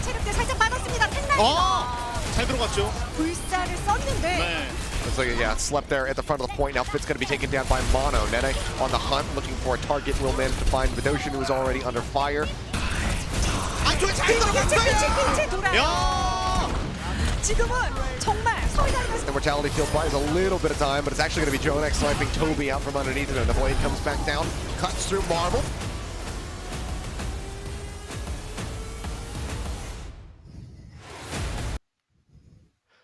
체력대 살짝 빠졌습니다. 잘 들어갔죠. 불사를 썼는데. 네. Looks like yeah, slept there at the front of the point. Now Fit's going to be taken down by Mono. Nene on the hunt, looking for a target. Will manage to find Vidoshin, who is already under fire. 안쪽에 잘 들어갔어요. 돌아요. 야! 지금은 정말 서울 다이너스티. The mortality field buys a little bit of time, but it's actually going to be Jonex sniping Toby out from underneath it, and the blade comes back down, cuts through Marvel.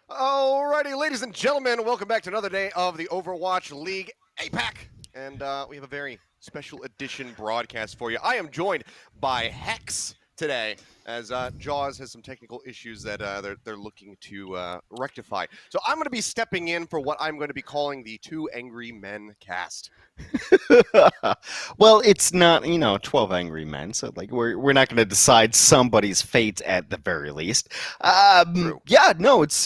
Alrighty, ladies and gentlemen, welcome back to another day of the Overwatch League APAC. And we have a very special edition broadcast for you. I am joined by Hex today, as Jaws has some technical issues that they're looking to rectify. So I'm going to be stepping in for what I'm going to be calling the Two Angry Men cast. Well, it's not, 12 angry men, so like we're not going to decide somebody's fate at the very least. Yeah, no, it's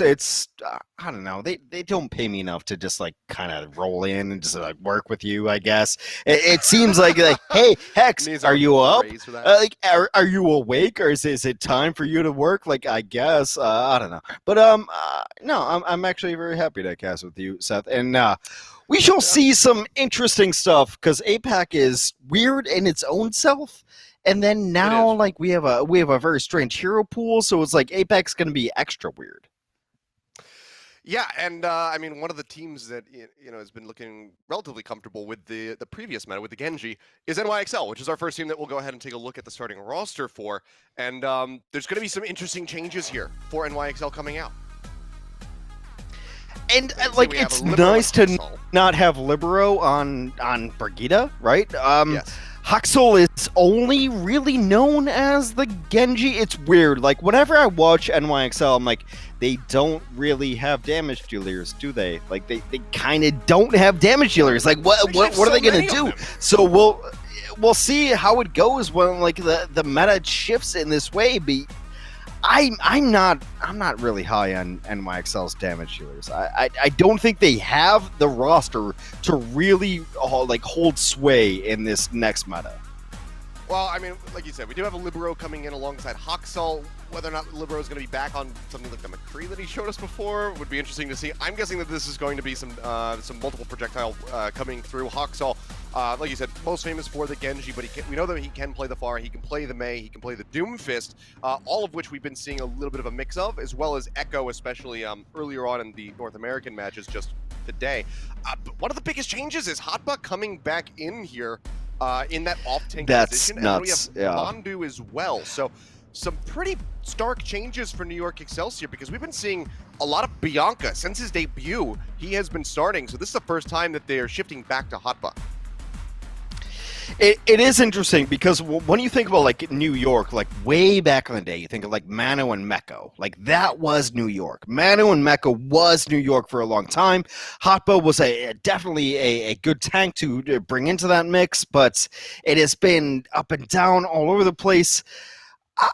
I don't know. They don't pay me enough to just like kind of roll in and just like work with you, I guess. It seems like hey, Hex, are you up? Like are you awake, or is it time for you to work? Like, I guess I don't know. But no, I'm actually very happy to cast with you, Seth. And we shall see some interesting stuff, because APAC is weird in its own self, and then now like we have a very strange hero pool, so it's like APAC's going to be extra weird. Yeah, and I mean, one of the teams that has been looking relatively comfortable with the previous meta, with the Genji, is NYXL, which is our first team that we'll go ahead and take a look at the starting roster for. And there's going to be some interesting changes here for NYXL coming out. And like, it's nice to not have Libero on Brigitte, right? Yes. Haxel is only really known as the Genji. It's weird. Like, whenever I watch NYXL, I'm like, they don't really have damage dealers, do they? Like, they kind of don't have damage dealers. Like, what are they gonna do? So we'll see how it goes when like the meta shifts in this way. But I'm not really high on NYXL's damage dealers. I don't think they have the roster to really like hold sway in this next meta. Well, I mean, like you said, we do have a Libero coming in alongside Haxel. Whether or not Libero is going to be back on something like the McCree that he showed us before would be interesting to see. I'm guessing that this is going to be some multiple projectile coming through. Haxel, like you said, most famous for the Genji, but we know that he can play the Pharah, he can play the Mei, he can play the Doomfist, all of which we've been seeing a little bit of a mix of, as well as Echo, especially earlier on in the North American matches just today. But one of the biggest changes is Hotba coming back in here in that off-tank position. Nuts. And then we have Mandu as well. So some pretty stark changes for New York Excelsior, because we've been seeing a lot of Bianca. Since his debut, he has been starting. So this is the first time that they are shifting back to Hotba. It is interesting, because when you think about like New York, like way back in the day, you think of like Mano and Meko. Like, that was New York. Mano and Meko was New York for a long time. Hotba was definitely a good tank to bring into that mix, but it has been up and down all over the place.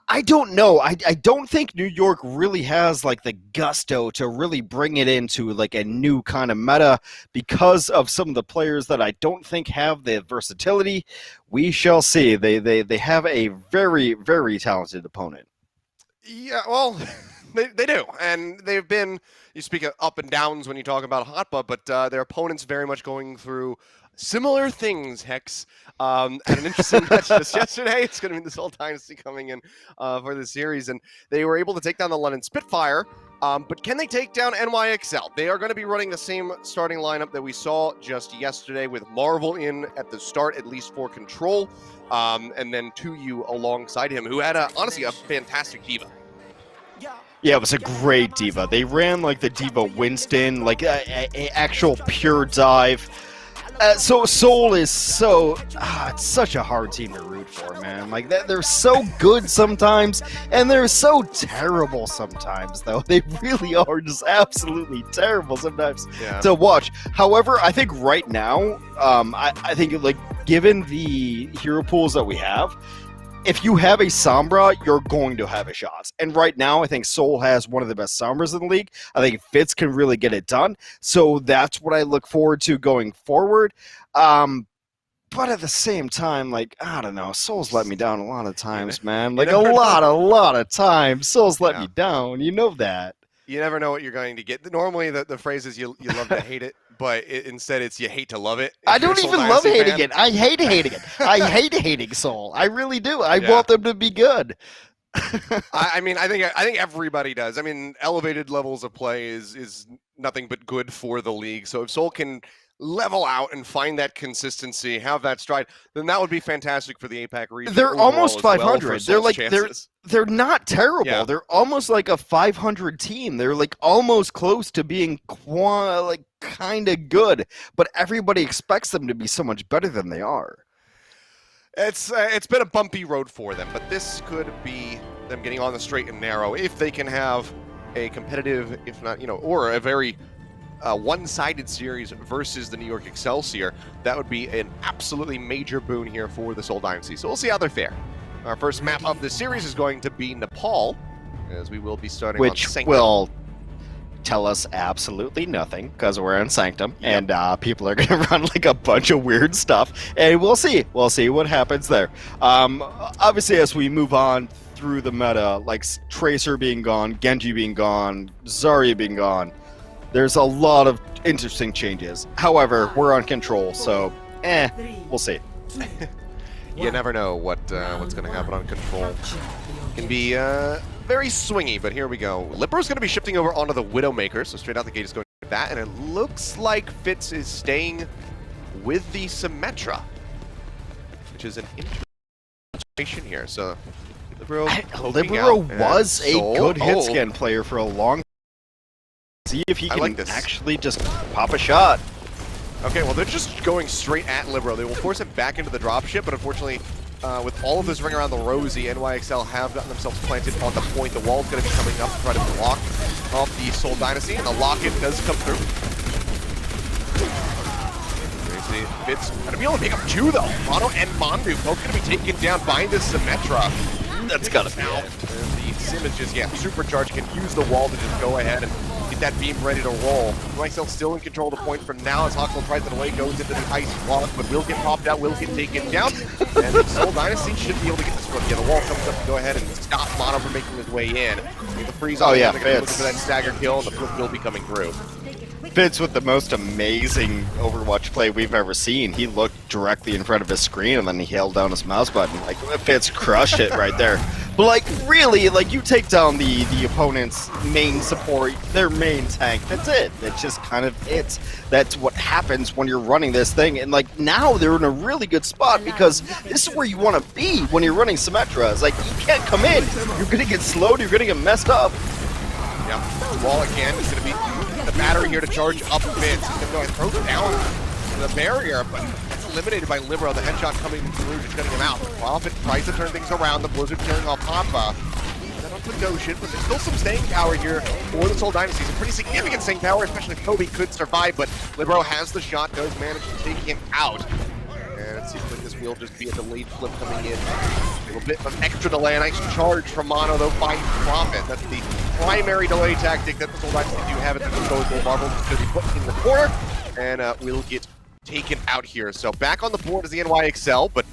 I don't know. I don't think New York really has like the gusto to really bring it into like a new kind of meta, because of some of the players that I don't think have the versatility. We shall see. They have a very, very talented opponent. Yeah, well, they do. And they've been, you speak of up and downs when you talk about Hotba, but their opponents very much going through similar things, Hex. Had an interesting match just yesterday. It's going to be the Seoul Dynasty coming in for the series, and they were able to take down the London Spitfire. But can they take down NYXL? They are going to be running the same starting lineup that we saw just yesterday, with Marvel in at the start, at least for control, and then 2U alongside him, who had honestly a fantastic diva. Yeah, it was a great diva. They ran like the diva Winston, like a actual pure dive. So Seoul is it's such a hard team to root for, man. Like, they're so good sometimes, and they're so terrible sometimes, though. They really are just absolutely terrible sometimes to watch. However, I think right now, I think, like, given the hero pools that we have, if you have a Sombra, you're going to have a shot. And right now, I think Seoul has one of the best Sombras in the league. I think Fitz can really get it done. So that's what I look forward to going forward. But at the same time, like, I don't know, Seoul's let me down a lot of times, man. you Like, a never know. lot of times. Seoul's let Yeah. me down. You know that. You never know what you're going to get. Normally, the phrase is you love to hate it, but instead it's you hate to love it. I If you're a don't Seoul even love Dynasty hating fan. it. I hate hating it. I hate hating Seoul. I really do. I Yeah. want them to be good. I mean, I think everybody does. I mean, elevated levels of play is nothing but good for the league. So if Seoul can level out and find that consistency, have that stride, then that would be fantastic for the APAC region. They're overall almost as well 500. for They're Seoul's like chances. they're not terrible. Yeah. They're almost like a 500 team. They're like almost close to being like kind of good, but everybody expects them to be so much better than they are. It's been a bumpy road for them, but this could be them getting on the straight and narrow if they can have a competitive, if not, or a very one-sided series versus the New York Excelsior. That would be an absolutely major boon here for the Seoul Dynasty. So we'll see how they're fare. Our first map of the series is going to be Nepal, as we will be starting Which on Sanctum. will tell us absolutely nothing because we're in Sanctum, and people are going to run like a bunch of weird stuff, and we'll see. We'll see what happens there. Obviously, as we move on through the meta, like Tracer being gone, Genji being gone, Zarya being gone, there's a lot of interesting changes. However, we're on control, so we'll see. You never know what's going to happen on control. Can be very swingy, but here we go. Libro's going to be shifting over onto the Widowmaker, so straight out the gate is going to do that, and it looks like Fitz is staying with the Symmetra, which is an interesting situation here. So Libro was a good hit scan player for a long time. See if he can actually just pop a shot. Okay, well, they're just going straight at Libro. They will force him back into the dropship, but unfortunately, with all of this ring around the Rosie, NYXL have gotten themselves planted on the point. The wall's going to be coming up to try to block off the Seoul Dynasty, and the lock-in does come through. Fitz going to be able to pick up two, though. Mono and Mandu both going to be taken down by the Symmetra. That's got to be out. The Simmons just, supercharged, can use the wall to just go ahead and get that beam ready to roll. NYXL still in control of the point for now as Hoxel tries it away, goes into the ice block, but will get popped out, will get taken down. And the Seoul Dynasty should be able to get this one. Yeah, the wall comes up to go ahead and stop Mono from making his way in. With the freeze on, they're looking for that stagger kill, and the flip will be coming through. Fitz with the most amazing Overwatch play we've ever seen. He looked directly in front of his screen and then he held down his mouse button. Like, Fitz crushed it right there. But like, really, like, you take down the opponent's main support, their main tank. That's it. That's just kind of it. That's what happens when you're running this thing. And like, now they're in a really good spot because this is where you want to be when you're running Symmetra. It's like, you can't come in. You're going to get slowed. You're going to get messed up. Yeah, wall again is going to be the battery here to charge up Fitz. He's going to go and throw down the barrier, but it's eliminated by Libero. The headshot coming through, just cutting him out. Profit tries to turn things around. The Blizzard killing off Papa. Not on Notion, but there's still some staying power here for the Seoul Dynasty. Some pretty significant staying power, especially if Kobe could survive, but Libero has the shot, does manage to take him out. And it seems like this will just be a delayed flip coming in. A little bit of extra delay, a nice charge from Mono, though, by Profit. That's the primary delay tactic that the Seoul Dynasty do have at the disposal. Marvel is going to be put in the corner, and will get taken out here. So back on the board is the NYXL, but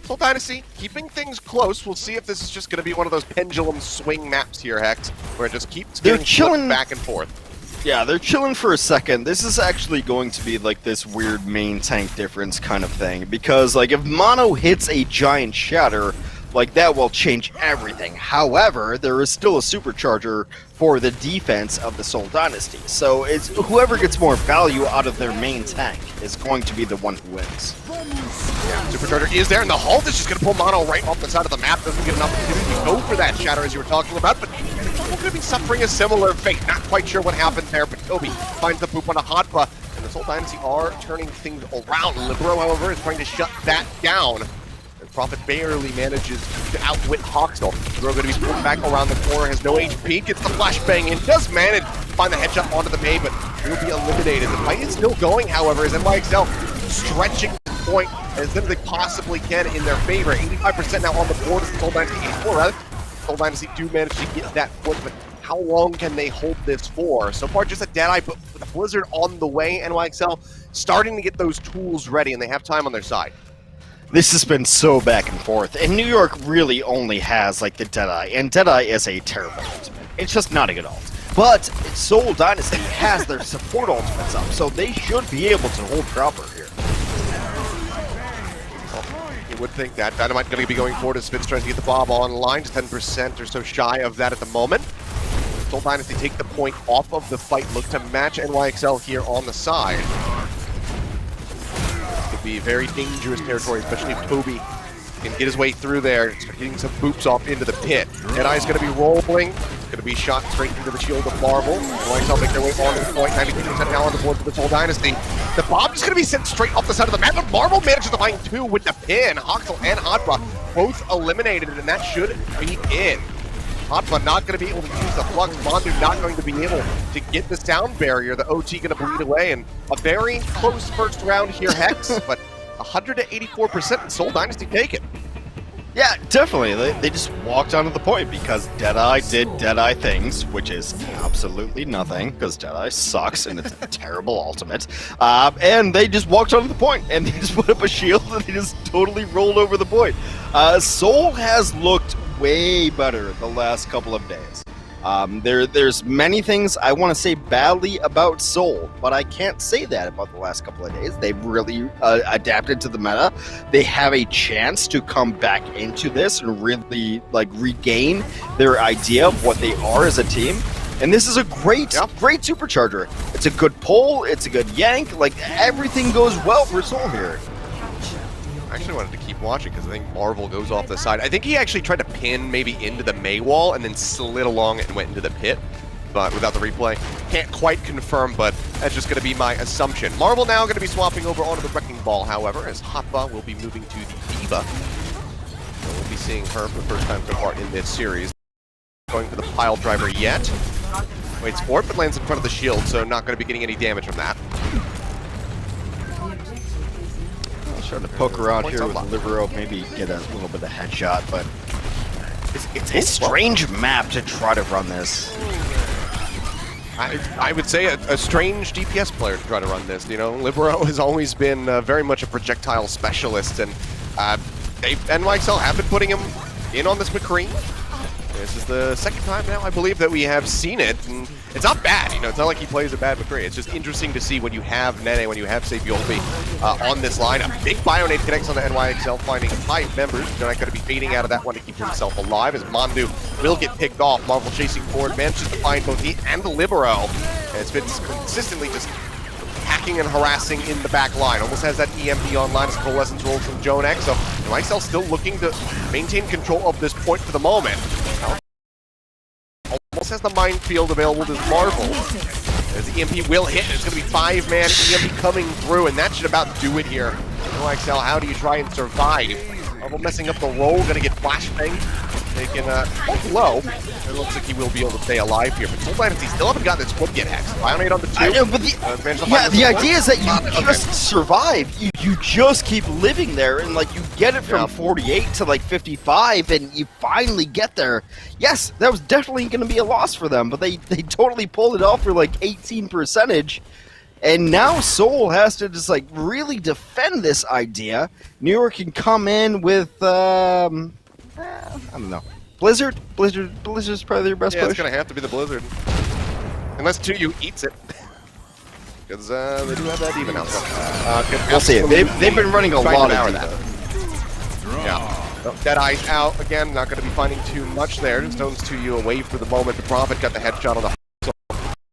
Seoul Dynasty keeping things close. We'll see if this is just going to be one of those pendulum swing maps here, Hex, where it just keeps getting flipped back and forth. Yeah, they're chilling for a second. This is actually going to be like this weird main tank difference kind of thing, because like if Mono hits a giant shatter, like that will change everything. However, there is still a supercharger for the defense of the Seoul Dynasty. So it's whoever gets more value out of their main tank is going to be the one who wins. Yeah, supercharger is there, and the Halt is just going to pull Mono right off the side of the map. Doesn't get an opportunity to go for that shatter as you were talking about, but we're going to be suffering a similar fate. Not quite sure what happened there, but Kobe finds the poop on a Hotba, and the Seoul Dynasty are turning things around. Libero, however, is trying to shut that down. And Prophet barely manages to outwit Hoxel. Libero going to be pulled back around the corner, has no HP, gets the flashbang in, does manage to find the headshot onto the May, but will be eliminated. The fight is still going, however, as NYXL stretching the point as soon as they possibly can in their favor. 85% now on the board as the Seoul Dynasty, 84 rather. Seoul Dynasty do manage to get that foot, but how long can they hold this for? So far, just a Deadeye, but with a Blizzard on the way, NYXL starting to get those tools ready, and they have time on their side. This has been so back and forth, and New York really only has like the Deadeye, and Deadeye is a terrible ultimate. It's just not a good ult. But Seoul Dynasty has their support ultimates up, so they should be able to hold proper here. You would think that. Dynamite going to be going forward as Spitz tries to get the bomb online, just 10% or so shy of that at the moment. Seoul Dynasty take the point off of the fight, look to match NYXL here on the side. Could be very dangerous territory, especially if Toby can get his way through there, start getting some boops off into the pit. Deadeye's going to be rolling. It's going to be shot straight into the shield of Marvel. NYXL make their way on to the point, 92% now on the board for the Seoul Dynasty. The bomb is going to be sent straight off the side of the map, but Marvel manages to find two with the pin. Hoxel and Hotba both eliminated, and that should be it. Hotba not going to be able to use the flux. Mondu not going to be able to get the sound barrier. The OT going to bleed away, and a very close first round here, Hex, but 184% and Seoul Dynasty take it. Yeah, definitely. They just walked onto the point because Deadeye did Deadeye things, which is absolutely nothing because Deadeye sucks and it's a terrible ultimate. And they just walked onto the point and they just put up a shield and they just totally rolled over the point. Seoul has looked way better the last couple of days. There's many things I want to say badly about Seoul, but I can't say that about the last couple of days. They've really adapted to the meta. They have a chance to come back into this and really like regain their idea of what they are as a team. And this is a great supercharger. It's a good pull. It's a good yank. Like everything goes well for Seoul here. I actually wanted to keep watching because I think Marvel goes off the side. I think he actually tried to pin maybe into the May wall and then slid along and went into the pit, but without the replay. Can't quite confirm, but that's just going to be my assumption. Marvel now going to be swapping over onto the Wrecking Ball, however, as Hotba will be moving to the Diva. So we'll be seeing her for the first time so far in this series. Going for the pile driver yet. Waits for it, but lands in front of the shield, so not going to be getting any damage from that. Trying to poke around here with Libero, maybe get a little bit of headshot, but it's a strange map to try to run this. I would say a strange DPS player to try to run this. You know, Libero has always been very much a projectile specialist, and NYXL have been putting him in on this McCree. This is the second time now, I believe, that we have seen it, and it's not bad, you know, it's not like he plays a bad McCree. It's just interesting to see when you have Nene, when you have Sabiolbi on this line. A big Bionade connects on the NYXL, finding 5 members. They're not going to be fading out of that one to keep himself alive, as Mondu will get picked off. Marvel chasing forward, manages to find both he and the Libero, and it's been consistently just hacking and harassing in the back line. Almost has that EMP online as Coalescence rolls from Joan X, so NYXL still looking to maintain control of this point for the moment. Almost has the minefield available to Marvel. As the EMP will hit, there's going to be 5-man EMP coming through, and that should about do it here. NYXL, how do you try and survive? Marvel messing up the roll, going to get flashbanged. Taken low. It looks like he will be able to stay alive here, but Seoul Dynasty still haven't got this flip yet, Hex. Bionade on the 2. I know, but the idea is that you just survive. You just keep living there, and like you get it from 48 to like 55, and you finally get there. Yes, that was definitely going to be a loss for them, but they totally pulled it off for like 18%. And now Seoul has to just like really defend this idea. New York can come in with I don't know. Blizzard's probably their best push. Yeah, it's gonna have to be the Blizzard, unless 2U eats it, because they do have that even out. We'll see. They've been running a lot of that. Yeah. Deadeye's out again. Not going to be finding too much there. Stones 2U away for the moment. The Prophet got the headshot on the.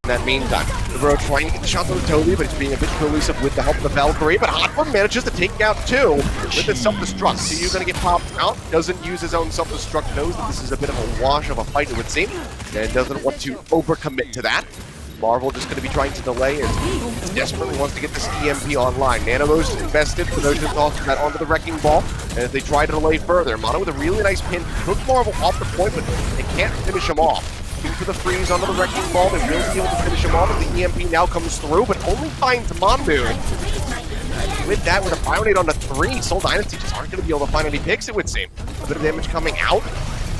In that meantime, Libero trying to get the shots on Toby, but it's being a bit too elusive with the help of the Valkyrie. But Hotba manages to take out 2 with the self-destruct. So you're going to get popped out. Doesn't use his own self-destruct. Knows that this is a bit of a wash of a fight, it would seem, and doesn't want to overcommit to that. Marvel just going to be trying to delay as he desperately wants to get this EMP online. Nano goes invested for those who toss that onto the Wrecking Ball, and as they try to delay further, Mono with a really nice pin took Marvel off the point, but they can't finish him off. For the freeze onto the Wrecking Ball, they will be able to finish him off as the EMP now comes through, but only finds Mondu. With that, with a Bionade on the 3, Seoul Dynasty just aren't going to be able to find any picks, it would seem. A bit of damage coming out,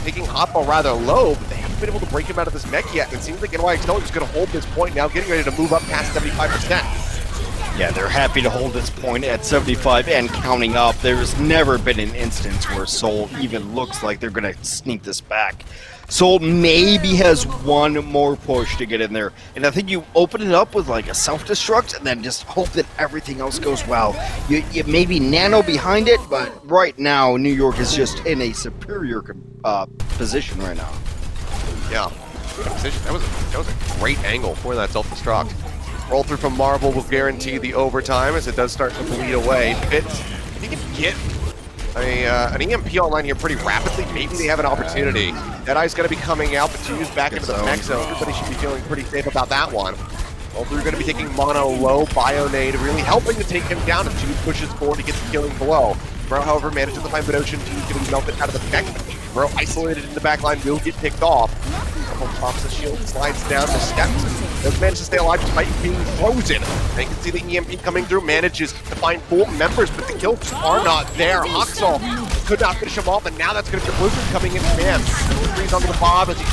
taking Hotba rather low, but they haven't been able to break him out of this mech yet, and it seems like NYXL is going to hold this point now, getting ready to move up past 75%. Yeah, they're happy to hold this point at 75 and counting up. There's never been an instance where Seoul even looks like they're going to sneak this back. Seoul maybe has one more push to get in there. And I think you open it up with like a self-destruct and then just hope that everything else goes well. You maybe nano behind it, but right now New York is just in a superior position right now. Yeah, that was a great angle for that self-destruct. Roll through from Marvel will guarantee the overtime as it does start to bleed away. Fitz, if he can get an EMP online here pretty rapidly, maybe they have an opportunity. Deadeye's going to be coming out, but to use back into the mech zone. Everybody should be feeling pretty safe about that one. Roll through going to be taking mono low, Bionade really helping to take him down as Jude pushes forward to get the killing blow. Bro, however, manages to find Bedosian. Jude's going to be melted out of the mech. Bro, isolated in the back line, will get picked off. Couple pops the shield, slides down the steps. Does manage to stay alive despite being frozen. And you can see the EMP coming through, manages to find 4 members, but the kills are not there. Hoxall could not finish him off, and now that's going to be Blizzard coming in command. Freeze onto the Bob as he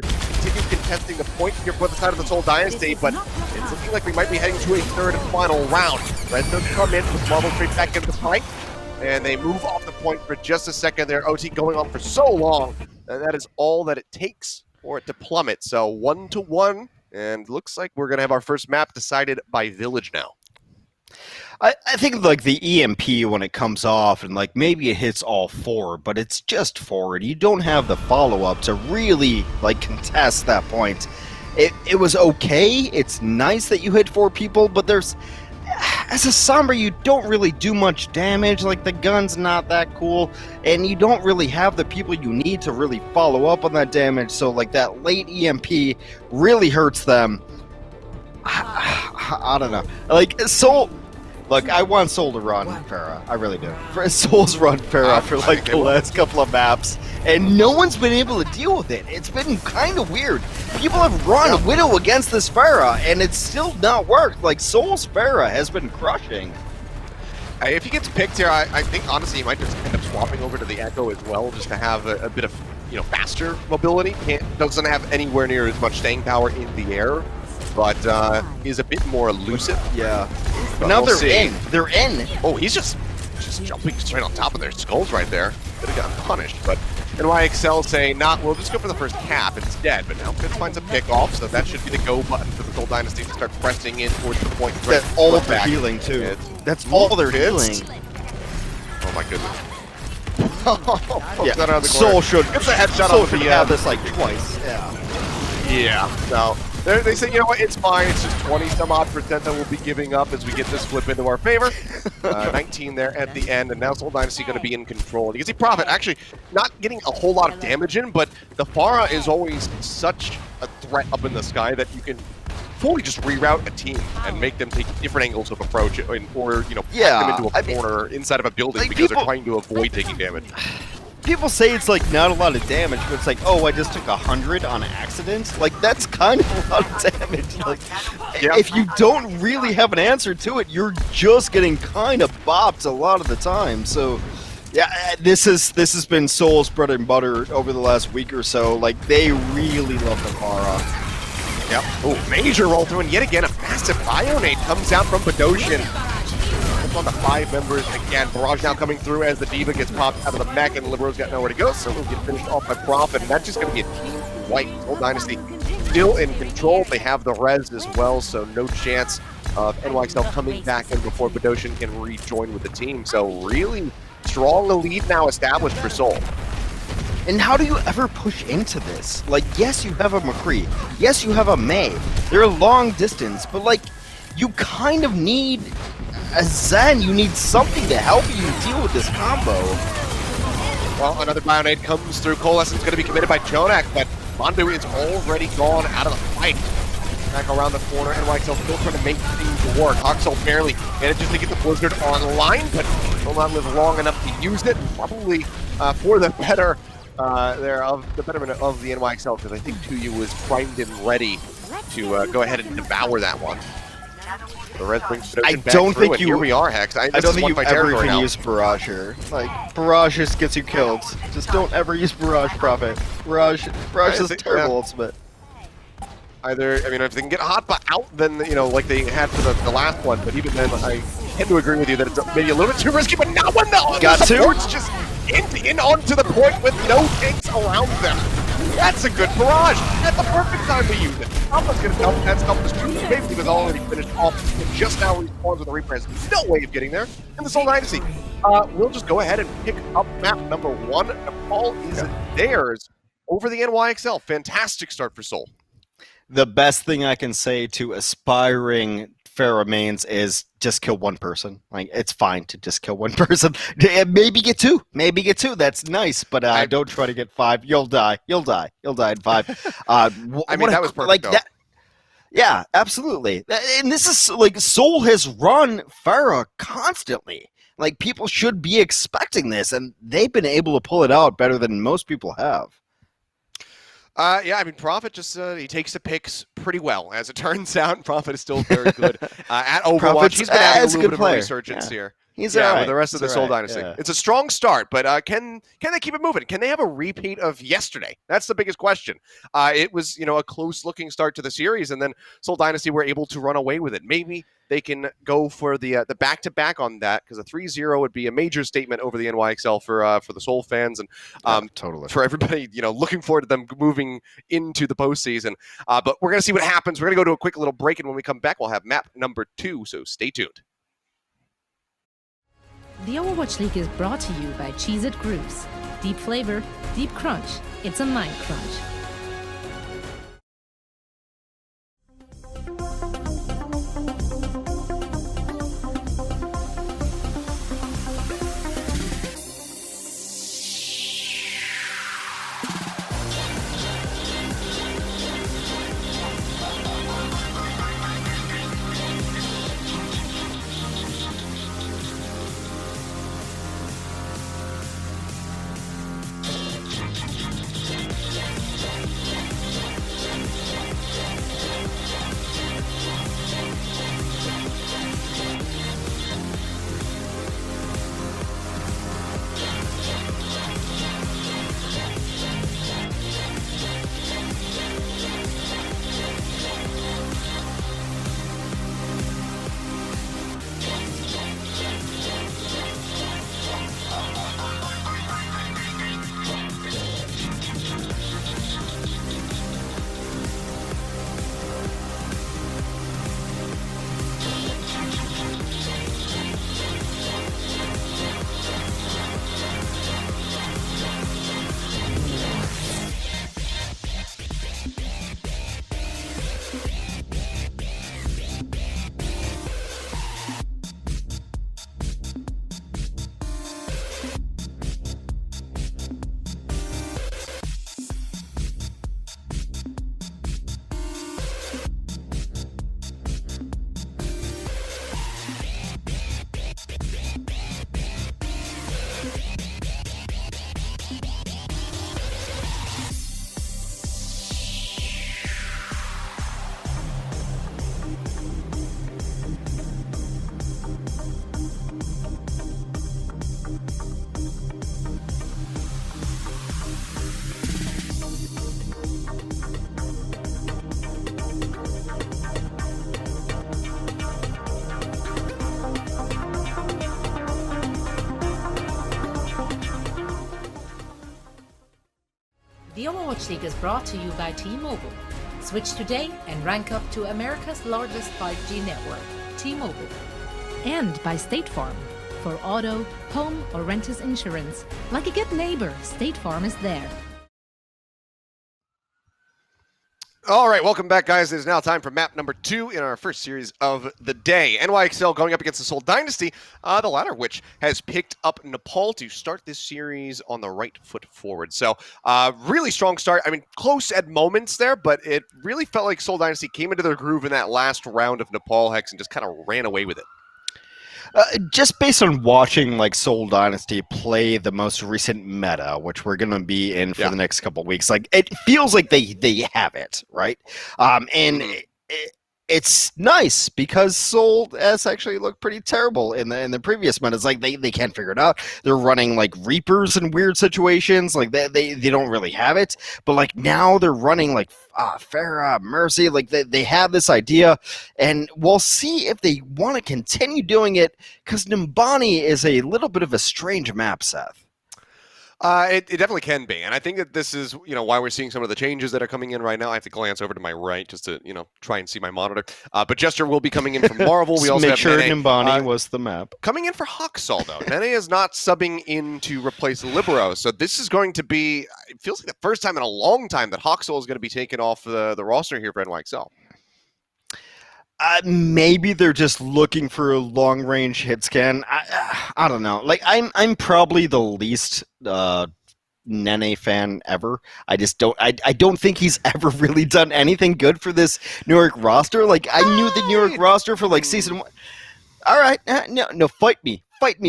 continues contesting the point here for the side of the Seoul Dynasty, but it's looking like we might be heading to a third and final round. Red does come in with Marvel straight back into the fight, and they move off the point for just a second there. OT going on for so long, and that is all that it takes for it to plummet. So 1-1, and looks like we're going to have our first map decided by Village now. I think like the EMP when it comes off and like maybe it hits all 4, but it's just forward. You don't have the follow-up to really like contest that point. It was okay. It's nice that you hit 4 people, but there's, as a Sombra, you don't really do much damage. Like the gun's not that cool, and you don't really have the people you need to really follow up on that damage. So like that late EMP really hurts them. I don't know. Like Soul. Look, I want Seoul to run Pharah. I really do. Soul's run Pharah for like the last couple of maps, and no one's been able to deal with it. It's been kind of weird. People have run Widow against this Pharah, and it's still not worked. Like, Soul's Pharah has been crushing. If he gets picked here, I think honestly he might just end up swapping over to the Echo as well, just to have a bit of faster mobility. Doesn't have anywhere near as much staying power in the air, but is a bit more elusive. Yeah. But now they're in. They're in. Oh, he's just jumping straight on top of their skulls right there. Could have gotten punished, but NY Excel saying, we'll just go for the first cap instead. But now Fitz finds a pick off, so that should be the go button for the Seoul Dynasty to start pressing in towards the point. That's all they're healing too. That's all they're healing. Oh my goodness. Yeah. Soul should. It's a headshot Soul on the should have this like twice. Yeah. So they say, you know what, it's fine. It's just 20-some-odd% that we'll be giving up as we get this flip into our favor. 19 there at the end, and now Seoul Dynasty going to be in control. You can see Prophet actually not getting a whole lot of damage in, but the Pharah is always such a threat up in the sky that you can fully just reroute a team and make them take different angles of approach, or pack them into a corner inside of a building like because they're trying to avoid taking damage. People say it's like not a lot of damage, but it's like, oh, I just took 100 on accident. Like, that's kind of a lot of damage. Like, if you don't really have an answer to it, you're just getting kind of bopped a lot of the time. So, yeah, this has been Soul's bread and butter over the last week or so. Like, they really love the Pharah. Yep. Oh, major roll through, and yet again, a massive Bionade comes out from Bedosian. On the 5 members again. Barrage now coming through as the Diva gets popped out of the mech, and Libero's got nowhere to go, so we'll get finished off by Prophet, and that's just going to be a team white. Seoul Dynasty still in control. They have the res as well, so no chance of NYXL coming back in before Bedosian can rejoin with the team. So really strong lead now established for Seoul. And how do you ever push into this? Like, yes, you have a McCree. Yes, you have a May. They're long distance, but like, you kind of need a Zen. You need something to help you deal with this combo. Well, another Bionade comes through. Coalescence going to be committed by Jonak, but Mandu is already gone out of the fight. Back around the corner, NYXL still trying to make things work. Hoxall barely manages to get the Blizzard online, but will not live long enough to use it. Probably for the better the betterment of the NYXL, because I think 2U was primed and ready to go ahead and devour that one. The Red brings Bedosian back through, and here we are, Hex. I don't think you ever can use Barrage here. Like, Barrage just gets you killed. Just don't ever use Barrage, Prophet. Barrage is terrible ultimate. Either, I mean, if they can get Hotba out, then, you know, like they had for the last one, but even then, I tend to agree with you that it's maybe a little bit too risky, but now one, no! Got the to. support's just in onto the point with no tanks around them. That's a good barrage. At the perfect time to use it. Alpha's gonna dump that stuff. The safety was already finished off. It just now respawns with a repress. No way of getting there. And the Seoul Dynasty. We'll just go ahead and pick up map number 1. Nepal is theirs over the NYXL. Fantastic start for Seoul. The best thing I can say to aspiring Pheromones is just kill one person. Like, it's fine to just kill one person. Maybe get two. Maybe get two. That's nice, but don't try to get 5. You'll die. You'll die. You'll die in 5. I mean, that was perfect, like though. that. Yeah, absolutely. And this is like Seoul has run Pharah constantly. Like, people should be expecting this, and they've been able to pull it out better than most people have. Yeah, I mean, Prophet just, he takes the picks pretty well. As it turns out, Prophet is still very good at Overwatch. Prophet's He's been having a a little good bit of a player. resurgence here. He's yeah, all right. with the rest of the He's Seoul all right. Dynasty. Yeah. It's a strong start, but can they keep it moving? Can they have a repeat of yesterday? That's the biggest question. It was, you know, a close-looking start to the series, and then Seoul Dynasty were able to run away with it. Maybe they can go for the back-to-back on that, because a 3-0 would be a major statement over the NYXL for the Seoul fans and totally for everybody, you know, looking forward to them moving into the postseason. But we're going to see what happens. We're going to go to a quick little break, and when we come back, we'll have map number 2, so stay tuned. The Overwatch League is brought to you by Cheez-It Grooves. Deep flavor, deep crunch. It's a mind crunch. The Overwatch League is brought to you by T-Mobile. Switch today and rank up to America's largest 5G network, T-Mobile. And by State Farm. For auto, home, or renters insurance, like a good neighbor, State Farm is there. All right, welcome back, guys. It is now time for map number 2 in our first series of the day. NYXL going up against the Seoul Dynasty, the latter of which has picked up Nepal to start this series on the right foot forward. So, really strong start. I mean, close at moments there, but it really felt like Seoul Dynasty came into their groove in that last round of Nepal Hex and just kind of ran away with it. Just based on watching like Seoul Dynasty play the most recent meta, which we're gonna be in for the next couple of weeks, like it feels like they have it right, and it's nice because Seoul has actually looked pretty terrible in the previous meta. It's like they can't figure it out. They're running like Reapers in weird situations. Like they don't really have it. But like now they're running like Farah, Mercy. Like they have this idea, and we'll see if they want to continue doing it because Nimbani is a little bit of a strange map, Seth. It definitely can be, and I think that this is, why we're seeing some of the changes that are coming in right now. I have to glance over to my right just to, try and see my monitor. But Jester will be coming in from Marvel. We also make have sure Nene. Nimbani was the map. Coming in for Hawksall, though. Nene is not subbing in to replace Libero, so this is going to be, it feels like the first time in a long time that Hawksall is going to be taken off the roster here for NYXL. Maybe they're just looking for a long-range hit scan. I don't know. Like I'm probably the least Nene fan ever. I just don't. I don't think he's ever really done anything good for this New York roster. Like I knew the New York roster for like season 1. All right, no, fight me,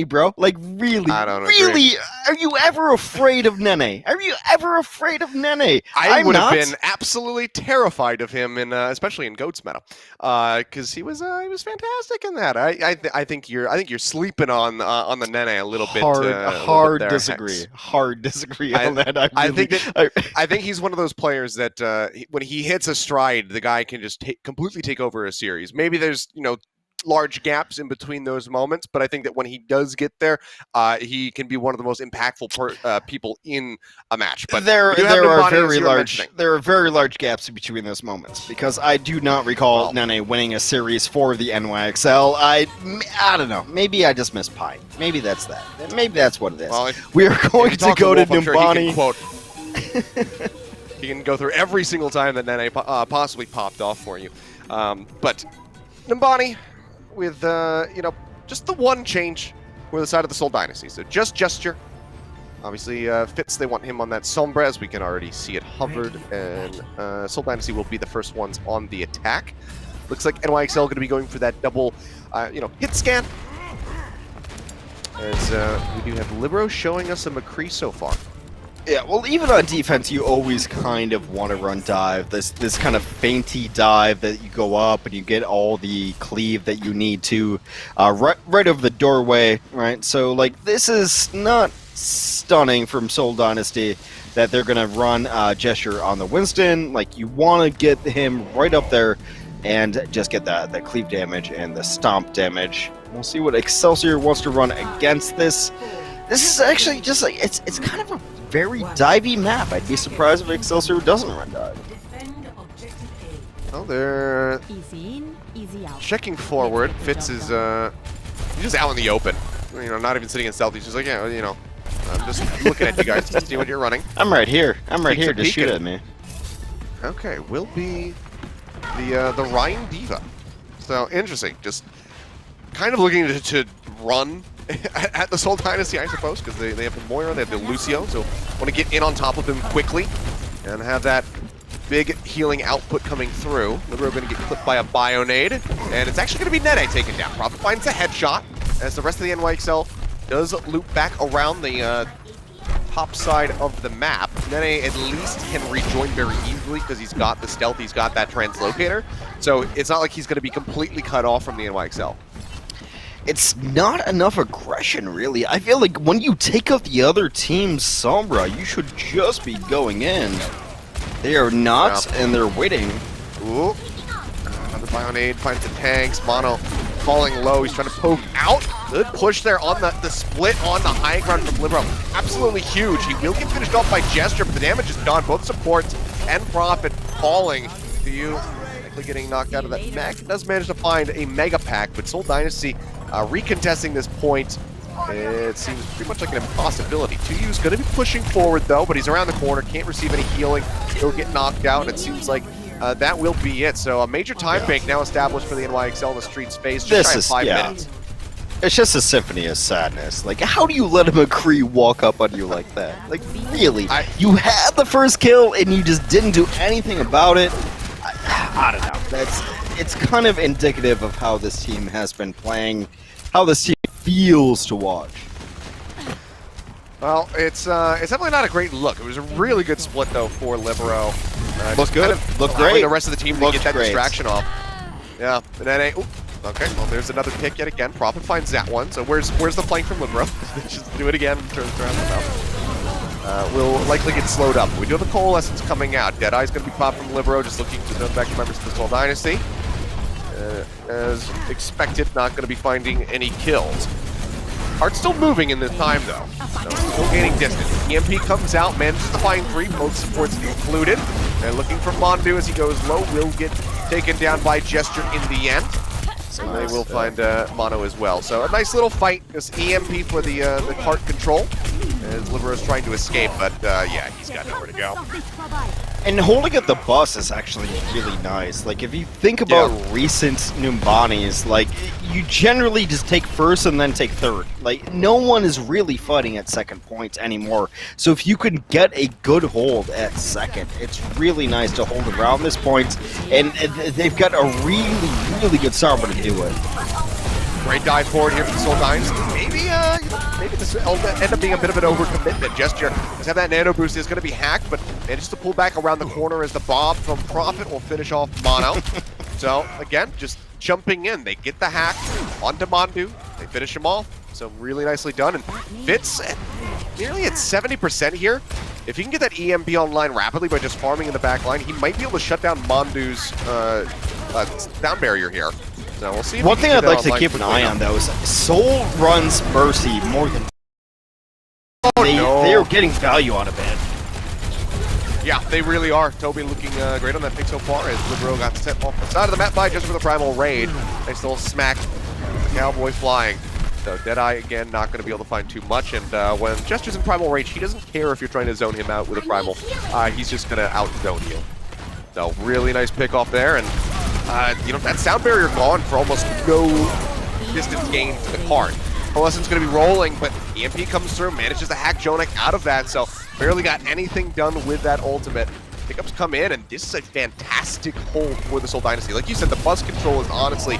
bro. Like really, are you ever afraid of Nene? Are you ever afraid of Nene? I would have been absolutely terrified of him, especially in Goats meta, because he was fantastic in that. I think you're sleeping on the Nene a little bit. Hard disagree on that. I think he's one of those players that when he hits a stride, the guy can just completely take over a series. Maybe there's large gaps in between those moments, but I think that when he does get there, he can be one of the most impactful people in a match. But there are very large gaps in between those moments because I do not recall Nene winning a series for the NYXL. I don't know. Maybe I just missed Pine. Maybe that's that. Maybe that's what it is. Well, we are going to go to Nimbani. He can go through every single time that Nene possibly popped off for you. But Nimbani, with just the one change for the side of the Seoul Dynasty. So just Gesture. Obviously, Fitz, they want him on that Sombra, as we can already see it hovered, and Seoul Dynasty will be the first ones on the attack. Looks like NYXL going to be going for that double, hit scan. As we do have Libero showing us a McCree so far. Yeah, well, even on defense, you always kind of want to run dive. This kind of feinty dive that you go up and you get all the cleave that you need to right over the doorway, right? So, like, this is not stunning from Seoul Dynasty that they're going to run Gesture on the Winston. Like, you want to get him right up there and just get the cleave damage and the stomp damage. We'll see what Excelsior wants to run against this. This is actually just like, it's kind of a very divey map. I'd be surprised if Excelsior doesn't run dive. Oh, they're checking forward. Fitz is he's just out in the open. Not even sitting in stealth. He's just like, I'm just looking at you guys to see what you're running. I'm right here. Just shoot at me. Okay, will be the Ryan Diva. So interesting. Just kind of looking to run at the Seoul Dynasty, I suppose, because they have the Moira, they have the Lucio, so want to get in on top of him quickly and have that big healing output coming through. Libero going to get clipped by a Bionade, and it's actually going to be Nene taken down. Prophet finds a headshot as the rest of the NYXL does loop back around the top side of the map. Nene at least can rejoin very easily because he's got the stealth, he's got that translocator, so it's not like he's going to be completely cut off from the NYXL. It's not enough aggression, really. I feel like when you take out the other team's Sombra, you should just be going in. They are not, and they're waiting. Ooh. Another Bionade finds the tanks. Mono falling low. He's trying to poke out. Good push there on the split on the high ground from Libero. Absolutely huge. He will get finished off by Gesture, but the damage is done. Both supports and Prophet falling to you. Getting knocked out of that. Mac does manage to find a Mega Pack, but Seoul Dynasty recontesting this point, it seems pretty much like an impossibility. 2U's going to be pushing forward, though, but he's around the corner, can't receive any healing. He'll get knocked out, and it seems like that will be it. So a major time bank now established for the NYXL in the street space. Just shy of 5 minutes. It's just a symphony of sadness. Like, how do you let a McCree walk up on you like that? Like, really? You had the first kill, and you just didn't do anything about it. I don't know. It's kind of indicative of how this team has been playing, how this team feels to watch. Well, it's definitely not a great look. It was a really good split though for Libero. Looked good. Kind of Looked great. The rest of the team to get that distraction off. Yeah, and then okay, well there's another pick yet again. Prophet finds that one. So where's the flank from Libero? Just do it again, turns around the mouth. Will likely get slowed up. We do have a coalescence coming out. Deadeye's going to be popped from Libero, just looking to turn back to members of the Seoul Dynasty. As expected, not going to be finding any kills. Heart's still moving in this time though. So still gaining distance. EMP comes out, manages to find 3, both supports included. And looking for Mondu as he goes low, will get taken down by Gesture in the end. So they will find Mono as well. So a nice little fight. This EMP for the cart control. As Libero's trying to escape, but yeah, he's got nowhere to go. And holding at the bus is actually really nice. Like, if you think about recent Numbanis, like, you generally just take first and then take third. Like, no one is really fighting at second point anymore. So if you can get a good hold at second, it's really nice to hold around this point. And they've got a really, really good Sarba to do it. Great dive forward here from Seoul Dynasty. Maybe this will end up being a bit of an overcommitment. Gesture does have that nano boost. Is going to be hacked, but manages to pull back around the corner as the bomb from Prophet will finish off Mono. So again, just jumping in. They get the hack onto Mondu. They finish him off. So really nicely done. And Fitz nearly at 70% here. If he can get that EMP online rapidly by just farming in the back line, he might be able to shut down Mondu's down barrier here. So we'll see. One thing I'd like to keep an eye on though is Seoul runs Mercy more than they are getting value on of it. Yeah, they really are. Toby looking great on that pick so far as Libero got set off the side of the map by just for the Primal Raid. Nice little smack. Cowboy flying. So Deadeye again not going to be able to find too much, and when Gesture's in Primal Rage, he doesn't care if you're trying to zone him out with a Primal. He's just going to out-zone you. So really nice pick off there, and you know, that sound barrier gone for almost no distance gain to the cart. Coalescence going to be rolling, but EMP comes through, manages to hack Jonak out of that, so barely got anything done with that ultimate. Pickups come in, and this is a fantastic hold for the Seoul Dynasty. Like you said, the bus control is honestly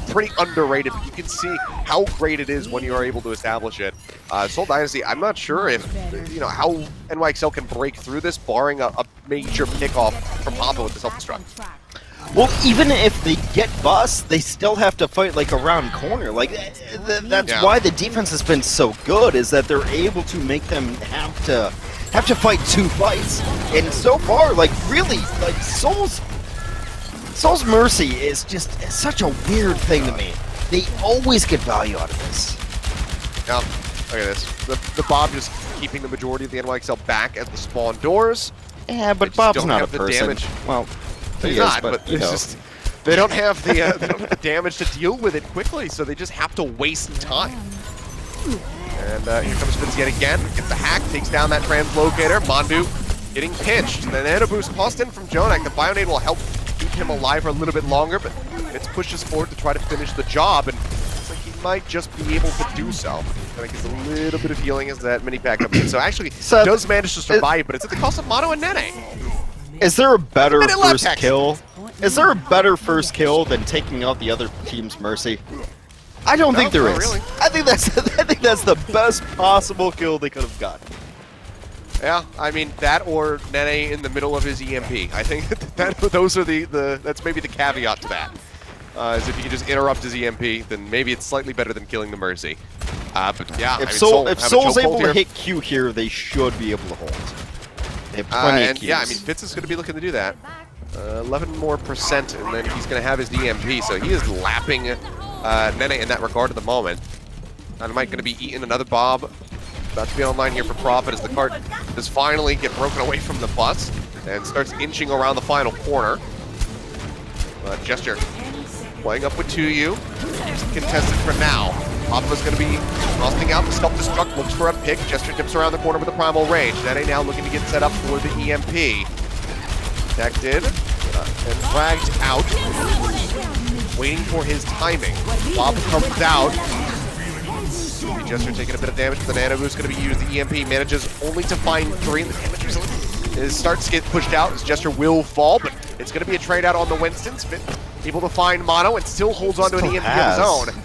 pretty underrated, but you can see how great it is when you are able to establish it. Seoul Dynasty, I'm not sure if, you know, how NYXL can break through this, barring a major pickoff from Papa with the self-destruct. Well, even if they get bust, they still have to fight like around corner. Like that's why the defense has been so good, is that they're able to make them have to fight 2 fights. And so far, like really, like Seoul's Mercy is just such a weird thing to me. They always get value out of this. Now, look at this. The Bob just keeping the majority of the NYXL back at the spawn doors. Yeah, but Bob's not a person. Damage. Well, he's not, but it's just they don't have the damage to deal with it quickly, so they just have to waste time. And here comes Spitz yet again. Gets the hack, takes down that translocator. Mondu getting pinched. And the nano boost tossed in from Jonak. The Bionade will help keep him alive for a little bit longer, but Spitz pushes forward to try to finish the job, and looks like he might just be able to do so. I think it's a little bit of healing as that mini pack comes in. So actually, does manage to survive, but it's at the cost of Mono and Nene. Is there a better first kill? Is there a better first kill than taking out the other team's Mercy? I don't think there is. Really. I think that's the best possible kill they could have gotten. Yeah, I mean that or Nene in the middle of his EMP. I think those are that's maybe the caveat to that. Is if you can just interrupt his EMP, then maybe it's slightly better than killing the Mercy. But yeah, if Seoul's able to hit Q here, they should be able to hold. They have plenty of Qs. Yeah, I mean Fitz is going to be looking to do that. 11% more, and then he's going to have his EMP, so he is lapping Nene in that regard at the moment. Dynamite going to be eating another Bob. About to be online here for Prophet as the cart does finally get broken away from the bus and starts inching around the final corner. Gesture playing up with 2U. Contested for now. Papa's going to be busting out the self-destruct, looks for a pick. Gesture dips around the corner with a Primal Rage. Nene now looking to get set up for the EMP. Protected and dragged out. Waiting for his timing. Papa comes out. Gesture taking a bit of damage, but the Nano Boost going to be used. The EMP manages only to find 3, and the damage result starts to get pushed out as Gesture will fall, but it's going to be a trade out on the Winston. Spit able to find Mono and still holds on to an EMP of his own. And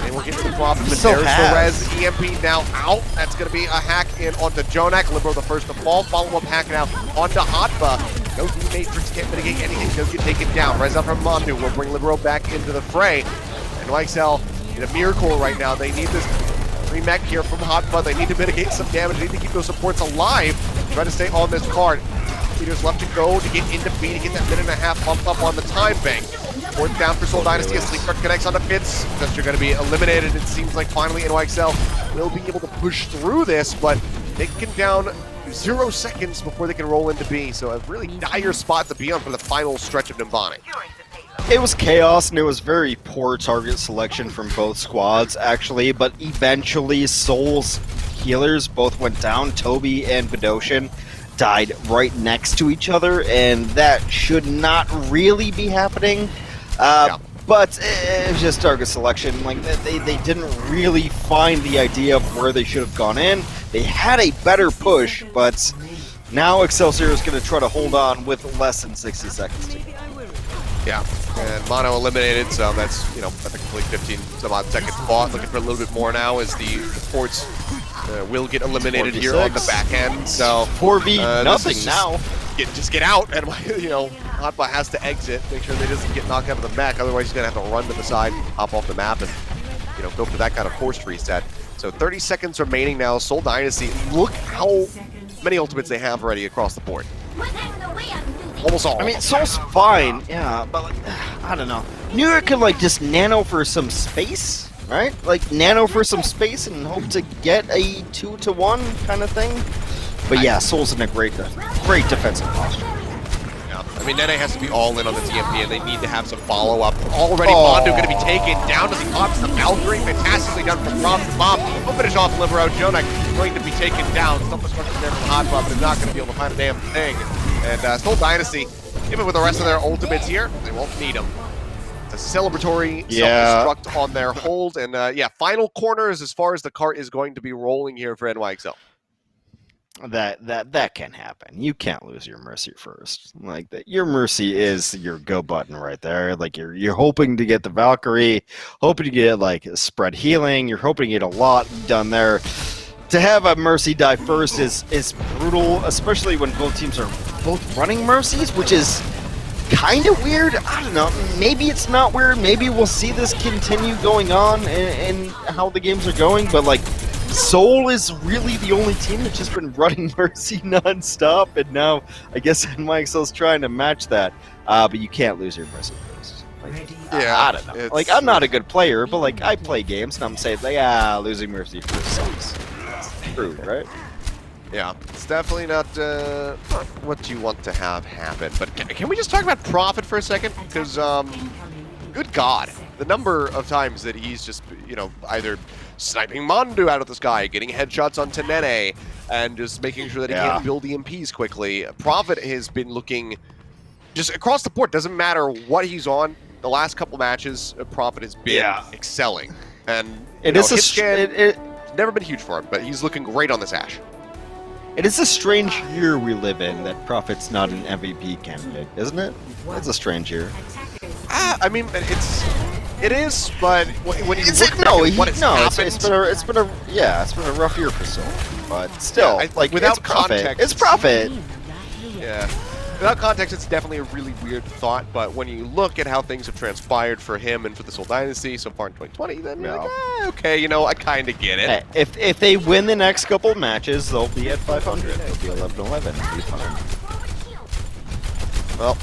then we'll get to the Prophet, but there's the res. EMP now out. That's going to be a hack in onto Jonak. Libero the first to fall. Follow-up hack now onto Hotba. No D-Matrix can't mitigate anything. He'll get taken down. Res up from Mondu will bring Libero back into the fray. And YXL in a miracle right now. They need this remech here from Hotba. They need to mitigate some damage. They need to keep those supports alive. Try to stay on this card. Leaders left to go to get into B to get that minute and a half bumped up on the time bank. Fourth down for Seoul Dynasty as Sleep Card connects on the Fitz. Just you're going to be eliminated. It seems like finally NYXL will be able to push through this, but taken down 0 seconds before they can roll into B. So a really dire spot to be on for the final stretch of Nimbani. It was chaos, and it was very poor target selection from both squads, actually, but eventually Seoul's healers both went down. Toby and Bedosian died right next to each other, and that should not really be happening. But it was just target selection. Like they didn't really find the idea of where they should have gone in. They had a better push, but now Excelsior is going to try to hold on with less than 60 seconds to go. Yeah, and Mono eliminated, so that's, effectively 15 some odd seconds fought. Looking for a little bit more now as the supports will get eliminated here on the back end. So 4v nothing now. Just get out, and Hotba has to exit. Make sure they doesn't get knocked out of the mech. Otherwise, he's gonna have to run to the side, hop off the map, and go for that kind of forced reset. So 30 seconds remaining now. Seoul Dynasty. Look how many ultimates they have already across the board. Almost all. I mean, Seoul's fine, yeah, but I don't know. New York could just nano for some space, right? Nano for some space and hope to get a 2-to-1 kind of thing. But yeah, Seoul's in a great defensive posture. Yeah. I mean, Nene has to be all in on the TMP, and they need to have some follow-up. Already, Mondo going to be taken down as he pops the Valkyrie. Fantastically done from Rob the Bomb. We'll finish off Libero. Jonak going to be taken down. Self-destruction there from Hotba, but is not going to be able to find a damn thing. And Seoul Dynasty, even with the rest of their ultimates here, they won't need them. It's a celebratory self-destruct on their hold. And final corners as far as the cart is going to be rolling here for NYXL. That can happen. You can't lose your Mercy first. Your Mercy is your go button right there. You're hoping to get the Valkyrie, hoping to get spread healing. You're hoping to get a lot done there. To have a Mercy die first is brutal, especially when both teams are both running Mercies, which is kind of weird. I don't know. Maybe it's not weird. Maybe we'll see this continue going on in how the games are going. But Seoul is really the only team that's just been running Mercy nonstop, and now I guess NYXL is trying to match that. But you can't lose your Mercy first. I don't know. I'm not a good player, but I play games, and I'm saying losing Mercy first sucks. True, right? Yeah, it's definitely not what you want to have happen. But can we just talk about Prophet for a second? Because, good God, the number of times that he's just, either sniping Mondu out of the sky, getting headshots on Tenene, and just making sure that he can build EMPs quickly. Prophet has been looking just across the board. Doesn't matter what he's on. The last couple matches, Prophet has been excelling. And it's never been huge for him, but he's looking great on this Ashe. It is a strange year we live in that Prophet's not an MVP candidate, isn't it? It's a strange year. I mean, it is, but when you look at what has happened, it's been a rough year for Seoul, but still, without it's Prophet. context, It's Prophet. Yeah. Without context, it's definitely a really weird thought, but when you look at how things have transpired for him and for the Seoul Dynasty so far in 2020, then you're okay, I kind of get it. Hey, if they win the next couple matches, they'll be at 500. They'll be 11-11. It'll be fine. Well,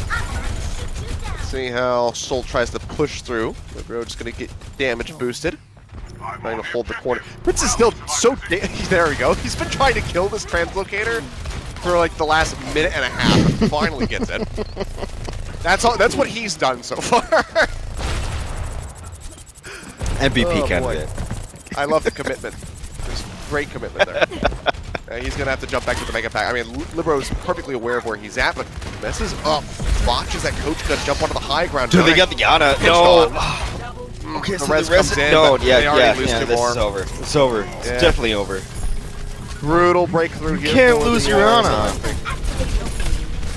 let's see how Seoul tries to push through. Libero just going to get damage boosted. Trying to hold the corner. Prince is still so... There we go. He's been trying to kill this translocator for the last minute and a half, and finally gets it. That's what he's done so far. MVP candidate. I love the commitment. There's great commitment there. He's gonna have to jump back to the Mega Pack. I mean, Libero's perfectly aware of where he's at, but messes up. Botches that coach gonna jump onto the high ground. Dude, they got the Yana. No. Okay, so the res comes in. No, This is over. It's over. It's definitely over. Brutal breakthrough here. You can't lose your Ana.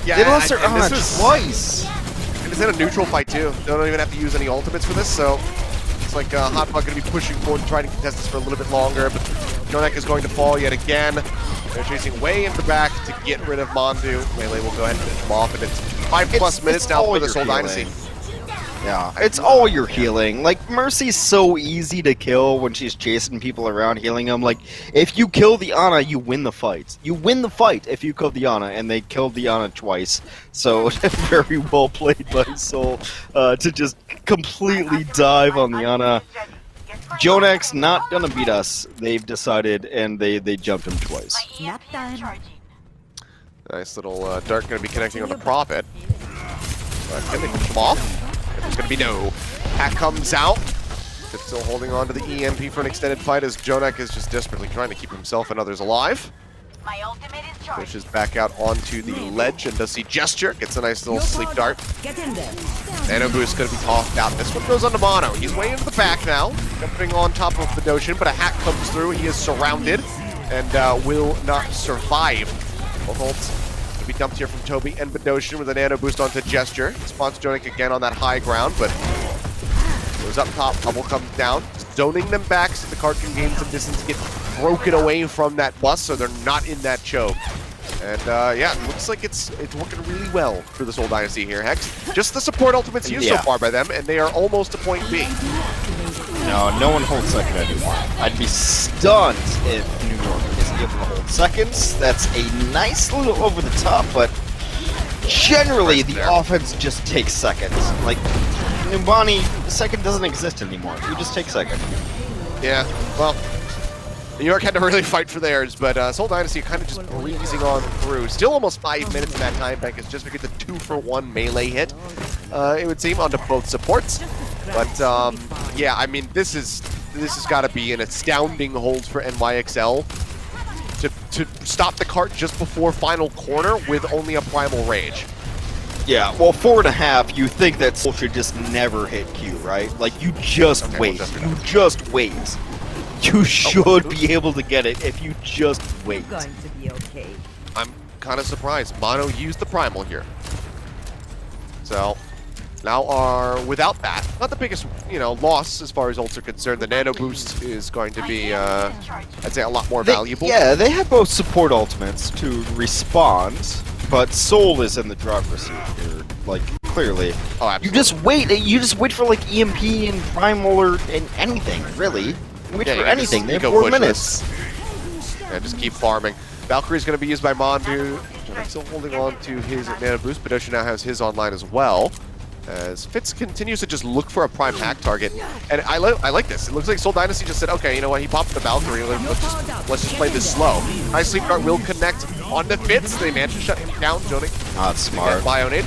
Yeah, they lost their Ana twice. And it's in a neutral fight too. They don't even have to use any ultimates for this, so it's Hotba going to be pushing forward and trying to contest this for a little bit longer, but Jonek is going to fall yet again. They're chasing way in the back to get rid of Mondu. Melee will go ahead and finish him off, and it's 5+ minutes now for the Seoul Dynasty. Yeah, it's all your healing. Like, Mercy's so easy to kill when she's chasing people around, healing them. Like, if you kill the Ana, you win the fight. You win the fight if you kill the Ana, and they killed the Ana twice. So, very well played by Seoul to just completely dive on the Ana. Jonek's not gonna beat us, they've decided, and they jumped him twice. Not done. Nice little dart going to be connecting on the Prophet. But can they push him off? There's going to be no. Hack comes out. It's still holding on to the EMP for an extended fight as Jonek is just desperately trying to keep himself and others alive. My ultimate is charged. Pushes back out onto the ledge and does see gesture. Gets a nice little sleep dart. Get in there. Nano Boost going to be tossed out. This one goes on to Mono. He's way into the back now. Jumping on top of the Notion, but a hack comes through. He is surrounded and will not survive. Both ults to be dumped here from Toby and Bedosian with a Nano Boost onto Gesture. Spawns Jonik again on that high ground, but goes up top. Bubble comes down, zoning them back so the card can gain some distance, get broken away from that bus so they're not in that choke. And yeah, it looks like it's working really well for the Seoul Dynasty here, Hex. Just the support ultimates used so far by them, and they are almost to point B. No one holds second anymore. I'd be stunned if New York isn't able to hold seconds. That's a nice little over the top, but generally the offense just takes seconds. Like, Numbani, second doesn't exist anymore. You just take second. Yeah, well, New York had to really fight for theirs, but Seoul Dynasty kind of just breezing on through. Still almost 5 minutes in that time bank is just to get the 2-for-1 melee hit, it would seem, onto both supports. But yeah, I mean, this has got to be an astounding hold for NYXL to stop the cart just before final corner with only a Primal Rage. Yeah, well, 4.5, you think that Seoul should just never hit Q, right? Like, you just wait. You just wait. You should be able to get it if you just wait. Going to be okay. I'm kind of surprised. Mono used the Primal here. So, now are without that. Not the biggest, loss as far as ults are concerned. The Nano Boost is going to be, I'd say, a lot more valuable. Yeah, they have both support ultimates to respond, but Seoul is in the driver's seat here, like, clearly. Oh, absolutely. You just wait for, like, EMP and Primal or anything, really. Wait for anything. They have 4 minutes. Yeah, just keep farming. Valkyrie's going to be used by Mondu. Jonek still holding on to his Nano Boost. Bedosian now has his online as well. As Fitz continues to just look for a prime hack target. And I like this. It looks like Seoul Dynasty just said, okay, you know what, he popped the Valkyrie. Let's just play this slow. Nice sleep dart will connect onto Fitz. They managed to shut him down. Jonek. That's smart. Bionade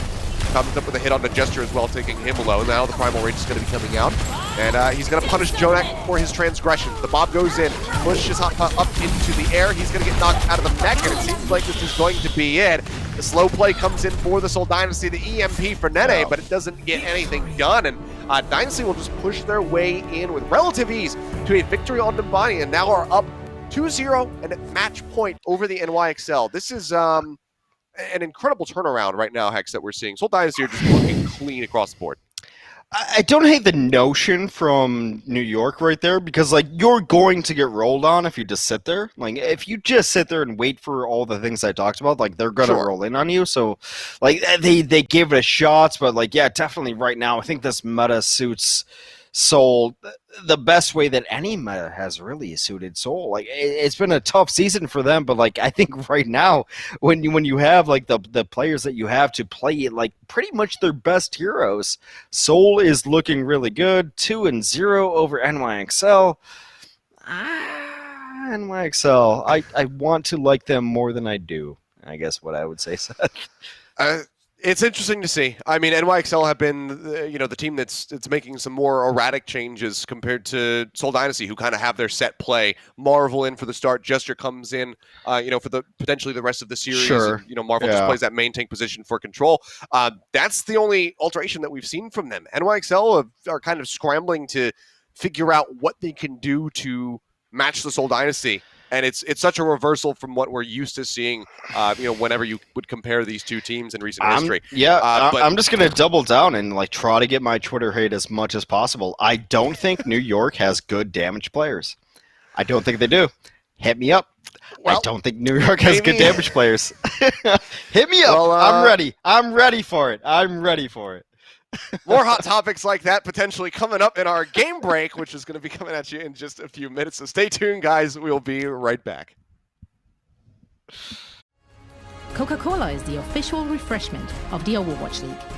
comes up with a hit on the Gesture as well, taking him low. Now the Primal Rage is going to be coming out. And he's going to punish Jonek for his transgression. The Bob goes in, pushes up into the air. He's going to get knocked out of the mech, and it seems like this is going to be it. The slow play comes in for the Seoul Dynasty, the EMP for Nene, but it doesn't get anything done. And Dynasty will just push their way in with relative ease to a victory on Numbani, and now are up 2-0 and at match point over the NYXL. This is an incredible turnaround right now, Hex, that we're seeing. Seoul Dynasty are just looking clean across the board. I don't hate the notion from New York right there, because, like, you're going to get rolled on if you just sit there. Like, if you just sit there and wait for all the things I talked about, like, they're going to roll in on you. So, like, they gave it a shot, but, like, yeah, definitely right now, I think this meta suits Seoul the best way that any meta has really suited Seoul. Like, it's been a tough season for them, but, like, I think right now when you have, like, the players that you have to play, like, pretty much their best heroes, Seoul is looking really good. 2-0 over NYXL. NYXL, I want to like them more than I do, I guess what I would say, Seth. It's interesting to see. I mean, NYXL have been, the team that's making some more erratic changes compared to Seoul Dynasty, who kind of have their set play. Marvel in for the start. Gesture comes in, for the potentially the rest of the series. Sure. And, Marvel just plays that main tank position for control. That's the only alteration that we've seen from them. NYXL are kind of scrambling to figure out what they can do to match the Seoul Dynasty. And it's such a reversal from what we're used to seeing, whenever you would compare these two teams in recent history. But I'm just going to double down and, like, try to get my Twitter hate as much as possible. I don't think New York has good damage players. I don't think they do. Hit me up. Well, I don't think New York has good maybe- damage players. Hit me up. Well, I'm ready. I'm ready for it. I'm ready for it. More hot topics like that potentially coming up in our game break, which is going to be coming at you in just a few minutes. So stay tuned, guys. We'll be right back. Coca-Cola is the official refreshment of the Overwatch League.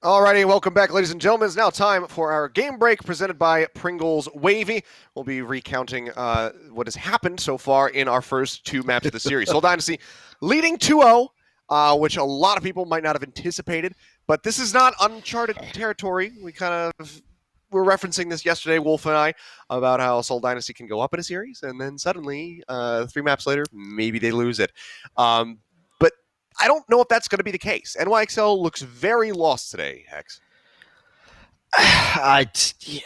Alrighty, welcome back, ladies and gentlemen. It's now time for our game break presented by Pringles Wavy. We'll be recounting what has happened so far in our first two maps of the series. Seoul Dynasty leading 2-0, which a lot of people might not have anticipated, but this is not uncharted territory. We were referencing this yesterday, Wolf and I, about how Seoul Dynasty can go up in a series, and then suddenly, 3 maps later, maybe they lose it. But I don't know if that's going to be the case. NYXL looks very lost today, Hex. Like, That's you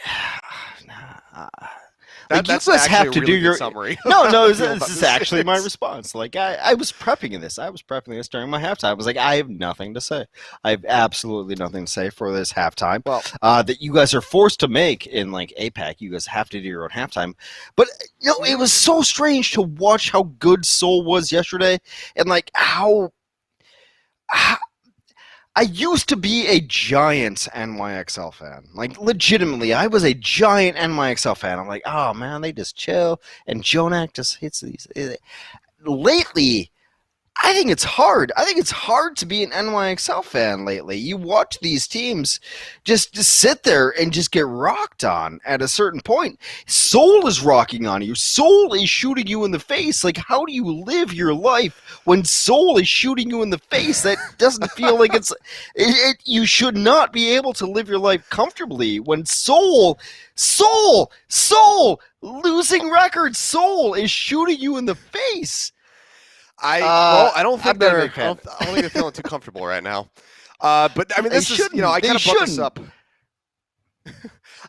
guys actually have a to really do good your summary. No, I feel this about is this actually my series. response. Like, I was prepping this. I was prepping this during my halftime. I was like, I have nothing to say. I have absolutely nothing to say for this halftime. Well, That you guys are forced to make in like APAC. You guys have to do your own halftime. But it was so strange to watch how good Seoul was yesterday, and like how I used to be a giant NYXL fan. Like, legitimately, I was a giant NYXL fan. I'm like, oh, man, they just chill. And Jonak just hits these. Lately, I think it's hard. I think it's hard to be an NYXL fan lately. You watch these teams just sit there and just get rocked on at a certain point. Seoul is rocking on you. Seoul is shooting you in the face. Like, how do you live your life when Seoul is shooting you in the face? That doesn't feel like you should not be able to live your life comfortably when Seoul, losing record, Seoul is shooting you in the face. I don't think not a they're. big fan. I don't think they're feeling too comfortable right now. But I mean, this is. I kind of brought this up.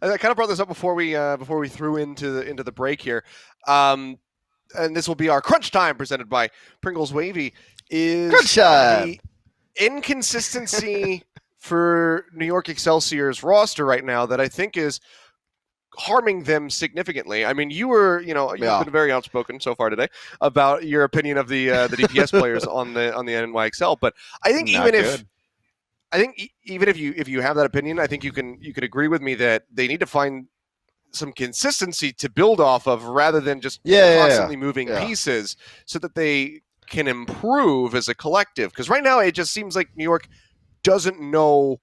I kind of brought this up before we threw into the break here. And this will be our crunch time presented by Pringles Wavy. Is Crunch time. the inconsistency for New York Excelsior's roster right now that I think is harming them significantly. I mean, you've been very outspoken so far today about your opinion of the DPS players on the NYXL, but I think even if you have that opinion, I think you could agree with me that they need to find some consistency to build off of rather than just constantly moving pieces so that they can improve as a collective. Because right now it just seems like New York doesn't know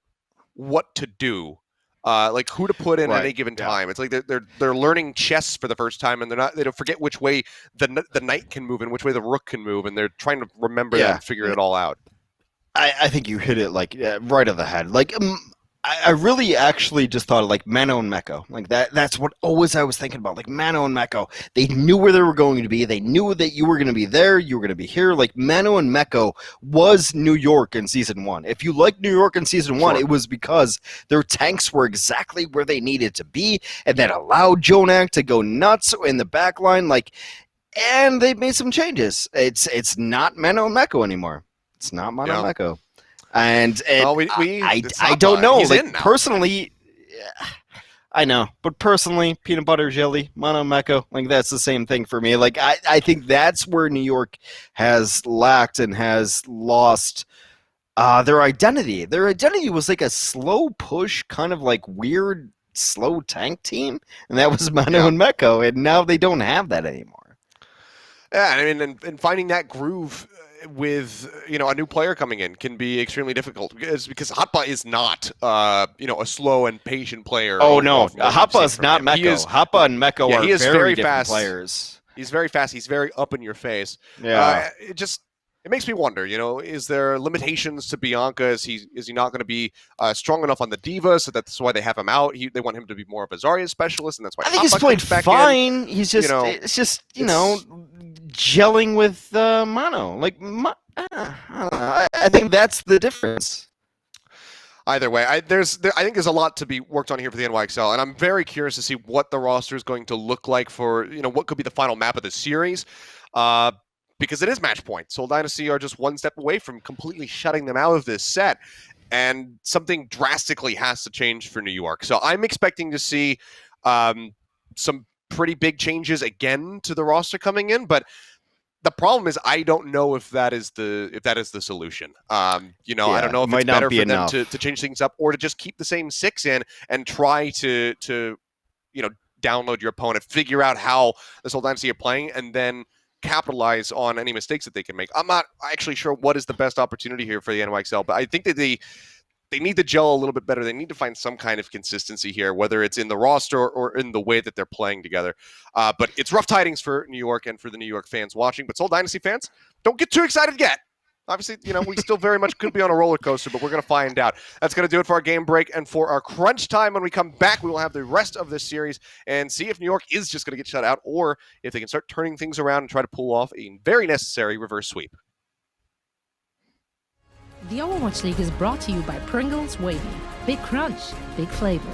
what to do, like who to put in at any given time. It's like they're learning chess for the first time, and they don't forget which way the knight can move and which way the rook can move, and they're trying to remember that and figure it all out. I think you hit it like right on the head. Like I really actually just thought of like Mano and Meko. Like that's what always I was thinking about. Like Mano and Meko. They knew where they were going to be. They knew that you were going to be there. You were going to be here. Like Mano and Meko was New York in Season 1. If you liked New York in Season 1, it was because their tanks were exactly where they needed to be, and that allowed Jonak to go nuts in the back line. Like, and they made some changes. It's not Mano and Meko anymore. It's not Mano and Meko. And I don't know. Like personally, I know, but personally, peanut butter jelly, Mano Meko, like that's the same thing for me. Like I think that's where New York has lacked and has lost their identity. Their identity was like a slow push, kind of like weird slow tank team, and that was Mano and Meko, and now they don't have that anymore. Yeah, I mean, and finding that groove with a new player coming in can be extremely difficult because Hotba is not a slow and patient player. Oh no, Hotba is not Meko. Hotba and Meko are very different fast players. He's very fast. He's very up in your face. Yeah, it makes me wonder. Is there limitations to Bianca? Is he not going to be strong enough on the Diva? So that's why they have him out. They want him to be more of a Zarya specialist, and that's why I think he's played fine. He's just it's just gelling with Mano. Like I think that's the difference. Either way, I think there's a lot to be worked on here for the NYXL, and I'm very curious to see what the roster is going to look like for what could be the final map of the series. Because it is match point. Seoul Dynasty are just one step away from completely shutting them out of this set, and something drastically has to change for New York. So I'm expecting to see some pretty big changes again to the roster coming in, but the problem is I don't know if that is the solution. I don't know if it's better for them to change things up or to just keep the same 6 in and try to download your opponent, figure out how the Seoul Dynasty are playing, and then capitalize on any mistakes that they can make. I'm not actually sure what is the best opportunity here for the NYXL, but I think that they need to gel a little bit better. They need to find some kind of consistency here, whether it's in the roster or in the way that they're playing together. But it's rough tidings for New York and for the New York fans watching. But Seoul Dynasty fans, don't get too excited yet. Obviously, we still very much could be on a roller coaster, but we're going to find out. That's going to do it for our game break and for our crunch time. When we come back, we will have the rest of this series and see if New York is just going to get shut out or if they can start turning things around and try to pull off a very necessary reverse sweep. The Overwatch League is brought to you by Pringles Wavy. Big crunch, big flavor.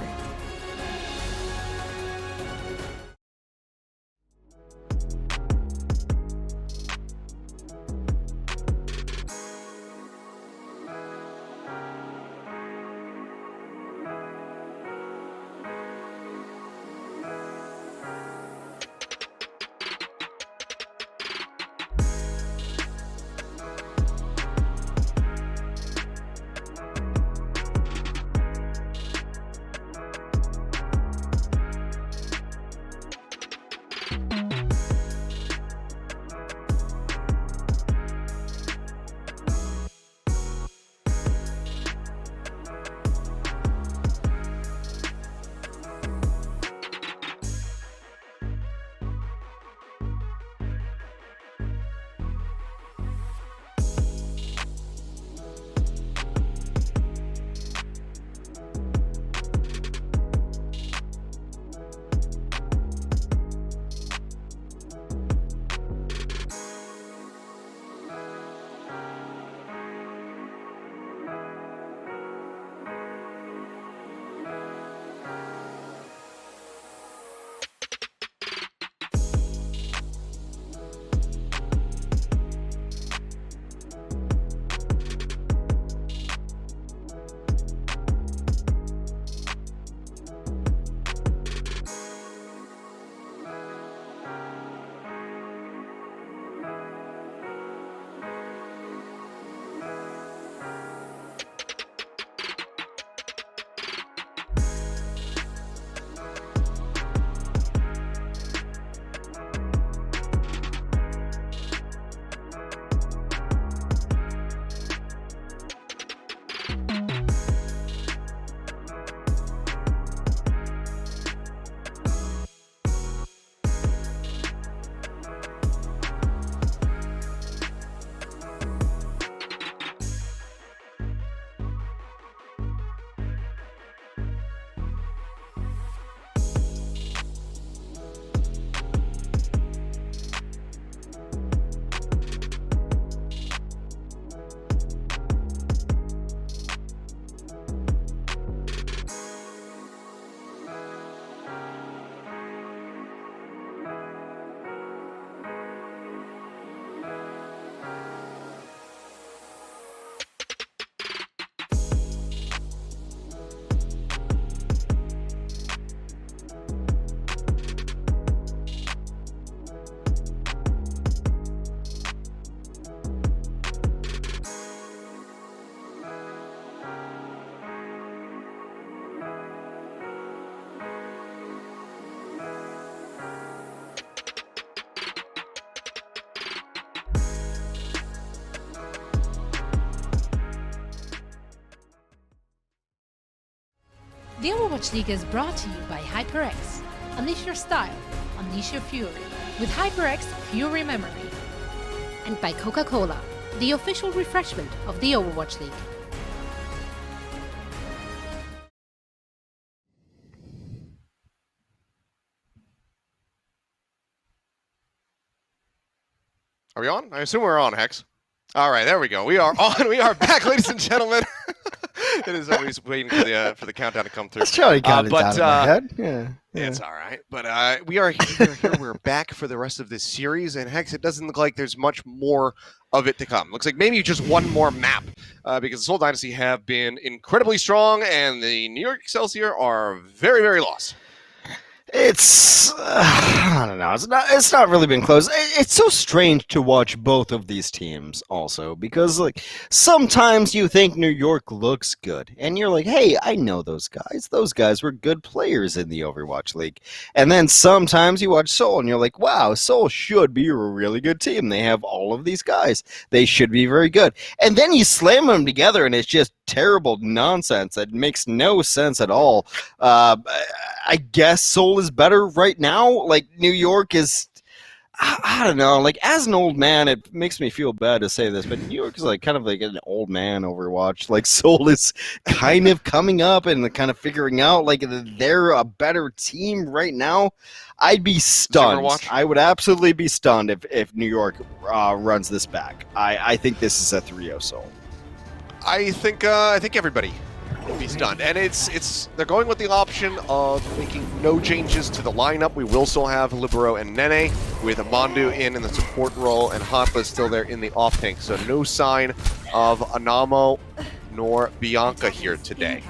The Overwatch League is brought to you by HyperX. Unleash your style, unleash your fury with HyperX Fury Memory. And by Coca-Cola, the official refreshment of the Overwatch League. Are we on? I assume we're on, Hex. All right, there we go. We are on. We are back, ladies and gentlemen. It is always waiting for the countdown to come through. Let's try to count it out of my head. Yeah. It's all right. But we are here. We're back for the rest of this series. And Hex, it doesn't look like there's much more of it to come. Looks like maybe just one more map because the Seoul Dynasty have been incredibly strong and the New York Excelsior are very, very lost. It's I don't know. It's not really been close. It's so strange to watch both of these teams also because like sometimes you think New York looks good and you're like, hey, I know those guys. Those guys were good players in the Overwatch League. And then sometimes you watch Seoul and you're like, wow, Seoul should be a really good team. They have all of these guys. They should be very good. And then you slam them together and it's just terrible nonsense that makes no sense at all. I guess Seoul is better right now. Like New York is, I don't know. Like as an old man, it makes me feel bad to say this, but New York is like kind of like an old man Overwatch. Like Seoul is kind of coming up and kind of figuring out like they're a better team right now. I'd be stunned. I would absolutely be stunned if New York runs this back. I think this is a 3-0 Seoul. I think everybody will be stunned, and they're going with the option of making no changes to the lineup. We will still have Libero and Nene with Amandu in the support role, and Hanpa is still there in the off tank. So no sign of Anamo nor Bianca here today.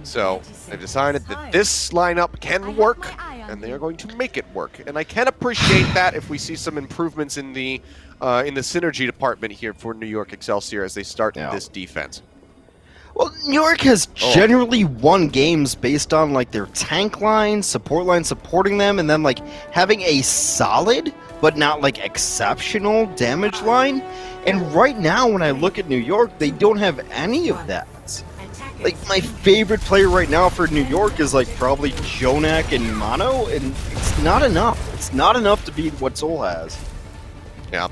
So they've decided that this lineup can work, and they are going to make it work. And I can appreciate that if we see some improvements in the synergy department here for New York Excelsior as they start this defense. Well, New York has generally won games based on like their tank line, support line supporting them, and then like having a solid but not like exceptional damage line. And right now, when I look at New York, they don't have any of that. Like my favorite player right now for New York is like probably Jonak and Mano, and it's not enough. It's not enough to beat what Seoul has. Yeah.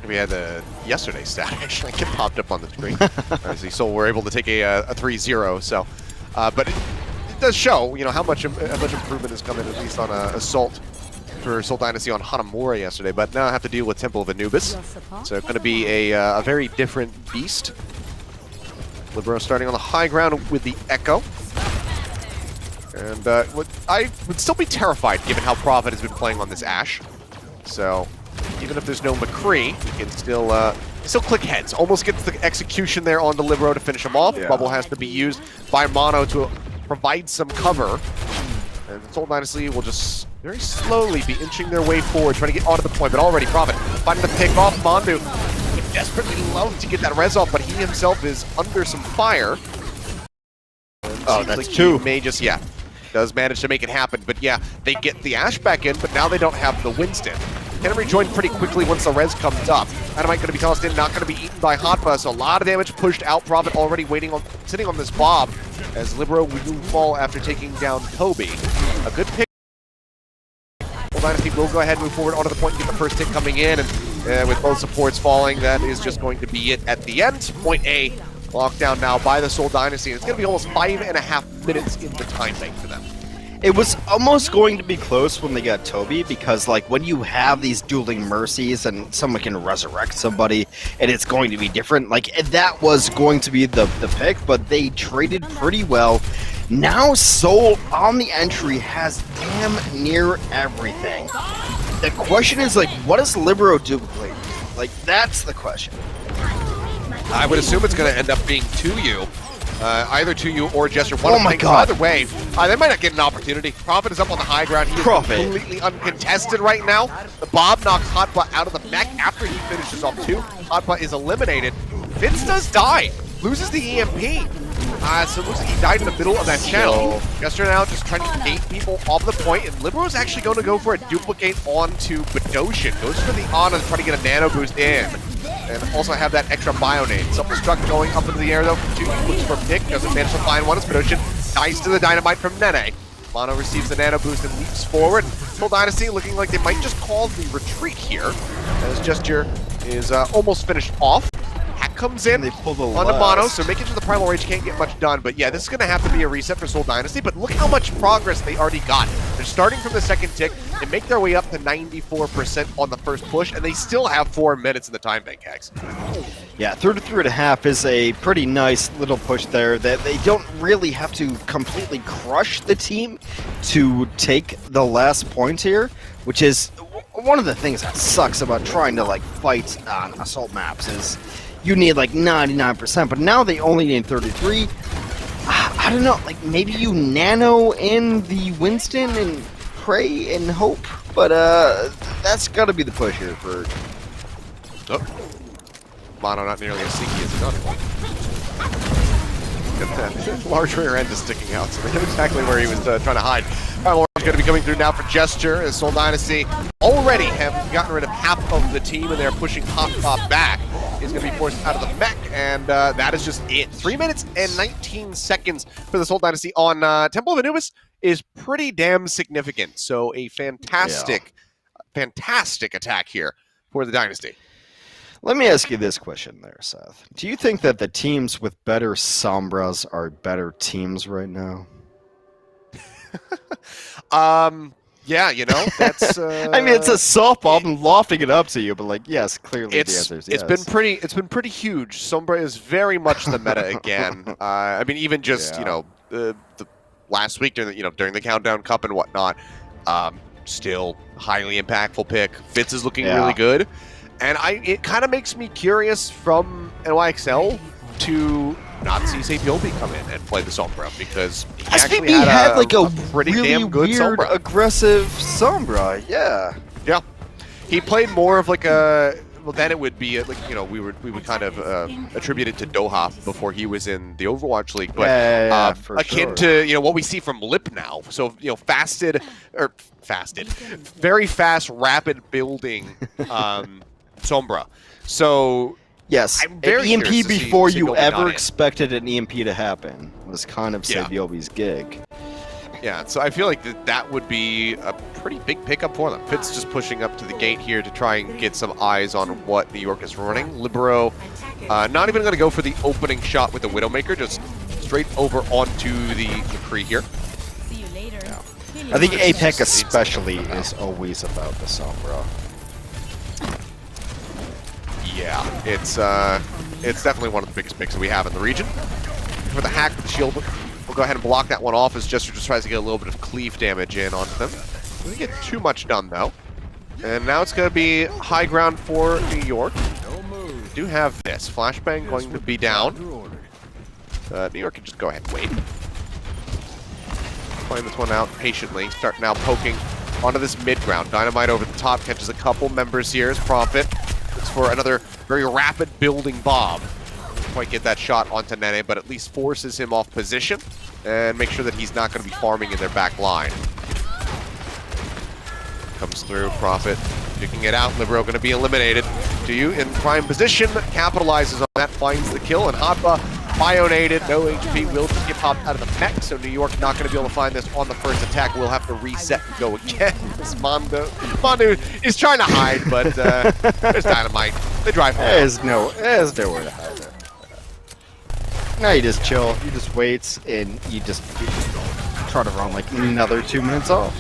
We had the yesterday's stat actually get popped up on the screen. As the Seoul were able to take a 3-0. So, but it does show, you know, how much improvement has come in at least on Assault for Seoul Dynasty on Hanamura yesterday. But now I have to deal with Temple of Anubis, so it's going to be a very different beast. Libero starting on the high ground with the Echo. And I would still be terrified given how Prophet has been playing on this Ashe. So even if there's no McCree, we can still click heads. Almost gets the execution there on the Libero to finish him off. Yeah. Bubble has to be used by Mono to provide some cover. And Seoul Dynasty will just very slowly be inching their way forward, trying to get onto the point. But already Prophet finding the pick off Mandu. Would desperately love to get that res off, but he himself is under some fire. Oh, that's like two. May just, does manage to make it happen. But yeah, they get the Ashe back in, but now they don't have the Winston. Can rejoin pretty quickly once the res comes up. Dynamite going to be tossed in, not going to be eaten by Hanpa, so a lot of damage pushed out. Prophet already sitting on this Bob, as Libero will fall after taking down Toby. A good pick. Dynasty will go ahead and move forward onto the point and get the first hit coming in, and with both supports falling, that is just going to be it at the end. Point A, locked down now by the Seoul Dynasty, and it's going to be almost 5.5 minutes in the time bank for them. It was almost going to be close when they got Toby, because like when you have these dueling mercies and someone can resurrect somebody and it's going to be different, like that was going to be the pick, but they traded pretty well. Now Seoul on the entry has damn near everything. The question is like, what does Libero duplicate? Like that's the question. I would assume it's going to end up being 2U. Either 2U or Jester. Oh my god. Either way, they might not get an opportunity. Prophet is up on the high ground. He is completely uncontested right now. The Bob knocks Hanpa out of the mech after he finishes off 2. Hanpa is eliminated. Vince does die. Loses the EMP. So it looks like he died in the middle of that channel. Jester now just trying to gate people off the point, and Libero's actually going to go for a duplicate onto Bedosian. Goes for the Ana to try to get a nano boost in. And also have that extra bio nade. Self-destruct going up into the air though. 2 looks for a pick, doesn't manage to find one. It's Bedosian Dice to the dynamite from Nene. Mono receives the nano boost and leaps forward. Seoul Dynasty looking like they might just call the retreat here, as Gesture is almost finished off. Hack comes in They pull the onto Mono, last. so making to the Primal Rage can't get much done. But yeah, this is going to have to be a reset for Seoul Dynasty. But look how much progress they already got. They're starting from the second tick. They make their way up to 94% on the first push, and they still have 4 minutes in the time bank, Hex. Yeah, 33.5 is a pretty nice little push there that they don't really have to completely crush the team to take the last point here, which is one of the things that sucks about trying to like fight on assault maps is you need like 99%, but now they only need 33. I don't know, like maybe you nano in the Winston and pray and hope, but that's gotta be the push here for... Oh. Mono not nearly as sneaky as another one. Look at that. Large rear end is sticking out, so they knew exactly where he was trying to hide. Primal Rage going to be coming through now for Gesture, as Seoul Dynasty already have gotten rid of half of the team, and they're pushing Hop back. He's going to be forced out of the mech, and that is just it. 3 minutes and 19 seconds for the Seoul Dynasty on Temple of Anubis is pretty damn significant. So a fantastic attack here for the Dynasty. Let me ask you this question there, Seth. Do you think that the teams with better Sombras are better teams right now? Yeah, you know, that's I mean, it's a softball. I'm lofting it up to you, but like, yes, clearly the answer is yes. It's been pretty huge. Sombra is very much the meta again. I mean, even just you know the last week during the Countdown Cup and whatnot, still highly impactful pick. Fitz is looking really good, and it kind of makes me curious from NYXL to not see Sapiobi come in and play the Sombra, because he actually had like a pretty really damn good weird, Sombra. aggressive Sombra. Yeah. Yeah, he played more of like a. Well, then it would be like, you know, we would kind of attribute it to Doha before he was in the Overwatch League, but for akin sure. to what we see from Lip now. So very fast, rapid building Sombra. So. Yes, I'm very an EMP curious to see before you Sapiobi ever not in. expected an EMP to happen was kind of Sapiobi's gig. Yeah, so I feel like that would be a pretty big pickup for them. Fitz just pushing up to the gate here to try and get some eyes on what New York is running. Libero not even going to go for the opening shot with the Widowmaker, just straight over onto the McCree here. See you later. I think APAC especially is always about the Sombra. Yeah, it's definitely one of the biggest picks that we have in the region. For the hack with the shield, we'll go ahead and block that one off as Gesture just tries to get a little bit of cleave damage in onto them. Doesn't get too much done though. And now it's going to be high ground for New York. We do have this. Flashbang going to be down. New York can just go ahead and wait. Playing this one out patiently. Start now poking onto this mid ground. Dynamite over the top catches a couple members here as Profit. Looks for another very rapid building bomb. Doesn't quite get that shot onto Nene, but at least forces him off position and make sure that he's not going to be farming in their back line. Comes through, Profit picking it out. Libero going to be eliminated. Duyu in prime position, capitalizes on that, finds the kill, and Hoppa bionated, no HP, will just get popped out of the mech, so New York not going to be able to find this on the first attack. We'll have to reset and go again. This Mondo is trying to hide, but there's Dynamite. They drive home. There's nowhere to hide there. Now you just chill, you just wait, and you just try to run like another 2 minutes off.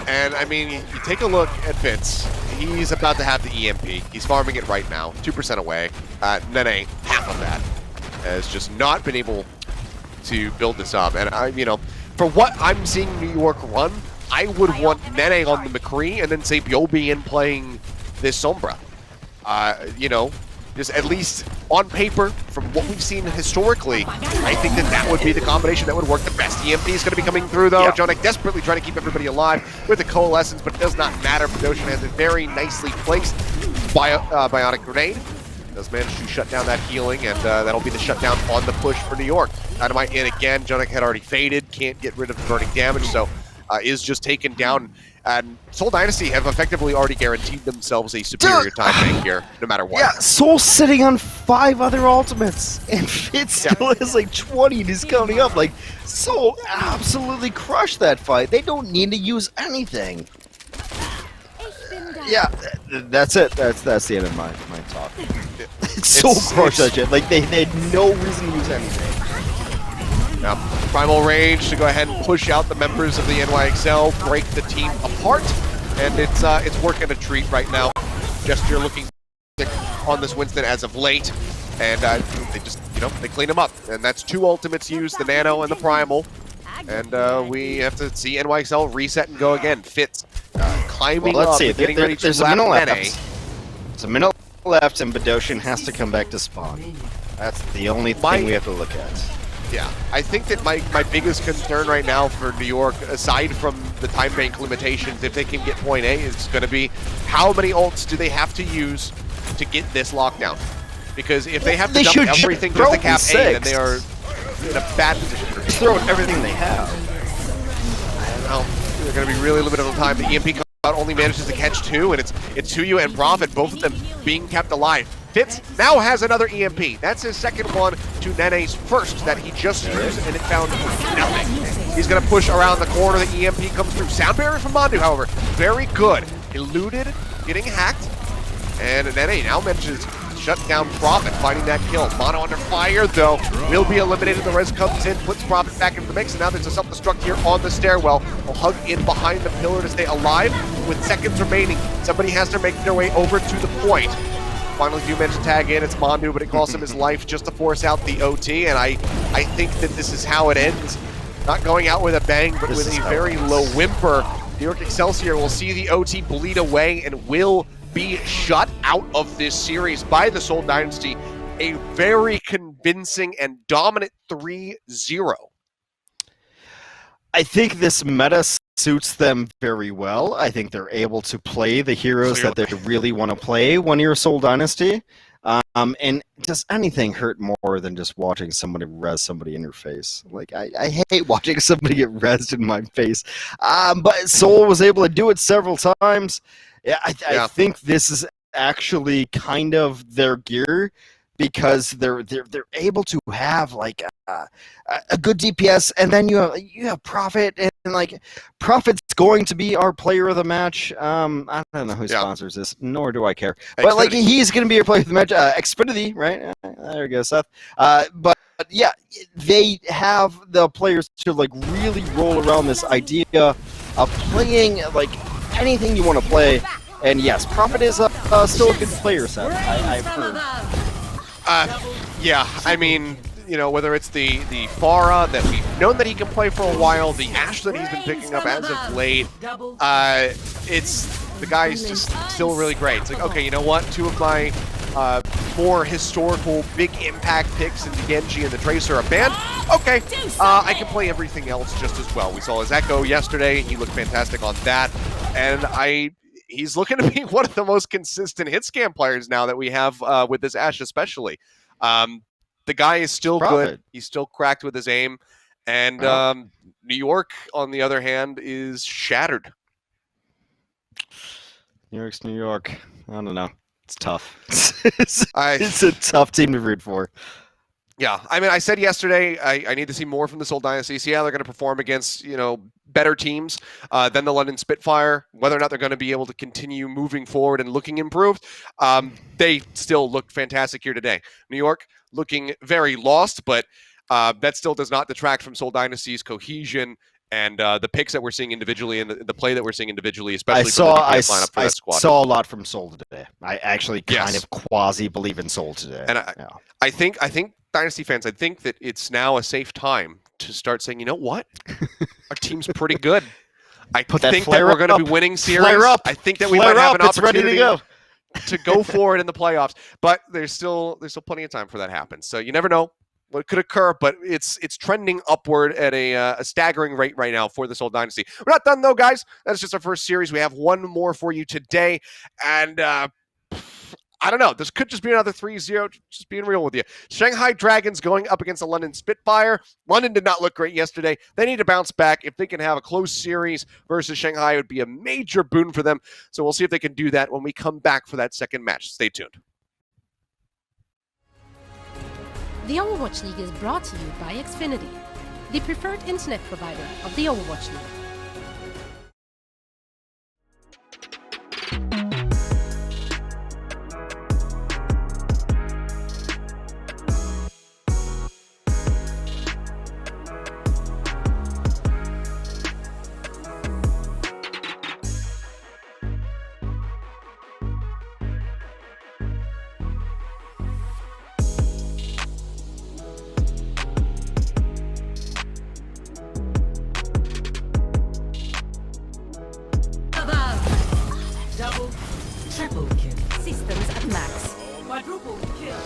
And I mean, you take a look at Fitz. He's about to have the EMP. He's farming it right now, 2% away. Nene, half of that, has just not been able to build this up. And for what I'm seeing New York run, I would want Nene on the McCree and then Sapiobi in playing this Sombra. Just at least on paper, from what we've seen historically, I think that would be the combination that would work the best. EMP is going to be coming through, though. Jonik desperately trying to keep everybody alive with the Coalescence, but it does not matter. Predoshin has a very nicely placed Bionic Grenade. Does manage to shut down that healing, and that'll be the shutdown on the push for New York. Dynamite in again. Jonik had already faded, can't get rid of the burning damage, so is just taken down. And Seoul Dynasty have effectively already guaranteed themselves a superior time bank here, no matter what. Yeah, Seoul's sitting on 5 other ultimates, and Fitz still has like 20 and he's counting up. Like, Seoul absolutely crushed that fight. They don't need to use anything. Yeah, that's it. That's the end of my talk. Seoul crushed that shit. Like, they had no reason to use anything. Now, Primal Rage to go ahead and push out the members of the NYXL, break the team apart, and it's working a treat right now. Gesture looking on this Winston as of late, and they just, they clean him up. And that's 2 ultimates used, the Nano and the Primal. And we have to see NYXL reset and go again. Fitz climbing let's up, see. getting ready to there's a lap minute left. Nene. There's a minute left, and Badoshin has to come back to spawn. That's the only thing we have to look at. Yeah, I think that my biggest concern right now for New York, aside from the time bank limitations, if they can get point A, is going to be how many ults do they have to use to get this lockdown? Because if they have to dump everything just to cap A, then they are in a bad position. Just throw everything they have. I don't know. They're going to be really limited on time. The EMP comes out, only manages to catch 2, and it's Tuyu and Prophet, both of them being kept alive. Fitz now has another EMP. That's his second one to Nene's first that he just used, and it found nothing. He's going to push around the corner. The EMP comes through. Sound barrier from Mandu, however, very good. Eluded, getting hacked, and Nene now manages to shut down Prophet, finding that kill. Mono under fire, though, will be eliminated. The res comes in, puts Prophet back into the mix, and now there's a self-destruct here on the stairwell. Will hug in behind the pillar to stay alive. With seconds remaining, somebody has to make their way over to the point. Finally, few men to tag in. It's Mandu, but it costs him his life just to force out the OT, and I think that this is how it ends. Not going out with a bang, but with a very low whimper. York Excelsior will see the OT bleed away and will be shut out of this series by the Seoul Dynasty. A very convincing and dominant 3-0. I think this meta suits them very well. I think they're able to play the heroes that they really want to play when you're Seoul Dynasty. And does anything hurt more than just watching somebody res somebody in your face? Like, I hate watching somebody get rezzed in my face. But Seoul was able to do it several times. Yeah, I think this is actually kind of their gear, because they're able to have like a good DPS, and then you have Prophet, and like Prophet's going to be our player of the match. I don't know who sponsors this, nor do I care. But like, he's going to be your player of the match. Xfinity, right? There you go, Seth. But yeah, they have the players to like really roll around this idea of playing like anything you want to play. And yes, Prophet is still a good player, Seth. I've heard. Yeah, I mean, whether it's the Pharah that we've known that he can play for a while, the Ashe that he's been picking up as of late, the guy's just still really great. It's like, okay, you know what? 2 of my more historical big impact picks in the Genji and the Tracer are banned. Okay, I can play everything else just as well. We saw his Echo yesterday. He looked fantastic on that. And he's looking to be one of the most consistent hit scan players now that we have with this Ashe especially. The guy is still good. He's still cracked with his aim. And New York, on the other hand, is shattered. New York's New York. I don't know. It's tough. It's a tough team to root for. Yeah, I mean, I said yesterday I need to see more from the Seoul Dynasty. See how they're going to perform against, better teams than the London Spitfire. Whether or not they're going to be able to continue moving forward and looking improved. They still look fantastic here today. New York looking very lost, but that still does not detract from Seoul Dynasty's cohesion and the picks that we're seeing individually and the play that we're seeing individually, especially from the DPS lineup for that squad. I saw a lot from Seoul today. I actually kind of quasi believe in Seoul today. And I think Dynasty fans, I think that it's now a safe time to start saying, you know what? Our team's pretty good. I think that we're going to be winning series. I think that we might have an opportunity to go forward in the playoffs. But there's still plenty of time for that to happen. So you never know what could occur, but it's trending upward at a staggering rate right now for the Seoul Dynasty. We're not done, though, guys. That's just our first series. We have one more for you today. And I don't know. This could just be another 3-0, just being real with you. Shanghai Dragons going up against the London Spitfire. London did not look great yesterday. They need to bounce back. If they can have a close series versus Shanghai, it would be a major boon for them. So we'll see if they can do that when we come back for that second match. Stay tuned. The Overwatch League is brought to you by Xfinity, the preferred internet provider of the Overwatch League. Double, triple kill. Systems at max. Quadruple kill.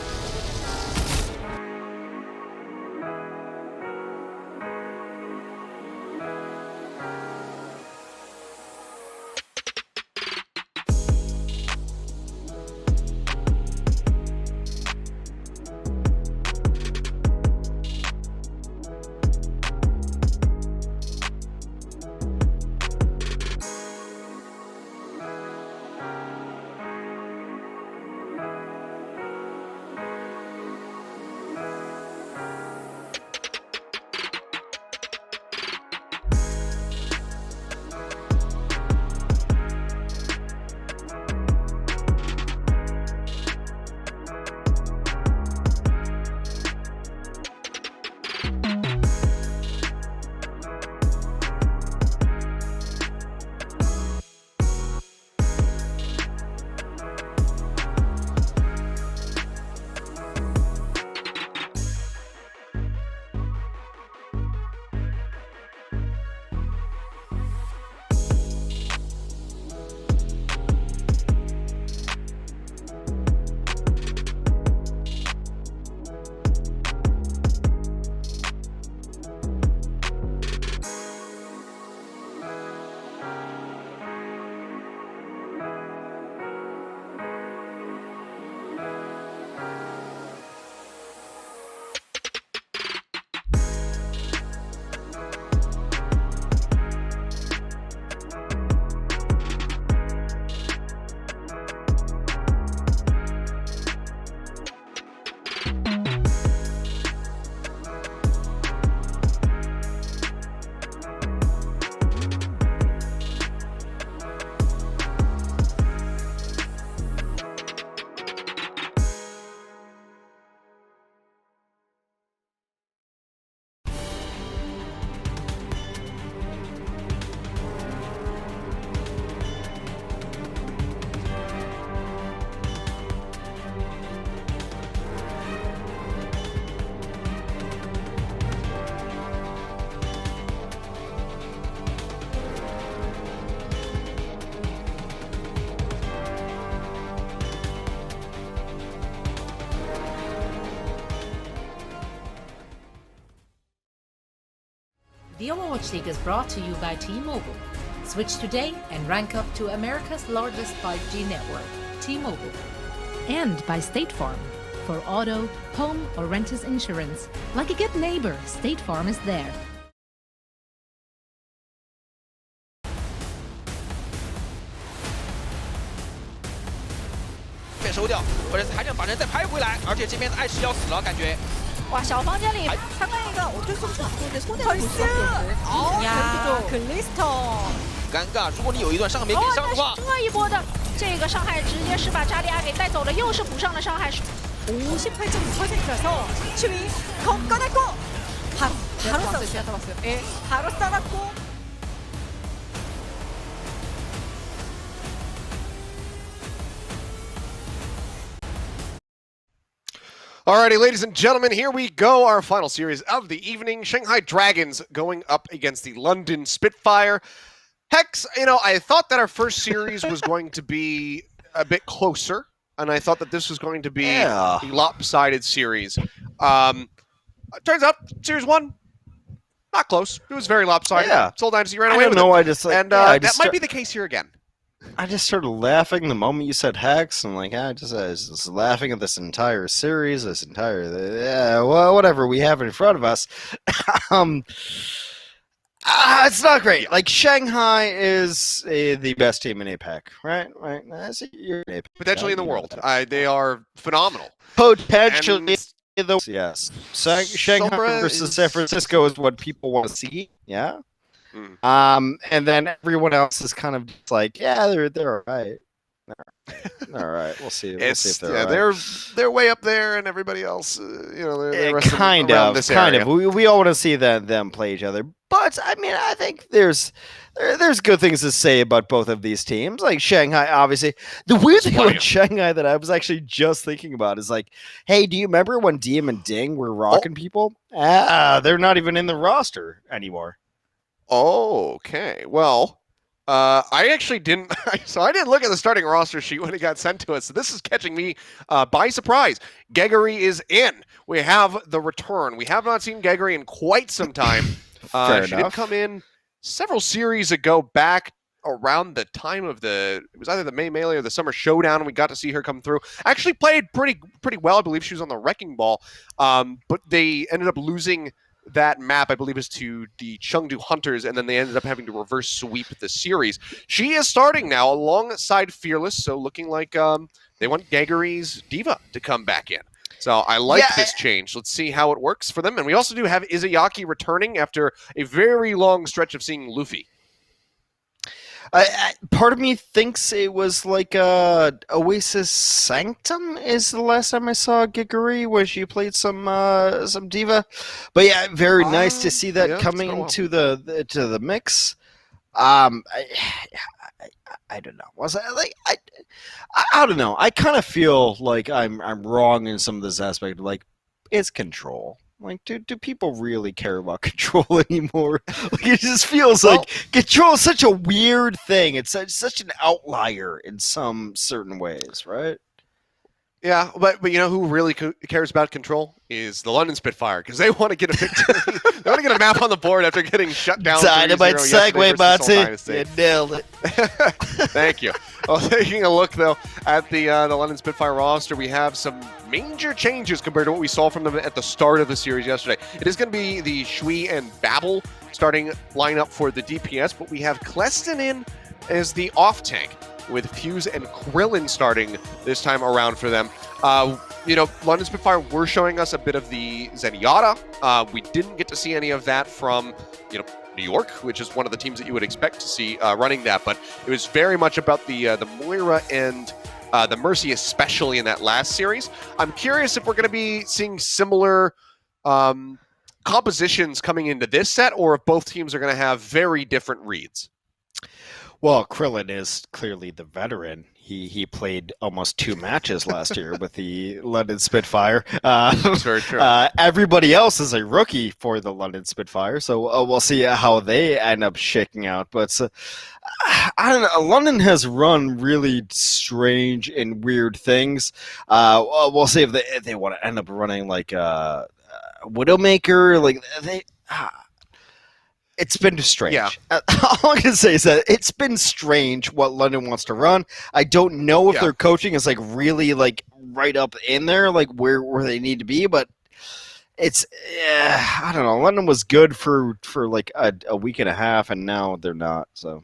The Overwatch League is brought to you by T-Mobile. Switch today and rank up to America's largest 5G network, T-Mobile. And by State Farm. For auto, home, or renters insurance, like a good neighbor, State Farm is there. 被收掉，或者是还想把人再拍回来，而且这边的艾什要死了，感觉。哇，小房间里参观一个，我对送场对充电不是呀 ，Crystal， 尴尬，如果你有一段伤没给上的话，这一波的这个上海直接是把扎利亚给带走了，又是补上了上海。58.5%였어. 치위 걷어냈고 바로 싸웠어요. 예, 바로 싸웠고. Alrighty, ladies and gentlemen, here we go. Our final series of the evening. Shanghai Dragons going up against the London Spitfire. Hex, you know, I thought that our first series was going to be a bit closer, and I thought that this was going to be a lopsided series. Turns out, Series 1, not close. It was very lopsided. Yeah. Seoul Dynasty ran away with it. I just like, and yeah, that might be the case here again. I just started laughing the moment you said Hex. I'm like, I was just laughing at this entire series, well, whatever we have in front of us. It's not great. Like, Shanghai is the best team in APAC, right? You're in APAC, Potentially in the world. They are phenomenal. Potentially, yes. Shanghai Sombra versus is- San Francisco is what people want to see. Yeah. Mm. And then everyone else is kind of just like, yeah, they're all right. All right, we'll see. We'll see if they're all right. They're way up there, and everybody else, they're kind around this of. area. We all want to see them play each other, but I mean, I think there's good things to say about both of these teams. Like Shanghai, obviously, the weird thing about Shanghai that I was actually just thinking about is like, hey, do you remember when Diem and Ding were rocking people? They're not even in the roster anymore. Okay, well, I actually didn't. So I didn't look at the starting roster sheet when it got sent to us. So this is catching me by surprise. Geggery is in. We have the return. We have not seen Geggery in quite some time. She did come in several series ago, back around the time of it was either the May Melee or the Summer Showdown, and we got to see her come through. Actually played pretty well. I believe she was on the Wrecking Ball, but they ended up losing that map, I believe, is to the Chengdu Hunters, and then they ended up having to reverse sweep the series. She is starting now alongside Fearless, so looking like they want Geggery's Diva to come back in. So I like this change. Let's see how it works for them. And we also do have Izayaki returning after a very long stretch of seeing Luffy. Part of me thinks it was like Oasis Sanctum is the last time I saw Geggery, where she played some Diva. But yeah, very nice to see that coming into the mix. I don't know. Was I like I don't know. I kind of feel like I'm wrong in some of this aspect. Like, it's Control. Like, do people really care about Control anymore? Like, it just feels like Control is such a weird thing. It's such an outlier in some certain ways, right? Yeah, but you know who really cares about Control is the London Spitfire, because they want to get a victory. They want to get a map on the board after getting shut down. Dynamite segue, Monty. You nailed it. Thank you. Well, taking a look, though, at the London Spitfire roster, we have some major changes compared to what we saw from them at the start of the series yesterday. It is going to be the Shui and Babel starting lineup for the DPS, but we have Kleston in as the off-tank, with Fuse and Krillin starting this time around for them. London Spitfire were showing us a bit of the Zenyatta. We didn't get to see any of that from, New York, which is one of the teams that you would expect to see running that. But it was very much about the Moira and the Mercy, especially in that last series. I'm curious if we're going to be seeing similar compositions coming into this set, or if both teams are going to have very different reads. Well, Krillin is clearly the veteran. He played almost 2 matches last year with the London Spitfire. That's very true. Everybody else is a rookie for the London Spitfire, so we'll see how they end up shaking out. But I don't know. London has run really strange and weird things. We'll see if they want to end up running like Widowmaker. Like it's been strange. Yeah. All I can say is that it's been strange what London wants to run. I don't know if their coaching is like really like right up in there, like where they need to be, but it's I don't know. London was good for like a week and a half, and now they're not. So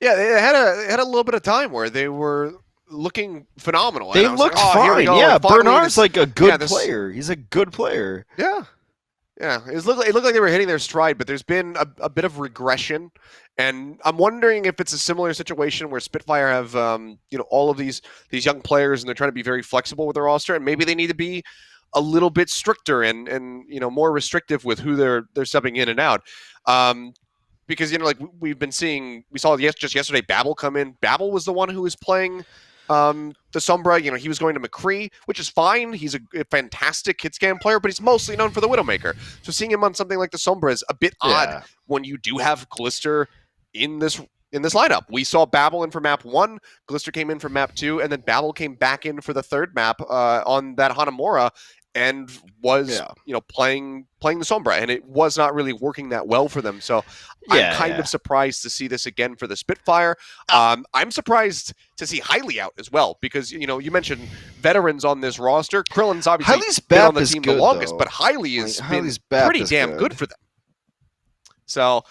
yeah, they had a little bit of time where they were looking phenomenal. They looked fine. Yeah, Bernard's like a good player. He's a good player. Yeah, it looked like they were hitting their stride, but there's been a bit of regression, and I'm wondering if it's a similar situation where Spitfire have all of these young players, and they're trying to be very flexible with their roster, and maybe they need to be a little bit stricter and more restrictive with who they're subbing in and out. Because like we've been seeing, we saw just yesterday Babel come in. Babel was the one who was playing the Sombra. He was going to McCree, which is fine. He's a fantastic hit scan player, but he's mostly known for the Widowmaker. So seeing him on something like the Sombra is a bit odd when you do have Glister in this lineup. We saw Babel in for map 1, Glister came in for map 2, and then Babel came back in for the third map on that Hanamura. and was playing the Sombra, and it was not really working that well for them. So I'm kind of surprised to see this again for the Spitfire. I'm surprised to see Highly out as well, because you mentioned veterans on this roster. Krillin's obviously been on the team the longest, but Highly has been pretty damn good for them. So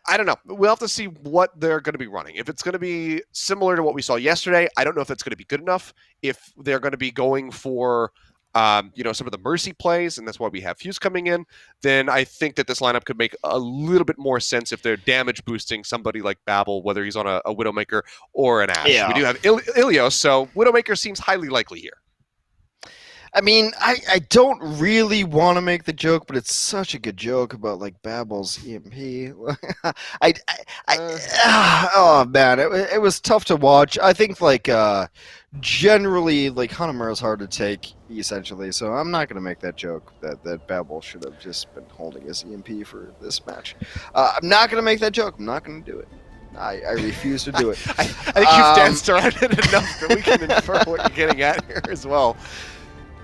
I don't know. We'll have to see what they're going to be running. If it's going to be similar to what we saw yesterday, I don't know if that's going to be good enough. If they're going to be going for some of the Mercy plays, and that's why we have Fuse coming in, then I think that this lineup could make a little bit more sense if they're damage boosting somebody like Babel, whether he's on a Widowmaker or an Ashe. Yeah. We do have Ilios, so Widowmaker seems highly likely here. I mean, I don't really want to make the joke, but it's such a good joke about like Babel's EMP. Oh man, it was tough to watch. I think like generally like Hanamura's hard to take essentially, so I'm not gonna make that joke that Babel should have just been holding his EMP for this match. I'm not gonna make that joke. I'm not gonna do it. I refuse to do it. I think you've danced around it enough that we can infer what you're getting at here as well.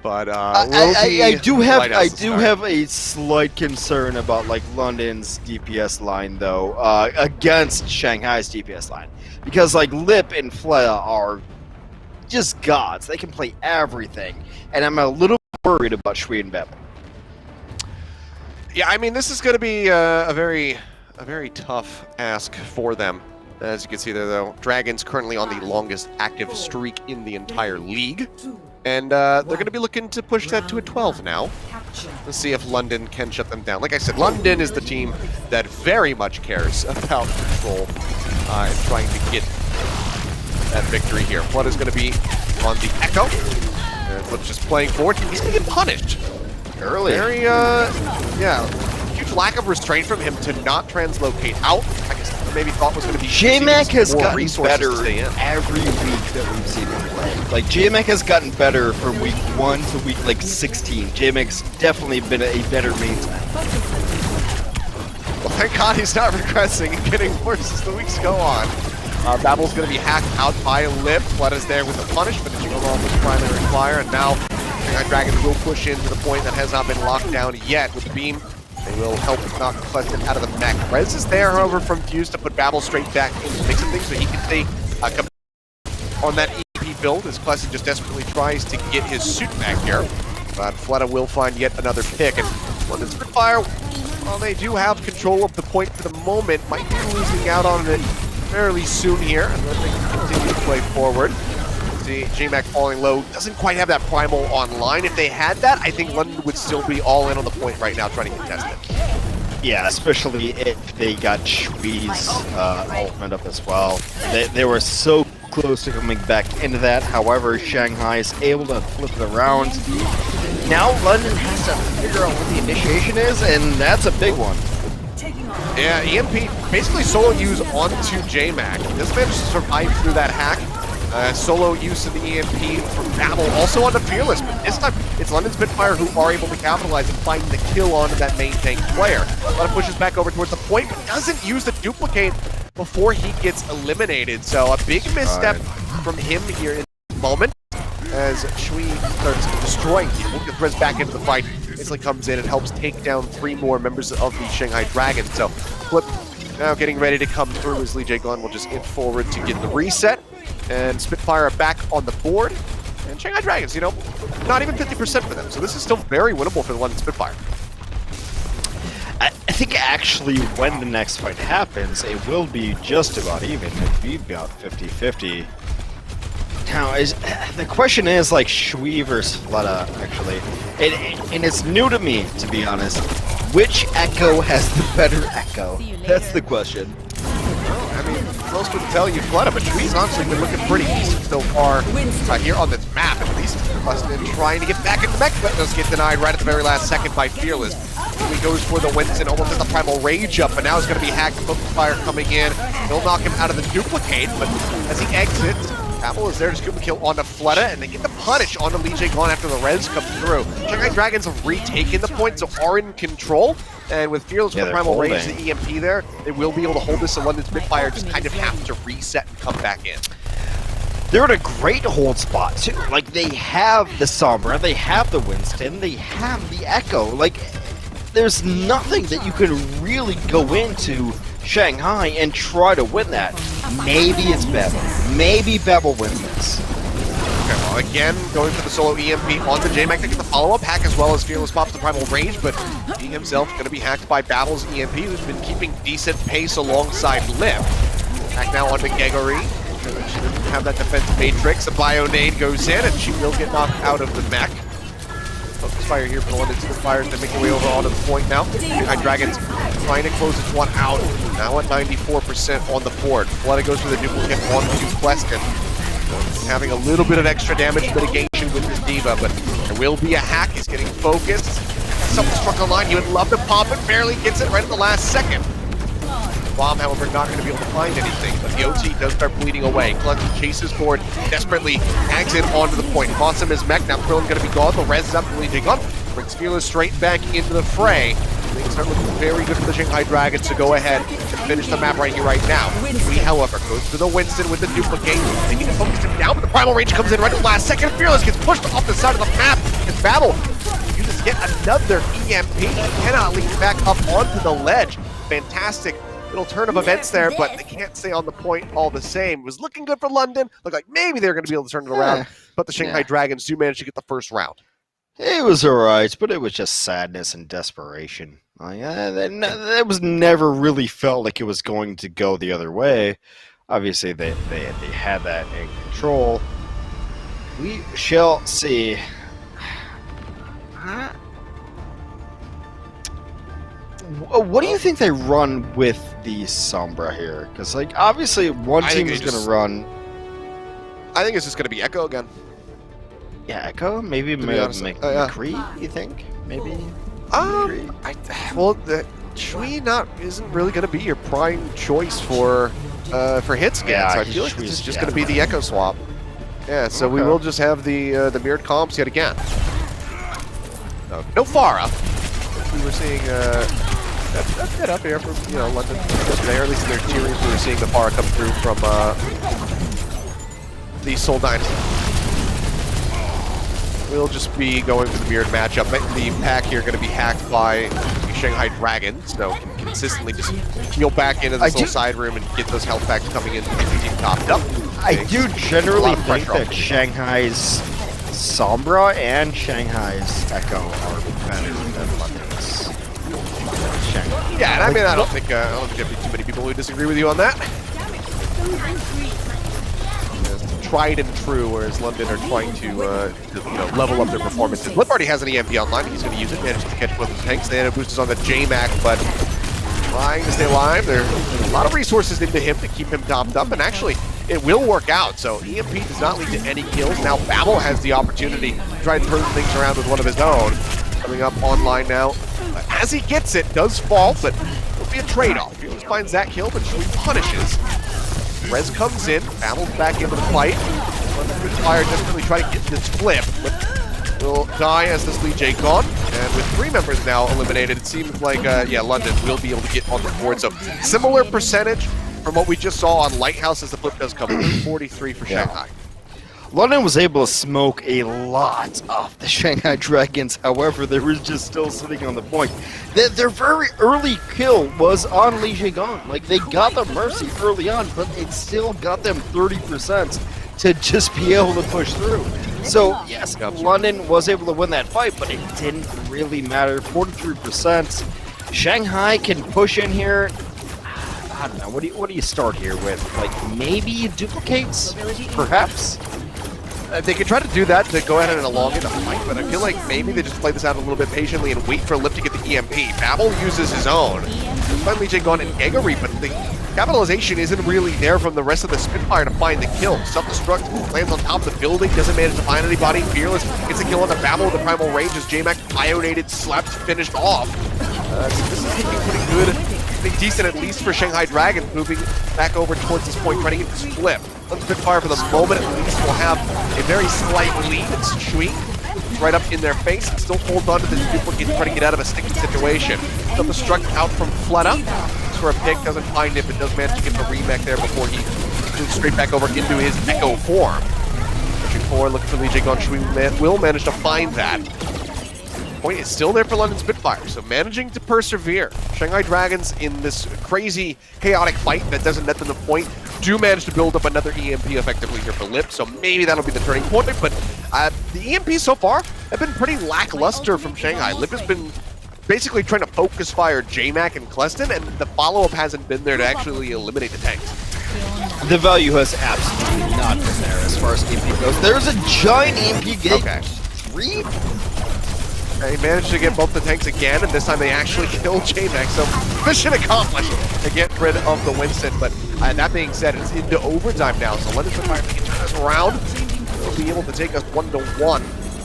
But I do have a slight concern about like London's DPS line though against Shanghai's DPS line, because like Lip and Flea are just gods. They can play everything, and I'm a little worried about Shui and Babel. Yeah, I mean this is going to be a very tough ask for them. As you can see there though, Dragons currently on the longest active streak in the entire league. And they're going to be looking to push that to a 12 now. Let's see if London can shut them down. Like I said, London is the team that very much cares about control and trying to get that victory here. Flood is going to be on the Echo. And Flood's just playing forward. He's going to get punished. Early. Very, huge lack of restraint from him to not translocate out. I guess maybe thought was going to be JMac has gotten better every week that we've seen him play. Like JMac has gotten better from week 1 to week like 16. JMac's definitely been a better main time. Well, thank God he's not regressing and getting worse as the weeks go on. Babel's going to be hacked out by Lip. Flood is there with the punish, but it's going on with primary flyer, and now Shanghai Dragons will push into the point that has not been locked down yet with the beam. They will help knock Cleston out of the mech. Rez is there, however, from Fuse to put Babel straight back into the mix of things so he can stay on that EP build as Cleston just desperately tries to get his suit back here. But Fleta will find yet another pick. And London Spitfire, while they do have control of the point for the moment, might be losing out on it fairly soon here. And then they can continue to play forward. See, JMac falling low, doesn't quite have that primal online. If they had that, I think London would still be all in on the point right now trying to contest it. Yeah, especially if they got Shui's ultimate up as well. They were so close to coming back into that. However, Shanghai is able to flip it around. Now London has to figure out what the initiation is, and that's a big one. Yeah, EMP basically solo use onto JMac. This managed to survive through that hack. Solo use of the EMP from Babel, also onto Fearless, but this time it's London Spitfire who are able to capitalize and find the kill onto that main tank player. London pushes back over towards the point, but doesn't use the duplicate before he gets eliminated. So a big misstep from him here in this moment as Shui starts destroying people. Gets Rez back into the fight. Instantly comes in and helps take down 3 more members of the Shanghai Dragons. So Flip now getting ready to come through as Lee J. Gunn will just in forward to get the reset. And Spitfire are back on the board. And Shanghai Dragons, not even 50% for them. So this is still very winnable for the London Spitfire. I think actually when the next fight happens, it will be just about even. It'll be about 50-50. Now, the question is like Shui versus Fleta, actually. And it's new to me, to be honest. Which Echo has the better Echo? That's the question. I mean, most would tell you Fleta, but Shui's honestly been looking pretty decent so far here on this map. At least Cleston trying to get back into mech, but does get denied right at the very last second by Fearless. He goes for the Winston, almost has the primal rage up, but now it's going to be hacked. Fire coming in. He'll knock him out of the duplicate, but as he exits, Apple is there to scoop a kill onto Fleta, and they get the punish onto Lee Jae Gon after the res comes through. Shanghai Dragons have retaken the point, so are in control. And with Fearless with the primal rage, the EMP there, they will be able to hold this, and London Spitfire just kind of have to reset and come back in. they're in a great hold spot too. Like they have the Sombra, they have the Winston, they have the Echo. Like there's nothing that you can really go into Shanghai and try to win that. Maybe it's Bevel. Maybe Bevel wins this. Okay, well, again, going for the solo EMP on the J-Mac to get the follow-up hack, as well as Fearless pops the Primal Rage, but he himself going to be hacked by Babel's EMP, who's been keeping decent pace alongside Lip. Back now onto Gegari. She didn't have that defensive matrix. A Bio-Nade goes in, and she will get knocked out of the mech. Focus fire here for the London Spitfires. They make their way over onto the point now. Shanghai Dragons trying to close this one out. Now at 94% on the board. Flooded goes for the duplicate onto Pleston. Having a little bit of extra damage mitigation with this D.Va, but there will be a hack. He's getting focused. Something struck on line. He would love to pop it. Barely gets it right at the last second. Bomb, however, not going to be able to find anything, but the OT does start bleeding away. Clutch chases forward, desperately tags in onto the point. Fossum is mech, now Krillin going to be gone. The res is up, really take on. Brings Fearless straight back into the fray. Things start looking very good for the Shanghai Dragons to go ahead and finish the map right here, right now. He, however, goes to the Winston with the duplicate. They need to focus him down, but the Primal Rage comes in right at the last second. Fearless gets pushed off the side of the map. And Babel uses yet another EMP. He cannot lead back up onto the ledge. Fantastic little turn of events there, but they can't stay on the point all the same. It was looking good for London. Looked like maybe they were going to be able to turn it around, but the Shanghai Dragons do manage to get the first round. It was alright, but it was just sadness and desperation. Like, that was never really felt like it was going to go the other way. Obviously, they had that in control. We shall see. What do you think they run with the Sombra here? Because, like, obviously one team is going to run. I think it's just going to be Echo again. Yeah, Echo? Maybe McCree, you think? Maybe? Well, the Shui isn't really going to be your prime choice for hit scans. Yeah, so I feel like this is just going to be the Echo swap. Yeah, so we will just have the mirrored comps yet again. No Pharah. We were seeing that's it up here from London yesterday, or at least in their series we were seeing the Pharah come through from the Seoul Dynasty. We'll just be going for the mirrored matchup. The pack here going to be hacked by the Shanghai Dragons, so can consistently just heal back into this little side room and get those health packs coming in to get the team topped up. I do generally think that Shanghai's Sombra and Shanghai's Echo are better than London's Shanghai. Yeah, and I mean, I don't think there'll be too many people who disagree with you on that. Tried and true, whereas London are trying to level up their performances. Lip already has an EMP online. He's going to use it. Managed to catch both of the tanks. They had a boost on the J-Mac, but trying to stay alive. There's a lot of resources into him to keep him topped up, and actually, it will work out. So EMP does not lead to any kills. Now Babel has the opportunity to try and turn things around with one of his own. Coming up online now. As he gets it, does fall, but it'll be a trade-off. He always finds that kill, but Shui punishes. Rez comes in, Babel's back into the fight. Spitfire doesn't really try to get this flip, but will die as this Lee J gone. And with 3 members now eliminated, it seems like, London will be able to get on the board. So similar percentage from what we just saw on Lighthouse as the flip does come through, 43 for Shanghai. London was able to smoke a lot of the Shanghai Dragons, however, they were just still sitting on the point. Their very early kill was on Li Jiagang. Like, they got the Mercy early on, but it still got them 30% to just be able to push through. So, yes, London was able to win that fight, but it didn't really matter. 43%. Shanghai can push in here. I don't know, what do you start here with? Like, maybe duplicates, perhaps? They could try to do that to go ahead and elongate the fight, but I feel like maybe they just play this out a little bit patiently and wait for Lip to get the EMP. Babel uses his own. Finally, Jay gone in Gegari, but the capitalization isn't really there from the rest of the Spitfire to find the kill. Self-destruct lands on top of the building, doesn't manage to find anybody. Fearless gets a kill on the Babel with the Primal Rage as J-Mac ionated, slapped, finished off. This is looking pretty good. Pretty decent, at least for Shanghai Dragons, moving back over towards this point, trying to get this flip. Spitfire for the moment at least will have a very slight lead. It's Shui right up in their face. Still holds on to this duplicate to try to get out of a sticky situation. Self-destruct out from Fleta. For a pick, doesn't find it, but does manage to get the remake there before he switching straight back over into his Echo form. Pushing forward, looking for Lee Jae-gon. Shui will manage to find that. Point is still there for London Spitfire, so managing to persevere. Shanghai Dragons in this crazy, chaotic fight that doesn't net them the point do manage to build up another EMP effectively here for Lip, so maybe that'll be the turning point, but the EMP so far have been pretty lackluster from Shanghai. Lip has been basically trying to focus fire JMac and Kleston, and the follow-up hasn't been there to actually eliminate the tanks. The value has absolutely not been there as far as EMP goes. There's a giant EMP gate. Okay. 3? They managed to get both the tanks again, and this time they actually killed JMac, so mission accomplished to get rid of the Winston. But that being said, it's into overtime now, so London Spitfire, if they can turn this around, they'll be able to take us 1-1.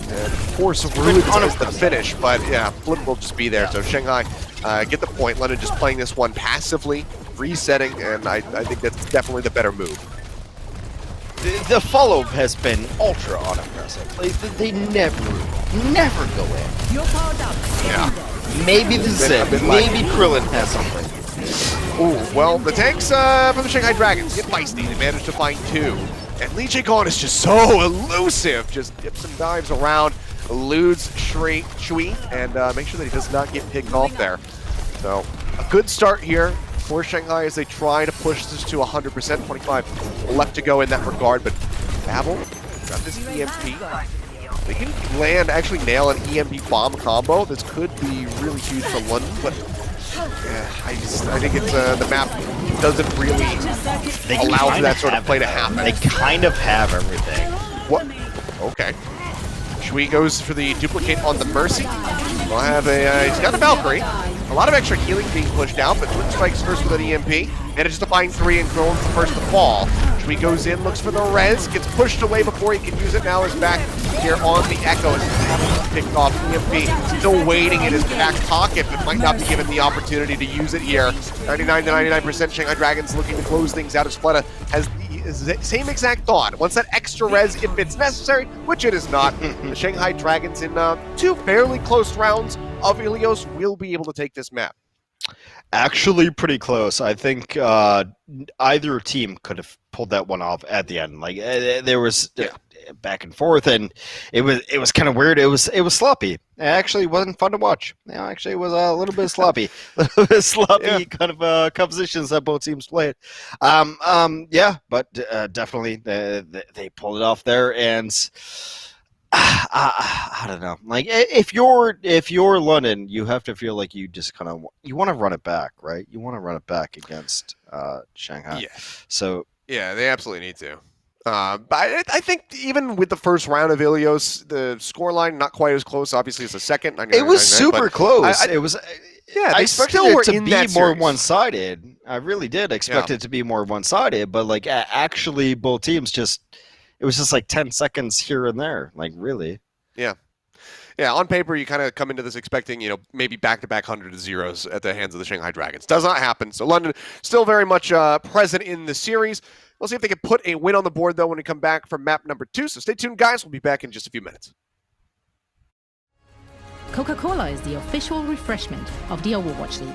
And of course, really is the finish, but yeah, Flip will just be there. So Shanghai get the point. London just playing this one passively, resetting, and I think that's definitely the better move. The follow-up has been ultra unimpressive. Like, they never go in. You're powered up. Yeah. Maybe the Zip, maybe Krillin has something. Ooh, well, the tanks from the Shanghai Dragons get feisty. They managed to find 2. And Lee Jae-gon is just so elusive. Just dips and dives around, eludes Shui, and make sure that he does not get picked off there. So, a good start here for Shanghai as they try to push this to 100%. 25 left to go in that regard, but Babel got this EMP. They can actually nail an EMP bomb combo. This could be really huge for London, but yeah, I think it's the map doesn't really allow for that sort of play to happen. They kind of have everything. What? Okay. Shui goes for the duplicate on the Mercy. We'll have he's got a Valkyrie. A lot of extra healing being pushed out, but Twin Spikes first with an EMP. Manages to find 3 and Krill's the first to fall. Shui goes in, looks for the res, gets pushed away before he can use it. Now is back here on the Echo. It's picked off EMP. Still waiting in his back pocket, but might not be given the opportunity to use it here. 99 to 99% Shanghai Dragons looking to close things out as Fleta has the same exact thought. Wants that extra res if it's necessary, which it is not. The Shanghai Dragons in 2 fairly close rounds of Ilios will be able to take this map. Actually, pretty close. I think either team could have pulled that one off at the end. Like there was back and forth, and it was kind of weird. It was sloppy. It actually wasn't fun to watch. Actually, it was a little bit sloppy, kind of compositions that both teams played. But definitely they pulled it off there, and I don't know. Like if you're London, you have to feel like you just kind of you want to run it back, right? You want to run it back against Shanghai. Yeah. So yeah, they absolutely need to. But I think even with the first round of Ilios, the scoreline not quite as close. Obviously, as the second. It was super close. It was. Yeah, I expected it to in be that more series. one-sided. I really did expect it to be more one-sided, but like actually, both teams just. It was just like 10 seconds here and there, like really. Yeah. Yeah, on paper, you kind of come into this expecting, maybe back-to-back 100 zeros at the hands of the Shanghai Dragons. Does not happen. So London still very much present in the series. We'll see if they can put a win on the board, though, when we come back from map number 2. So stay tuned, guys. We'll be back in just a few minutes. Coca-Cola is the official refreshment of the Overwatch League.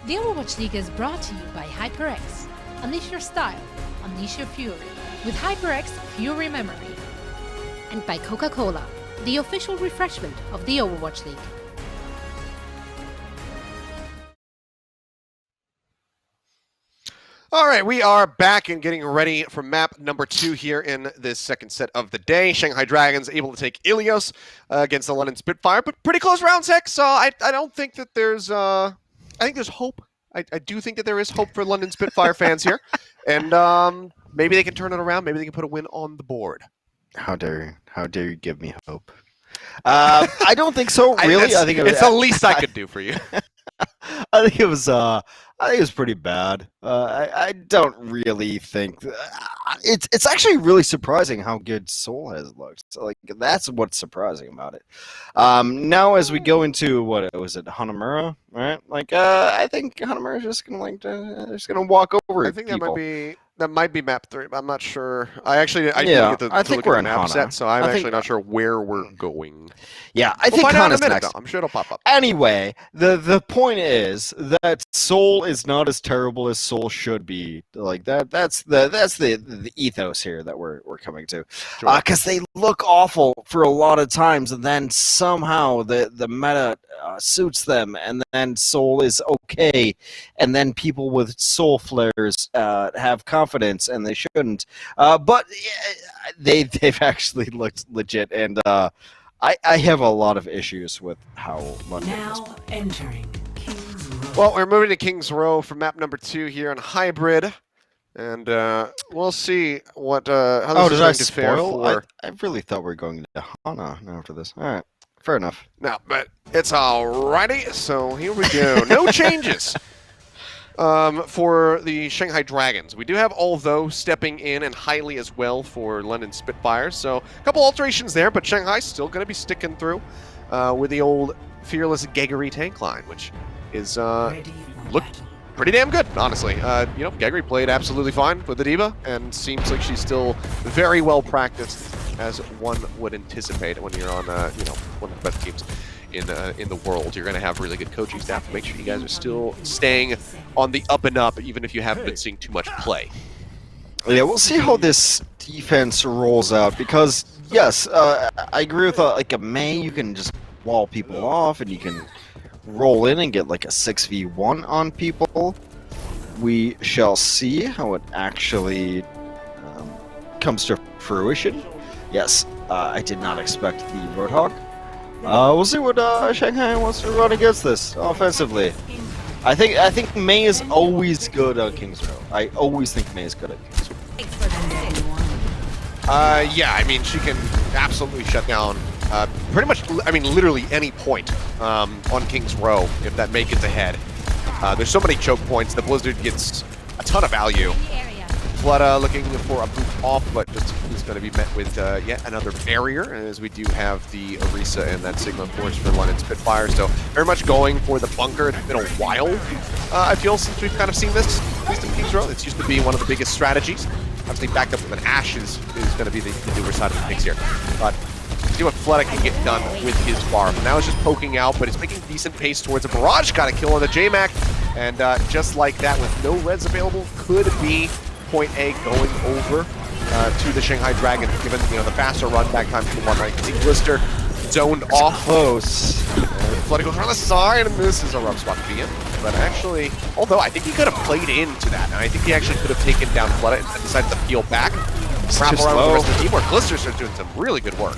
The Overwatch League is brought to you by HyperX. Unleash your style, unleash your fury with HyperX Fury Memory. And by Coca-Cola, the official refreshment of the Overwatch League. All right, we are back and getting ready for map number 2 here in this second set of the day. Shanghai Dragons able to take Ilios against the London Spitfire, but pretty close round 6, so I don't think that there's... I think there's hope. I do think that there is hope for London Spitfire fans here, and maybe they can turn it around. Maybe they can put a win on the board. How dare you give me hope? I don't think so. Really, I think it's the least I could do for you. I think it was pretty bad. I don't really think it's actually really surprising how good Seoul has looked. So, like, that's what's surprising about it. Now as we go into what was it, Hanamura, right? Like I think Hanamura is just gonna walk over. I think people. that might be map 3. But I'm not sure. I didn't get to think look we're at the in map Hana. set, so I'm actually not sure where we're going. Yeah, We'll think find out in a Hana's minute, next. though. I'm sure it'll pop up. Anyway, the point is that Seoul is not as terrible as Seoul should be. Like that's the ethos here that we're coming to, because they look awful for a lot of times, and then somehow the meta suits them, and then Seoul is okay, and then people with Soul flares have confidence, and they shouldn't. But they've actually looked legit, and I have a lot of issues with how London is. Now entering King's Row. Well, we're moving to King's Row for map number 2 here on Hybrid, and we'll see what how this is going to fare for. I really thought we were going to Hana after this. All right, fair enough. No, but it's alrighty. So here we go. No changes for the Shanghai Dragons. We do have Although stepping in and highly as well for London Spitfire. So a couple alterations there, but Shanghai's still going to be sticking through with the old Fearless Geggery tank line, which is looked pretty damn good, honestly. Geggery played absolutely fine with the D.Va, and seems like she's still very well practiced, as one would anticipate when you're on one of the best teams in the world. You're going to have really good coaching staff to make sure you guys are still staying on the up and up, even if you haven't been seeing too much play. Yeah, we'll see how this defense rolls out, because yes, I agree with like a Mei. You can just wall people off, and you can roll in and get like a 6v1 on people. We shall see how it actually comes to fruition. Yes, I did not expect the Roadhog. We'll see what Shanghai wants to run against this offensively. I think Mei is always good on King's Row. I always think Mei is good at King's Row. Yeah, I mean, she can absolutely shut down pretty much, I mean, literally any point on King's Row if that Mei gets ahead. There's so many choke points. The Blizzard gets a ton of value. Flood looking for a boot off, but just is going to be met with yet another barrier, as we do have the Orisa and that Sigma Force for London Spitfire. So very much going for the bunker. It's been a while, I feel, since we've kind of seen this, at least in King's Row. It's used to be one of the biggest strategies. Obviously, backed up with an Ashe is going to be the newer side of the mix here. But see what Fleta can get done with his farm. Now he's just poking out, but he's making decent pace towards a barrage. Got a kill on the JMac, and just like that, with no reds available, could be point A going over to the Shanghai Dragons, given the faster run back time to 119. Blister zoned off. Close. Fleta goes around the side, and this is a rough spot to be in. But actually, although I think he could have played into that, and I think he actually could have taken down Fleta and decided to peel back, wrap around with the rest of the team, where Glister starts doing some really good work.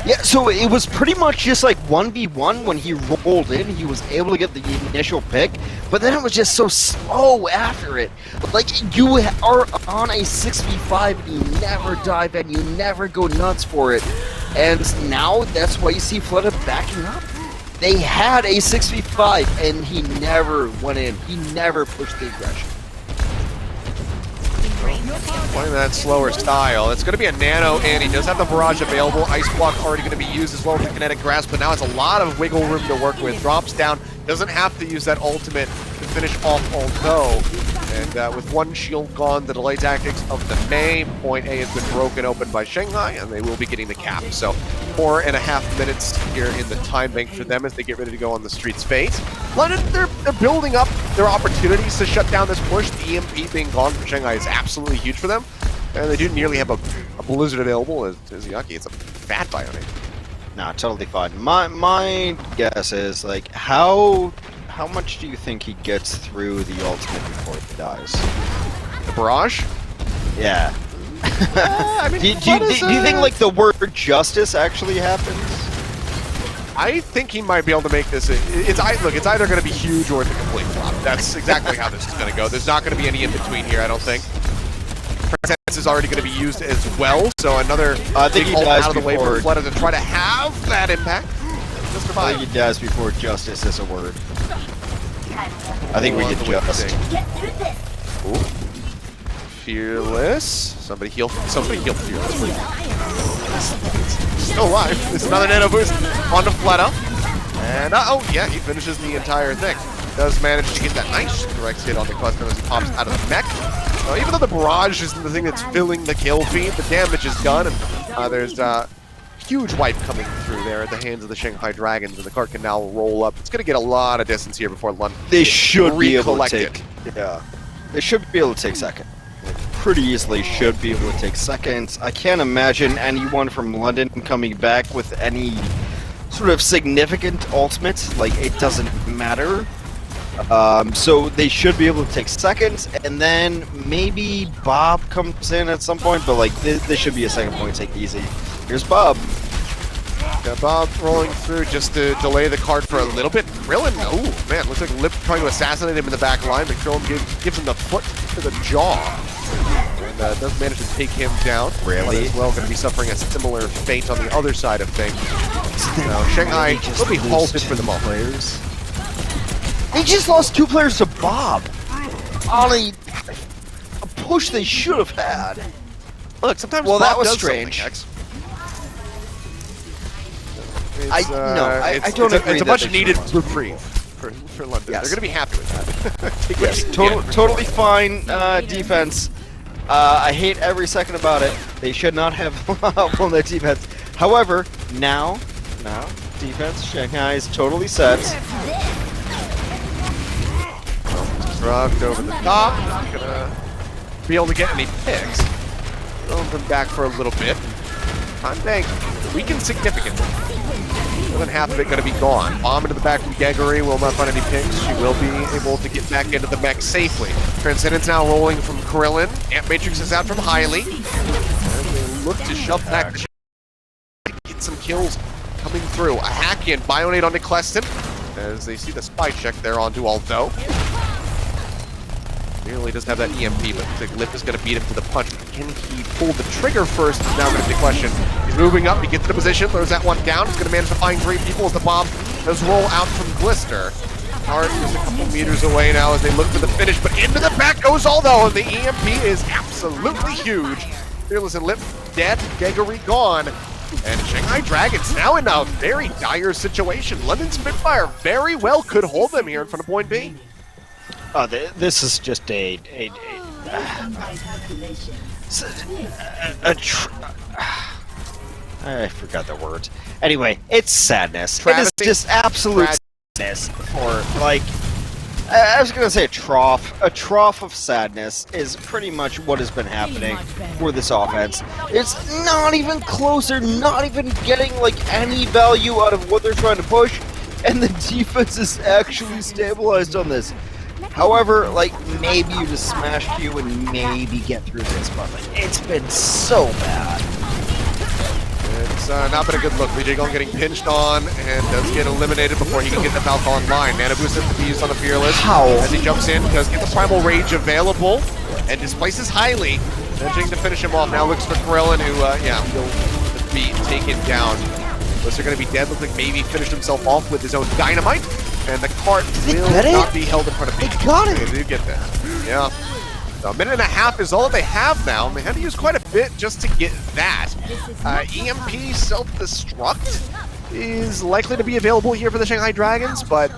Yeah, so it was pretty much just like 1v1 when he rolled in. He was able to get the initial pick, but then it was just so slow after it. Like, you are on a 6v5 and you never dive and you never go nuts for it. And now that's why you see Fleta backing up. They had a 6v5 and he never went in. He never pushed the aggression. Playing that slower style. It's going to be a nano, and he does have the barrage available. Ice block already going to be used, as well as the kinetic grasp, but now it's a lot of wiggle room to work with. Drops down, doesn't have to use that ultimate to finish off, although And with one shield gone, the delay tactics of the May, point A has been broken open by Shanghai, and they will be getting the cap. So 4.5 minutes here in the time bank for them as they get ready to go on the street's fate. London, they're building up their opportunities to shut down this push. The EMP being gone from Shanghai is absolutely huge for them. And they do nearly have a Blizzard available as Yaki. It's a fat Bionic. Nah, totally fine. My guess is, like, how much do you think he gets through the ultimate before he dies? The barrage? Yeah. I mean, do you think, like, the word justice actually happens? I think he might be able to make this. It's either going to be huge or it's a complete flop. That's exactly how this is going to go. There's not going to be any in between here, I don't think. Presence is already going to be used as well, so another big ult out of the way for Flutter to try to have that impact. I think he dies before justice is a word. I think we get just. Ooh. Fearless. Somebody heal Fearless, please. Still alive. It's another nano boost onto Fleto. And yeah, he finishes the entire thing. Does manage to get that nice direct hit on the cluster as he pops out of the mech. Even though the barrage isn't the thing that's filling the kill feed, the damage is done, and there's huge wipe coming through there at the hands of the Shanghai Dragons, and the cart can now roll up. It's going to get a lot of distance here before London. They should be able to take. Yeah, they should be able to take second. Pretty easily should be able to take seconds. I can't imagine anyone from London coming back with any sort of significant ultimate. Like, it doesn't matter. So they should be able to take seconds, and then maybe Bob comes in at some point, but like this should be a second point take easy. Here's Bob. Got Bob rolling through just to delay the card for a little bit. Krillin, oh man, looks like Lip trying to assassinate him in the back line, but Krillin gives him the foot to the jaw. And does manage to take him down. Really? As well, going to be suffering a similar fate on the other side of things. Now, Shanghai will be halted for the moment. They just lost 2 players to Bob on a push they should have had. Look, sometimes well, Bob that was does strange. I don't agree. It's a much needed reprieve for London. Yes. They're going to be happy with that. Yes, totally fine defense. I hate every second about it. They should not have won their defense. However, now defense, Shanghai is totally set. Drugged over the top. Not gonna be able to get any picks. Throwing them back for a little bit. Time bank weakened significantly. More than half of it gonna be gone. Bomb into the back from Geggery will not find any picks. She will be able to get back into the mech safely. Transcendence now rolling from Krillin. Amp Matrix is out from Hylie. And they look to shove back the get some kills coming through. A hack in, Bionate onto Cleston. As they see the spy check there onto Aldo. Nearly doesn't have that EMP, but the Lip is going to beat him to the punch. Can he pull the trigger first is now going to be the question. He's moving up, he gets into position, throws that one down. He's going to manage to find 3 people as the bomb does roll out from Glister. Hart is a couple meters away now as they look for the finish, but into the back goes Aldo, and the EMP is absolutely huge. Fearless and Lip dead, Geggery gone. And Shanghai Dragons now in a very dire situation. London Spitfire very well could hold them here in front of point B. This is just I forgot the word. Anyway, it's sadness. Travesty. It is just absolute sadness for, like, I was gonna say a trough. A trough of sadness is pretty much what has been happening for this offense. It's not even close. They're not even getting, like, any value out of what they're trying to push, and the defense is actually stabilized on this. However, like, maybe you just smash Q and maybe get through this, but like, it's been so bad. It's not been a good look. BJ Gong getting pinched on and does get eliminated before he can get the Falcon online. Nano boost has to be used on the Fearless. How? As he jumps in, does get the Primal Rage available and displaces Hylie. Managing to finish him off. Now looks for Krillin, who, will be taken down. Those are going to be dead. Looks like maybe finished himself off with his own dynamite. And the cart will not be held in front of me. They got it! They do get that. Yeah. So a minute and a half is all that they have now, and they had to use quite a bit just to get that. EMP self-destruct is likely to be available here for the Shanghai Dragons, but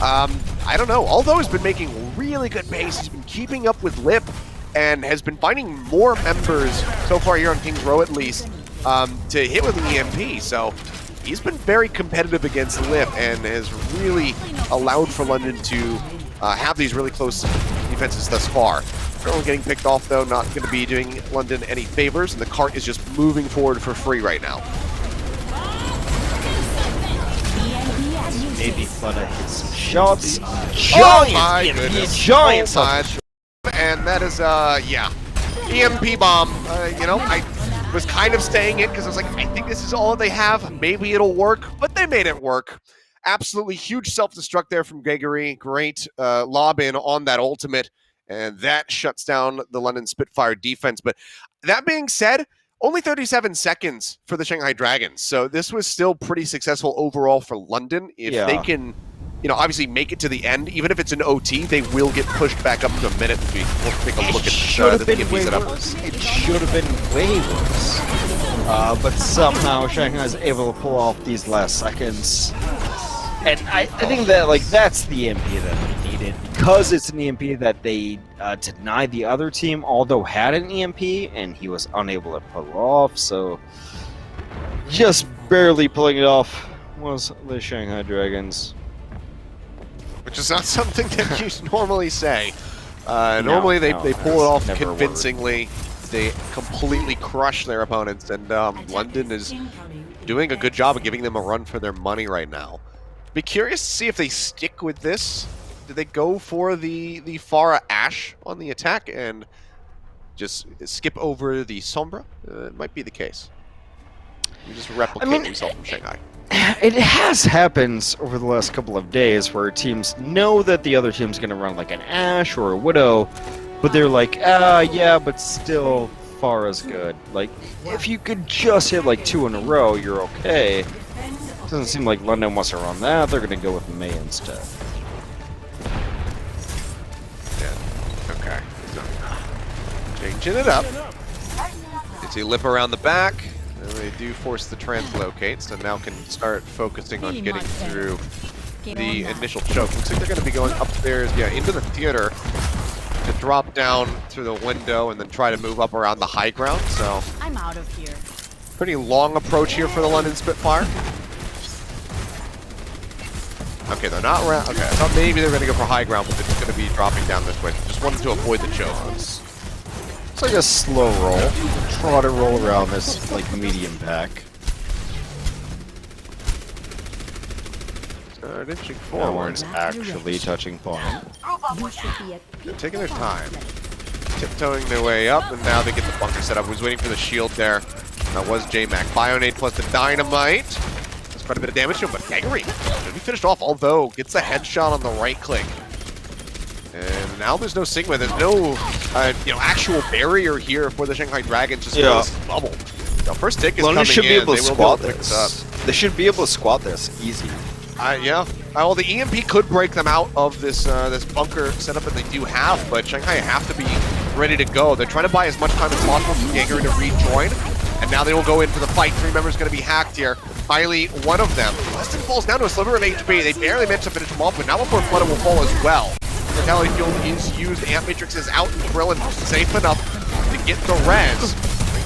I don't know. Although he's been making really good pace, he's been keeping up with Lip and has been finding more members so far here on Kings Row at least to hit with an EMP. So he's been very competitive against Lip and has really allowed for London to have these really close defenses thus far. Currently getting picked off though, not going to be doing London any favors, and the cart is just moving forward for free right now. Maybe Flutter hits some shots. My goodness. Giant And that is, yeah, EMP bomb. You know, I was kind of staying it because I was like, I think this is all they have. Maybe it'll work, but they made it work. Absolutely huge self-destruct there from Gregory. Great lob in on that ultimate, and that shuts down the London Spitfire defense. But that being said, only 37 seconds for the Shanghai Dragons. So this was still pretty successful overall for London. If they can, you know, obviously make it to the end, even if it's an OT, they will get pushed back up to a minute. We'll take a look at the EMP setup. It should have been way worse. But somehow Shanghai is able to pull off these last seconds. And I think that, like, that's the EMP that they needed. Because it's an EMP that they denied the other team, although had an EMP, and he was unable to pull it off. So just barely pulling it off was the Shanghai Dragons. Which is not something that you normally say. Normally they pull it off convincingly. They completely crush their opponents, and London is doing a good job of giving them a run for their money right now. Be curious to see if they stick with this. Do they go for the Pharah Ashe on the attack and just skip over the Sombra? It might be the case. You just replicate what we saw from Shanghai. It has happened over the last couple of days where teams know that the other team's going to run like an Ashe or a Widow, but they're like, yeah, but still Pharah's good. Like, if you could just hit like 2 in a row, you're okay. Doesn't seem like London wants to run that. They're going to go with May instead. Yeah. Okay. So, changing it up. You see Lip around the back. And they do force the translocate, so now can start focusing on getting through the initial choke. Looks like they're going to be going upstairs, yeah, into the theater to drop down through the window and then try to move up around the high ground. So I'm out of here. Pretty long approach here for the London Spitfire. Okay, they're not around. Okay, I thought maybe they were going to go for high ground, but they're just going to be dropping down this way. Just wanted to avoid the choke. It's like a slow roll. Try to roll around this like medium pack. Start inching That forward. one's actually touching point. They're taking their time. Tiptoeing their way up, and now they get the bunker set up. Was waiting for the shield there. That was J-Mac. Bionade plus the dynamite. That's quite a bit of damage to him, but Gregory should be finished off, although gets the headshot on the right click. And now there's no Sigma. There's no actual barrier here for the Shanghai Dragons. Just this bubble. The first tick is London coming should be in. able to They will squat be able to pick this. this up. They should be able to squat this easy. Yeah. Well, the EMP could break them out of this this bunker setup that they do have, but Shanghai have to be ready to go. They're trying to buy as much time as possible for Jaeger to rejoin, and now they will go in for the fight. 3 members going to be hacked here. Miley, one of them. Weston falls down to a sliver of HP. They barely managed to finish him off, but now before Flutter will fall as well. Mortality Field is used. Amp Matrix is out, and Krillin safe enough to get the res.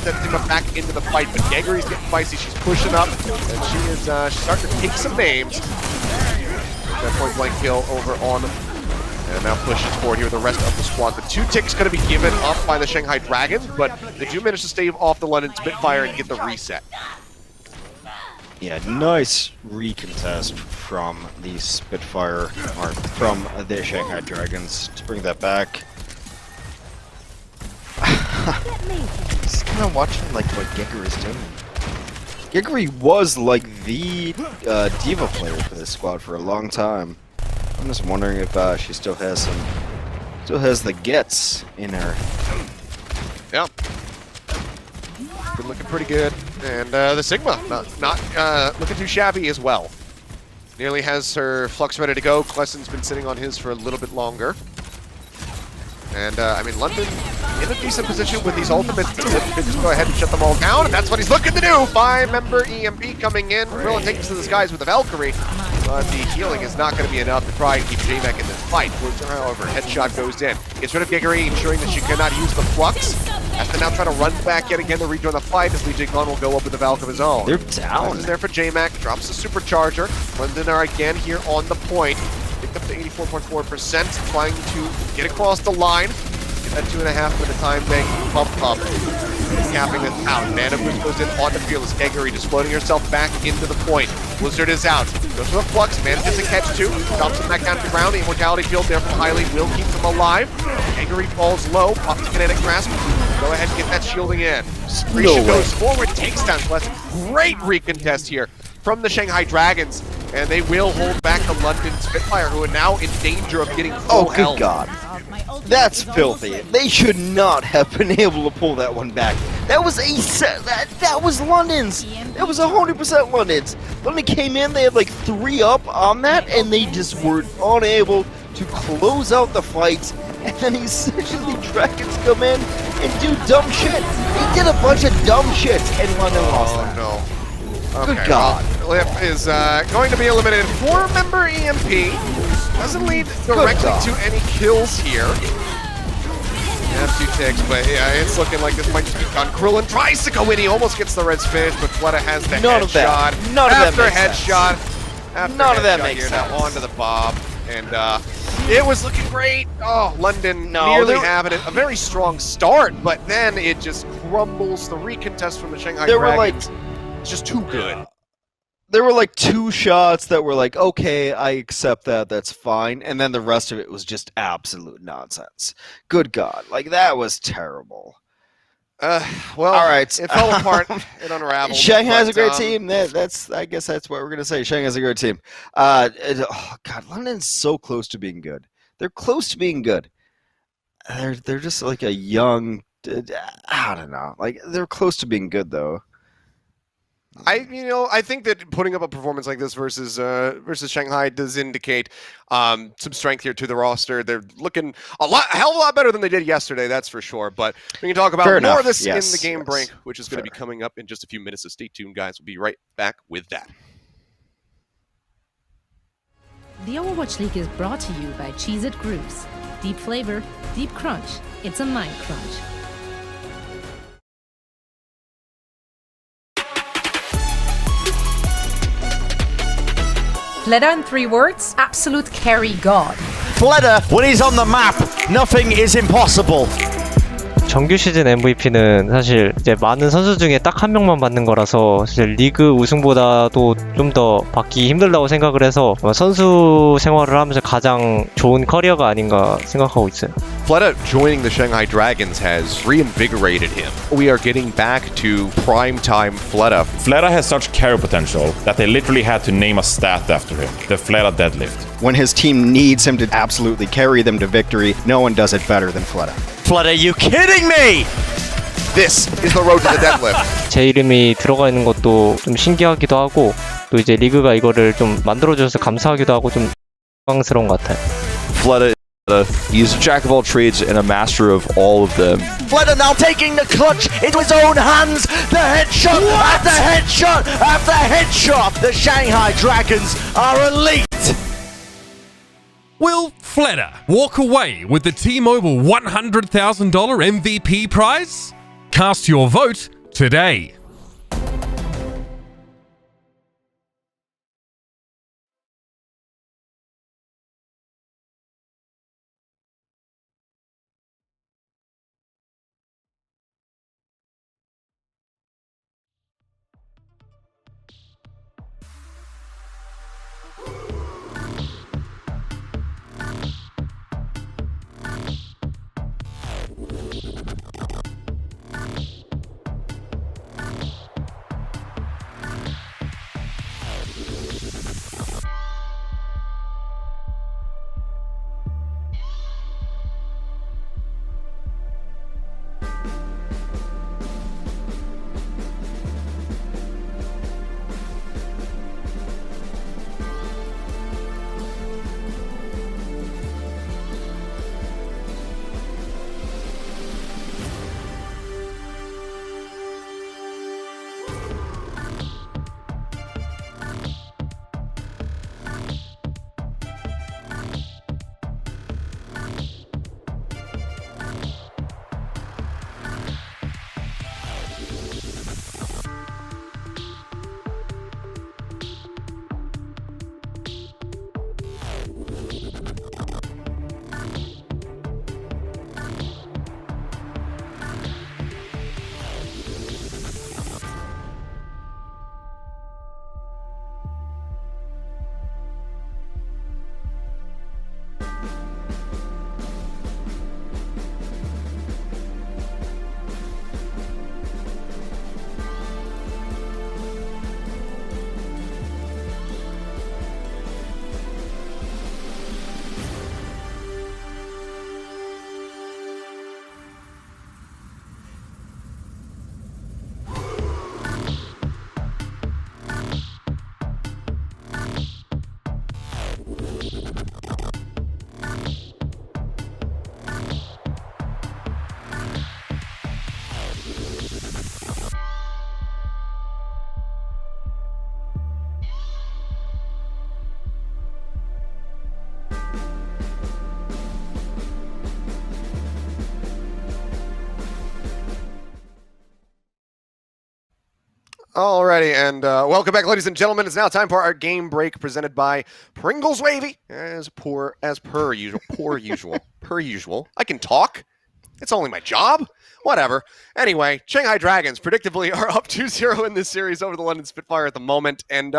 That team up back into the fight, but Gregory's getting feisty. She's pushing up, and she is she's starting to take some names. That point blank kill over on, and now pushes forward here with the rest of the squad. The 2 ticks going to be given up by the Shanghai Dragons, but they do manage to stave off the London Spitfire and get the reset. Yeah, nice recontest from the Spitfire, or from the Shanghai Dragons to bring that back. Just kind of watching like what Giger is doing. Gigery was like the diva player for this squad for a long time. I'm just wondering if she still has the gets in her. Yeah. Been looking pretty good, and the Sigma not looking too shabby as well. Nearly has her flux ready to go. Klessen's been sitting on his for a little bit longer. And, I mean, London in a decent position with these ultimates. They could just go ahead and shut them all down, and that's what he's looking to do. 5-member EMP coming in. Krillin takes to the skies with the Valkyrie. but the healing is not going to be enough to try and keep JMac in this fight. However, headshot goes in. Gets rid of Geguri, ensuring that she cannot use the flux. Has to now try to run back yet again to rejoin the fight as Lee Jae-gun will go up with the Valk of his own. They're down. This is there for JMac, drops the supercharger. London are again here on the point. Picked up to 84.4%, trying to get across the line. Get that 2.5 minute time bank pump up. Capping this out. Mana Boost goes in on the field as Geguri just floating herself back into the point. Blizzard is out. Goes for the flux, manages to catch two. Drops him back down to the ground. The immortality field there from Hylie will keep him alive. Geguri falls low, pops the kinetic grasp. Go ahead and get that shielding in. Grisha goes forward, takes down Quest. Great recontest here from the Shanghai Dragons. And they will hold back the London Spitfire, who are now in danger of getting full good health. God. That's filthy. They should not have been able to pull that one back. That was a set. That was London's. It was 100% London's. London came in, they had like 3 up on that, and they just were unable to close out the fight. And then essentially Dragons come in and do dumb shit. They did a bunch of dumb shit, and London lost that. No. Okay, Good God. Lip is going to be eliminated. 4-member EMP. Doesn't lead directly to any kills here. Have 2 ticks, but yeah, it's looking like this might just be done. Krillin tries to go in. He almost gets the res finish, but Fleta has the headshot. None of that makes headshot. sense. None of that makes sense. Now onto the Bob. And it was looking great. Oh, London nearly having a very strong start, but then it just crumbles. The recontest from the Shanghai Dragons. It's just too good. There were like 2 shots that were like, okay, I accept that, that's fine. And then the rest of it was just absolute nonsense. Good God. Like, that was terrible. Well, all right. It fell apart. It unraveled. Shanghai's a great team. I guess that's what we're going to say. Shanghai's a great team. Oh, God, London's so close to being good. They're close to being good. They're just like a young, I don't know. Like, they're close to being good, though. I think that putting up a performance like this versus Shanghai does indicate some strength here to the roster. They're looking a hell of a lot better than they did yesterday, that's for sure. But we can talk about more of this in the game break, which is going to be coming up in just a few minutes. So stay tuned, guys. We'll be right back with that. The Overwatch League is brought to you by Cheez-It Grooves. Deep flavor, deep crunch. It's a mind crunch. Fleta in 3 words, absolute carry god. Fleta, when he's on the map, nothing is impossible. 정규 시즌 MVP는 사실 이제 많은 선수 중에 딱 한 명만 받는 거라서 사실 리그 우승보다도 좀 더 받기 힘들다고 생각을 해서 선수 생활을 하면서 가장 좋은 커리어가 아닌가 생각하고 있어요. Fleta joining the Shanghai Dragons has reinvigorated him. We are getting back to prime-time Fleta. Fleta has such carry potential that they literally had to name a stat after him, the Fleta deadlift. When his team needs him to absolutely carry them to victory, no one does it better than Fleta. Fleta, you kidding me? This is the road to the deadlift. 제 이름이 들어가 있는 것도 좀 신기하기도 하고 또 이제 리그가 이거를 좀 만들어줘서 감사하기도 하고 좀 영광스러운 것 같아요. Fleta, he's a jack of all trades and a master of all of them. Fleta now taking the clutch into his own hands. The headshot after headshot after headshot. The Shanghai Dragons are elite. Will Fleta walk away with the T-Mobile $100,000 MVP prize? Cast your vote today. Alrighty, and welcome back, ladies and gentlemen. It's now time for our game break presented by Pringles Wavy. As per usual. I can talk. It's only my job. Whatever. Anyway, Shanghai Dragons predictably are up 2-0 in this series over the London Spitfire at the moment, and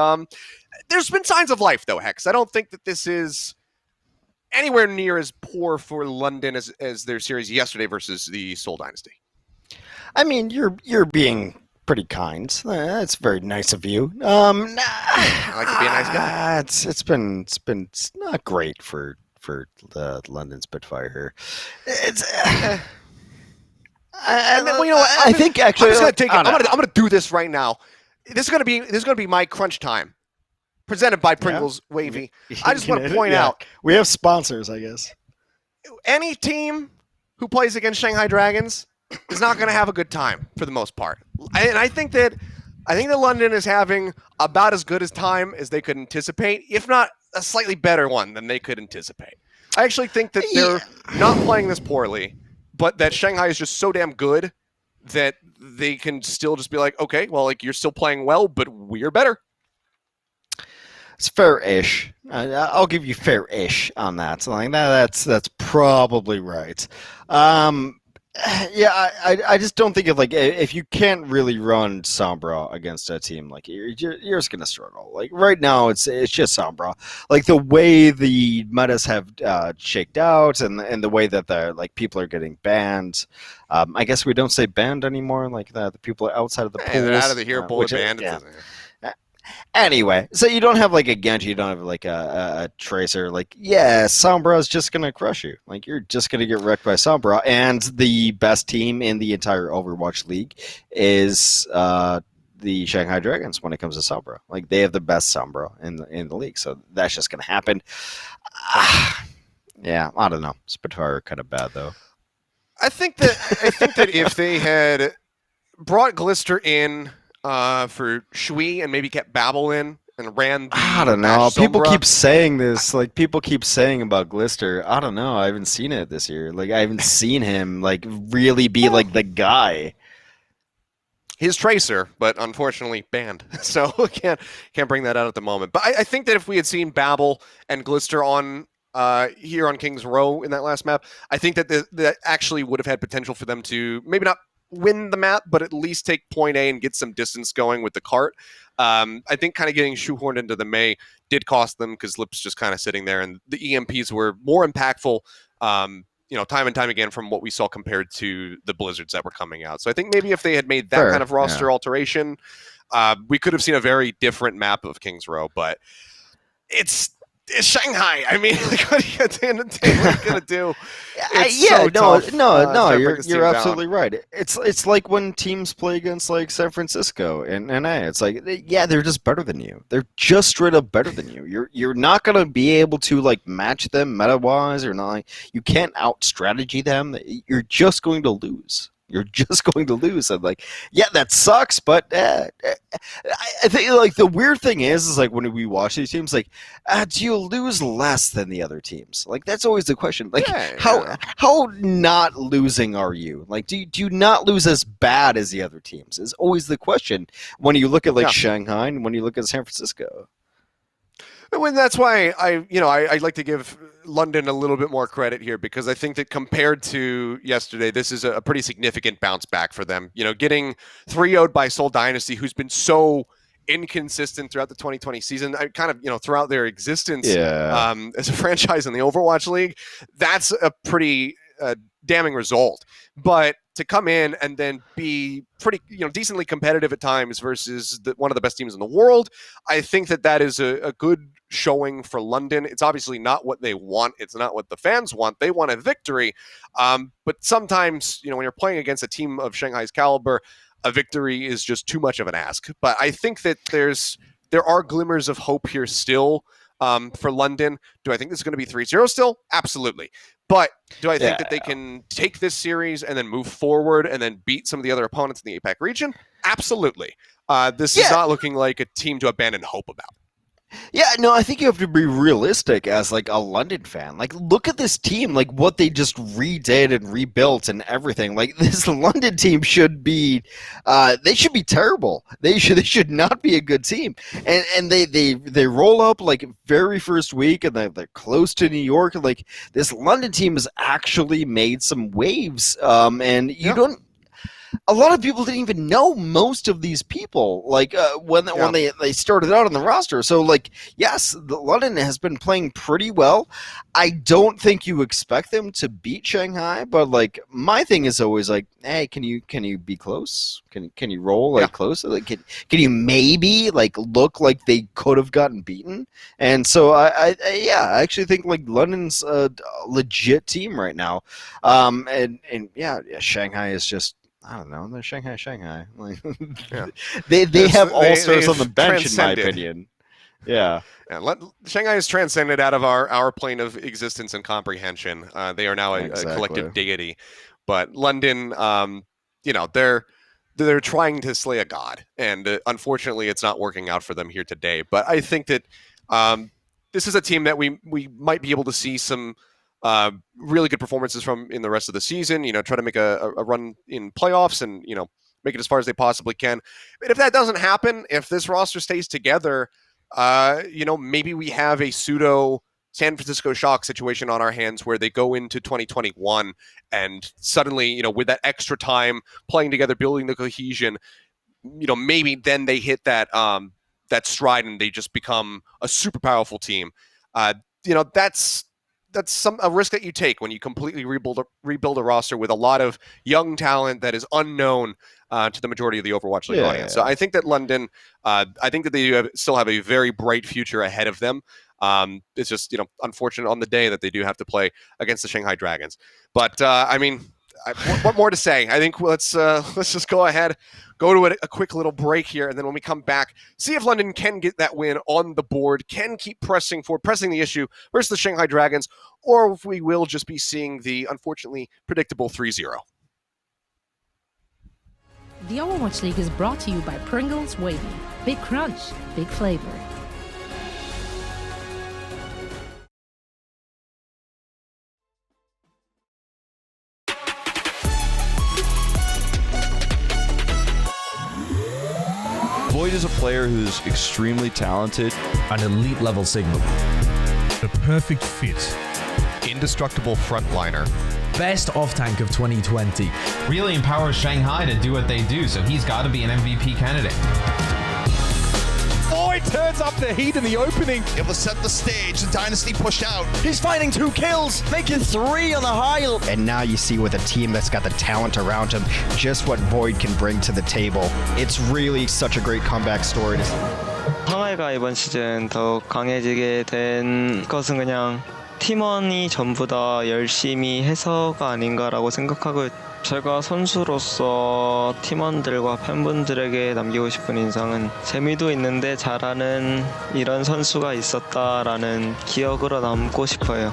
there's been signs of life, though, Hex. I don't think that this is anywhere near as poor for London as their series yesterday versus the Seoul Dynasty. I mean, you're being pretty kind. That's very nice of you. I like to be a nice guy. It's been not great for the London Spitfire here. It's. I think actually, I'm gonna do this right now. This is gonna be my crunch time, presented by Pringles Wavy. I just want to point out we have sponsors, I guess. Any team who plays against Shanghai Dragons is not going to have a good time for the most part. And I think that London is having about as good a time as they could anticipate, if not a slightly better one than they could anticipate. I actually think that they're not playing this poorly, but that Shanghai is just so damn good that they can still just be like, okay, well, like you're still playing well, but we're better. It's fair-ish. I'll give you fair-ish on that. So like that's probably right. Yeah, I just don't think if you can't really run Sombra against a team, like you're just gonna struggle. Like right now, it's just Sombra. Like the way the metas have shaked out, and the way that the people are getting banned. I guess we don't say banned anymore. Like the people outside of the pools. They're out of the hero pool banned. Anyway, so you don't have like a Genji, you don't have like a Tracer. Like, yeah, Sombra is just gonna crush you. Like, you're just gonna get wrecked by Sombra. And the best team in the entire Overwatch League is the Shanghai Dragons when it comes to Sombra. Like, they have the best Sombra in the league, so that's just gonna happen. Yeah, I don't know. Spitfire kind of bad though. I think that if they had brought Glister in for Shui and maybe kept Babel in and ran I don't know. People keep saying this. Like, people keep saying about Glister. I don't know. I haven't seen it this year. Like, I haven't seen him like really be like the guy. His Tracer, but unfortunately banned. So can't bring that out at the moment. But I think that if we had seen Babel and Glister on here on King's Row in that last map, I think that that actually would have had potential for them to maybe not win the map, but at least take point A and get some distance going with the cart. I think kind of getting shoehorned into the May did cost them because Lip's just kind of sitting there, and the EMPs were more impactful, time and time again from what we saw compared to the Blizzards that were coming out. So I think maybe if they had made that kind of roster alteration, we could have seen a very different map of King's Row, but it's Shanghai. I mean, like, what are you at the end of the day? What are you gonna do? You're absolutely right. It's like when teams play against like San Francisco and NA. It's like, yeah, they're just better than you. They're just straight up better than you. You're not gonna be able to like match them meta wise or not. You can't out strategy them. You're just going to lose. You're just going to lose. And like, yeah, that sucks. But I think like the weird thing is like when we watch these teams, like, do you lose less than the other teams? Like, that's always the question. Like, how not losing are you? Like, do you not lose as bad as the other teams? Is always the question when you look at like Shanghai and when you look at San Francisco. And that's why I like to give London a little bit more credit here, because I think that compared to yesterday, this is a pretty significant bounce back for them. Getting 3-0'd by Seoul Dynasty, who's been so inconsistent throughout the 2020 season, kind of, throughout their existence as a franchise in the Overwatch League, that's a pretty damning result. But to come in and then be pretty, decently competitive at times versus one of the best teams in the world, I think that is a good showing for London. It's obviously not what they want. It's not what the fans want. They want a victory. But sometimes, when you're playing against a team of Shanghai's caliber, a victory is just too much of an ask. But I think that there are glimmers of hope here still for London. Do I think this is going to be 3-0 still? Absolutely. But do I think that they can take this series and then move forward and then beat some of the other opponents in the APAC region? Absolutely. This is not looking like a team to abandon hope about. Yeah, no, I think you have to be realistic as like a London fan. Like, look at this team, like what they just redid and rebuilt and everything. Like, this London team should be, they should be terrible. They should not be a good team. And they roll up like very first week, and they're close to New York. Like, this London team has actually made some waves. And you don't. A lot of people didn't even know most of these people, like when they started out on the roster. So, like, yes, London has been playing pretty well. I don't think you expect them to beat Shanghai, but like my thing is always like, hey, can you be close? Can you roll like close? Like, can you maybe like look like they could have gotten beaten? And so I actually think like London's a legit team right now. And Shanghai is just. I don't know. They're Shanghai. Like, they have all-stars on the bench, in my opinion. Yeah. Shanghai is transcended out of our plane of existence and comprehension. They are now a collective deity. But London, they're trying to slay a god, and unfortunately, it's not working out for them here today. But I think that this is a team that we might be able to see some. Really good performances from in the rest of the season, try to make a run in playoffs and, make it as far as they possibly can. But if that doesn't happen, if this roster stays together, maybe we have a pseudo San Francisco Shock situation on our hands where they go into 2021 and suddenly, with that extra time playing together, building the cohesion, maybe then they hit that stride and they just become a super powerful team. That's a risk that you take when you completely rebuild a roster with a lot of young talent that is unknown to the majority of the Overwatch League audience. So I think that London, they still have a very bright future ahead of them. It's just unfortunate on the day that they do have to play against the Shanghai Dragons. But what more to say? I think let's just go ahead, go to a quick little break here, and then when we come back, see if London can get that win on the board, can keep pressing the issue versus the Shanghai Dragons, or if we will just be seeing the unfortunately predictable 3-0. The Overwatch League is brought to you by Pringles Wavy. Big crunch, big flavor. Void is a player who's extremely talented. An elite level Sigma. The perfect fit. Indestructible frontliner. Best off-tank of 2020. Really empowers Shanghai to do what they do, so he's got to be an MVP candidate. Void turns up the heat in the opening. Able to set the stage. The Dynasty pushed out. He's finding 2 kills, making 3 on the high. And now you see with a team that's got the talent around him, just what Void can bring to the table. It's really such a great comeback story. 상하이가 이번 시즌 더욱 강해지게 된 것은 그냥 팀원이 전부 다 열심히 해서가 아닌가라고 생각하고 제가 선수로서 팀원들과 팬분들에게 남기고 싶은 인상은 재미도 있는데 잘하는 이런 선수가 있었다라는 기억으로 남고 싶어요.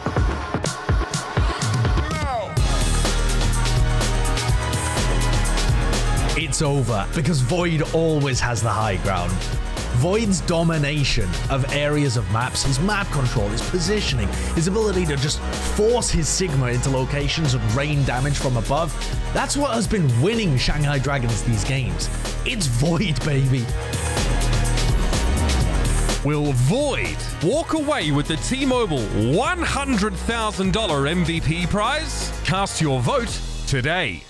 It's over because Void always has the high ground. Void's domination of areas of maps, his map control, his positioning, his ability to just force his Sigma into locations and rain damage from above, that's what has been winning Shanghai Dragons these games. It's Void, baby. Will Void walk away with the T-Mobile $100,000 MVP prize? Cast your vote today.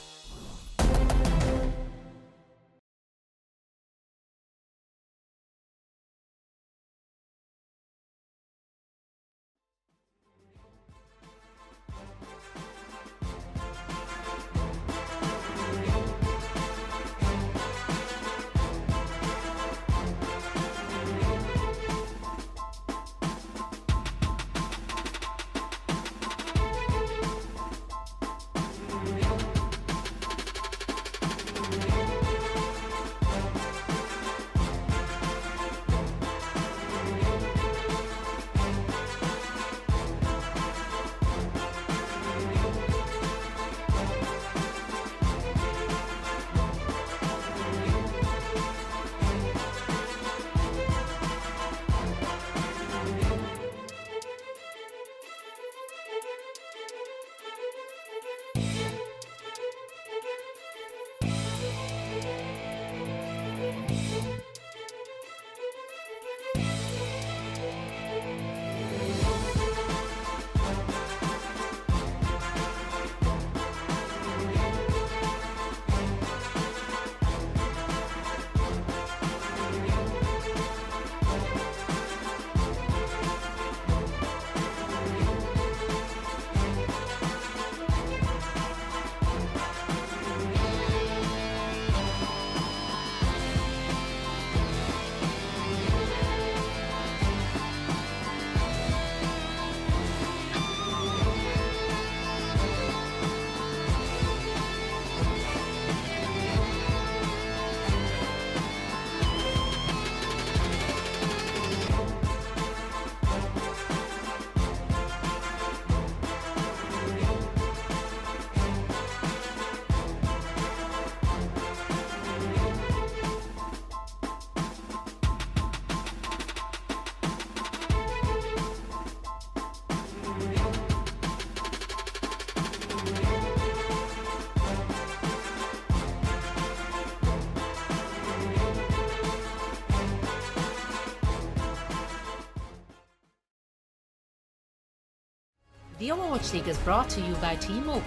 The Overwatch League is brought to you by T-Mobile.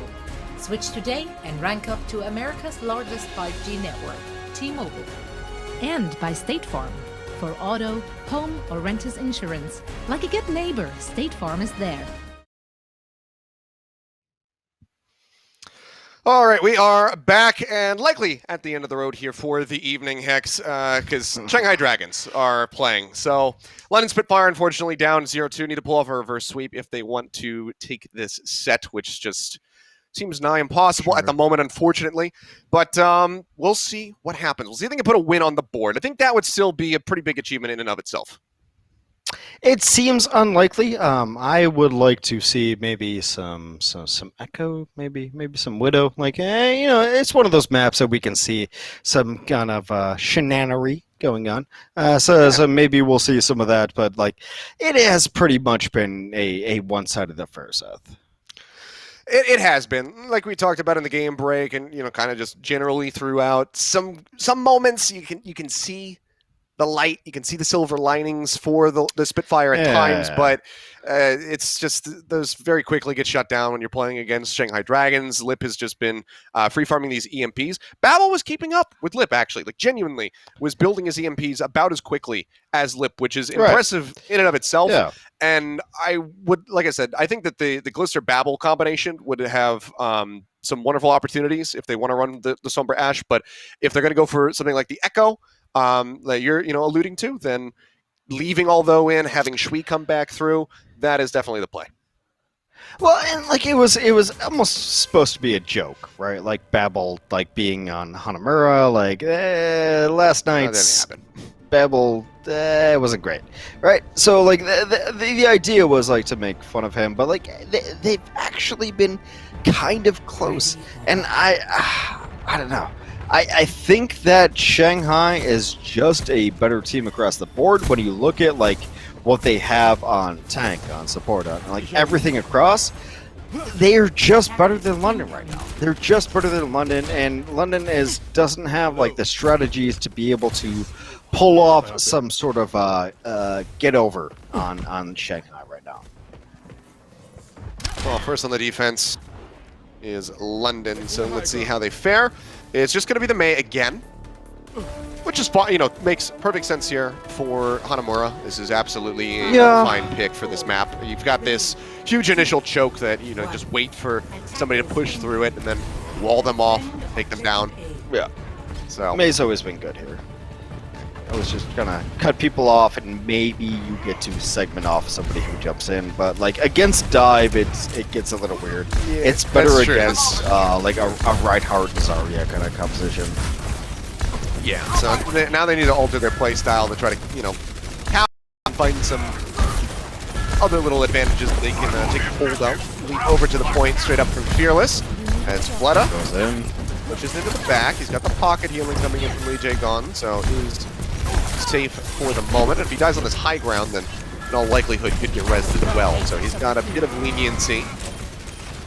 Switch today and rank up to America's largest 5G network, T-Mobile. And by State Farm. For auto, home, or renters insurance, like a good neighbor, State Farm is there. All right, we are back and likely at the end of the road here for the evening, Hex, because Shanghai Dragons are playing. So London Spitfire, unfortunately, down 0-2. Need to pull off a reverse sweep if they want to take this set, which just seems nigh impossible at the moment, unfortunately. But we'll see what happens. We'll see if they can put a win on the board. I think that would still be a pretty big achievement in and of itself. It seems unlikely. I would like to see maybe some Echo, maybe some Widow. Like, it's one of those maps that we can see some kind of shenanery going on. So maybe we'll see some of that. But like, it has pretty much been a one-sided affair, Seth. It has been, like we talked about in the game break, and kind of just generally throughout. Some moments you can see the light, you can see the silver linings for the Spitfire at times, but it's just those very quickly get shut down when you're playing against Shanghai Dragons. Lip has just been free farming these EMPs. Babel was keeping up with Lip, actually, like genuinely was building his EMPs about as quickly as Lip, which is impressive in and of itself. Yeah. And I would, like I said, I think that the Glister Babel combination would have some wonderful opportunities if they want to run the Sombra Ash, but if they're going to go for something like the Echo, that you're alluding to, then leaving Although in, having Shui come back through, that is definitely the play. Well, and like it was almost supposed to be a joke, right? Like Babel like being on Hanamura, like last night's Babel it wasn't great, right? So like the idea was like to make fun of him, but like they've actually been kind of close, and I don't know. I think that Shanghai is just a better team across the board when you look at like what they have on tank, on support, on like everything across. They are just better than London right now. They're just better than London, and London doesn't have like the strategies to be able to pull off some sort of get over on Shanghai right now. Well, first on the defense is London, so let's see how they fare. It's just going to be the Mei again, which is fine, makes perfect sense here for Hanamura. This is absolutely a fine pick for this map. You've got this huge initial choke that, just wait for somebody to push through it and then wall them off, take them down. Yeah. So Mei's always been good here. I was just gonna cut people off and maybe you get to segment off somebody who jumps in, but like against dive, it gets a little weird. Yeah, it's better against like a Reinhardt Zarya kind of composition. Yeah. So now they need to alter their play style to try to find some other little advantages that they can take hold of. Leap over to the point straight up from Fearless as Fleta goes in, pushes into the back. He's got the pocket healing coming in from Lee Jae-gon, so he's safe for the moment. If he dies on this high ground, then in all likelihood could get rezzed as well. So he's got a bit of leniency.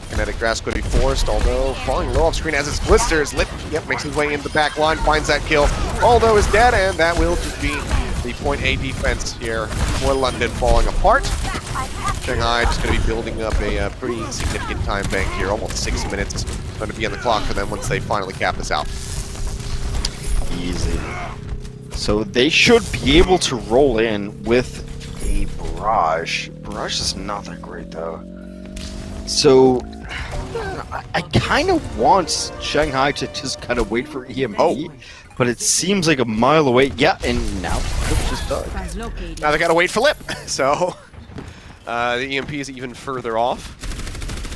Kinetic Grasp could be forced, although falling low off screen as it blisters. Lip, makes his way into the back line, finds that kill. Although is dead, and that will just be the point A defense here for London falling apart. Shanghai just going to be building up a pretty significant time bank here. Almost 6 minutes going to be on the clock for them once they finally cap this out. Easy. So they should be able to roll in with a Barrage. Barrage is not that great though. So I kind of want Shanghai to just kind of wait for EMP, but it seems like a mile away. Yeah, and now Lip just died. Now they gotta wait for Lip. So the EMP is even further off.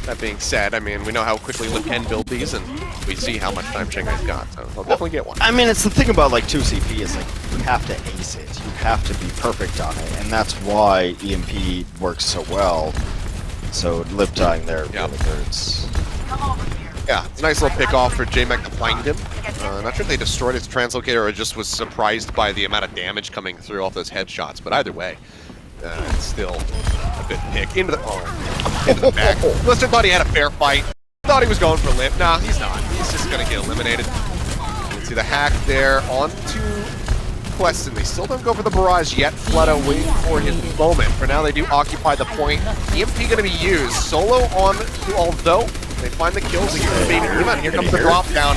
That being said, I mean, we know how quickly Lip can build these, and we see how much time Shanghai's got, so they'll definitely get one. I mean, it's the thing about, like, 2CP is, like, you have to ace it. You have to be perfect on it, and that's why EMP works so well. So, Lip dying there really hurts. Yeah, it's a nice little pick off for J-Mac to find him. Not sure if they destroyed his translocator or just was surprised by the amount of damage coming through off those headshots, but either way, it's still a good pick. Into the back. Lister thought he had a fair fight. Thought he was going for Lip. Nah, he's not. He's just going to get eliminated. You can see the hack there onto question. They still don't go for the barrage yet. Fleta waiting for his moment. For now, they do occupy the point. EMP going to be used. Solo on to Although. They find the kills. They get the baby Ema. Here comes the drop down.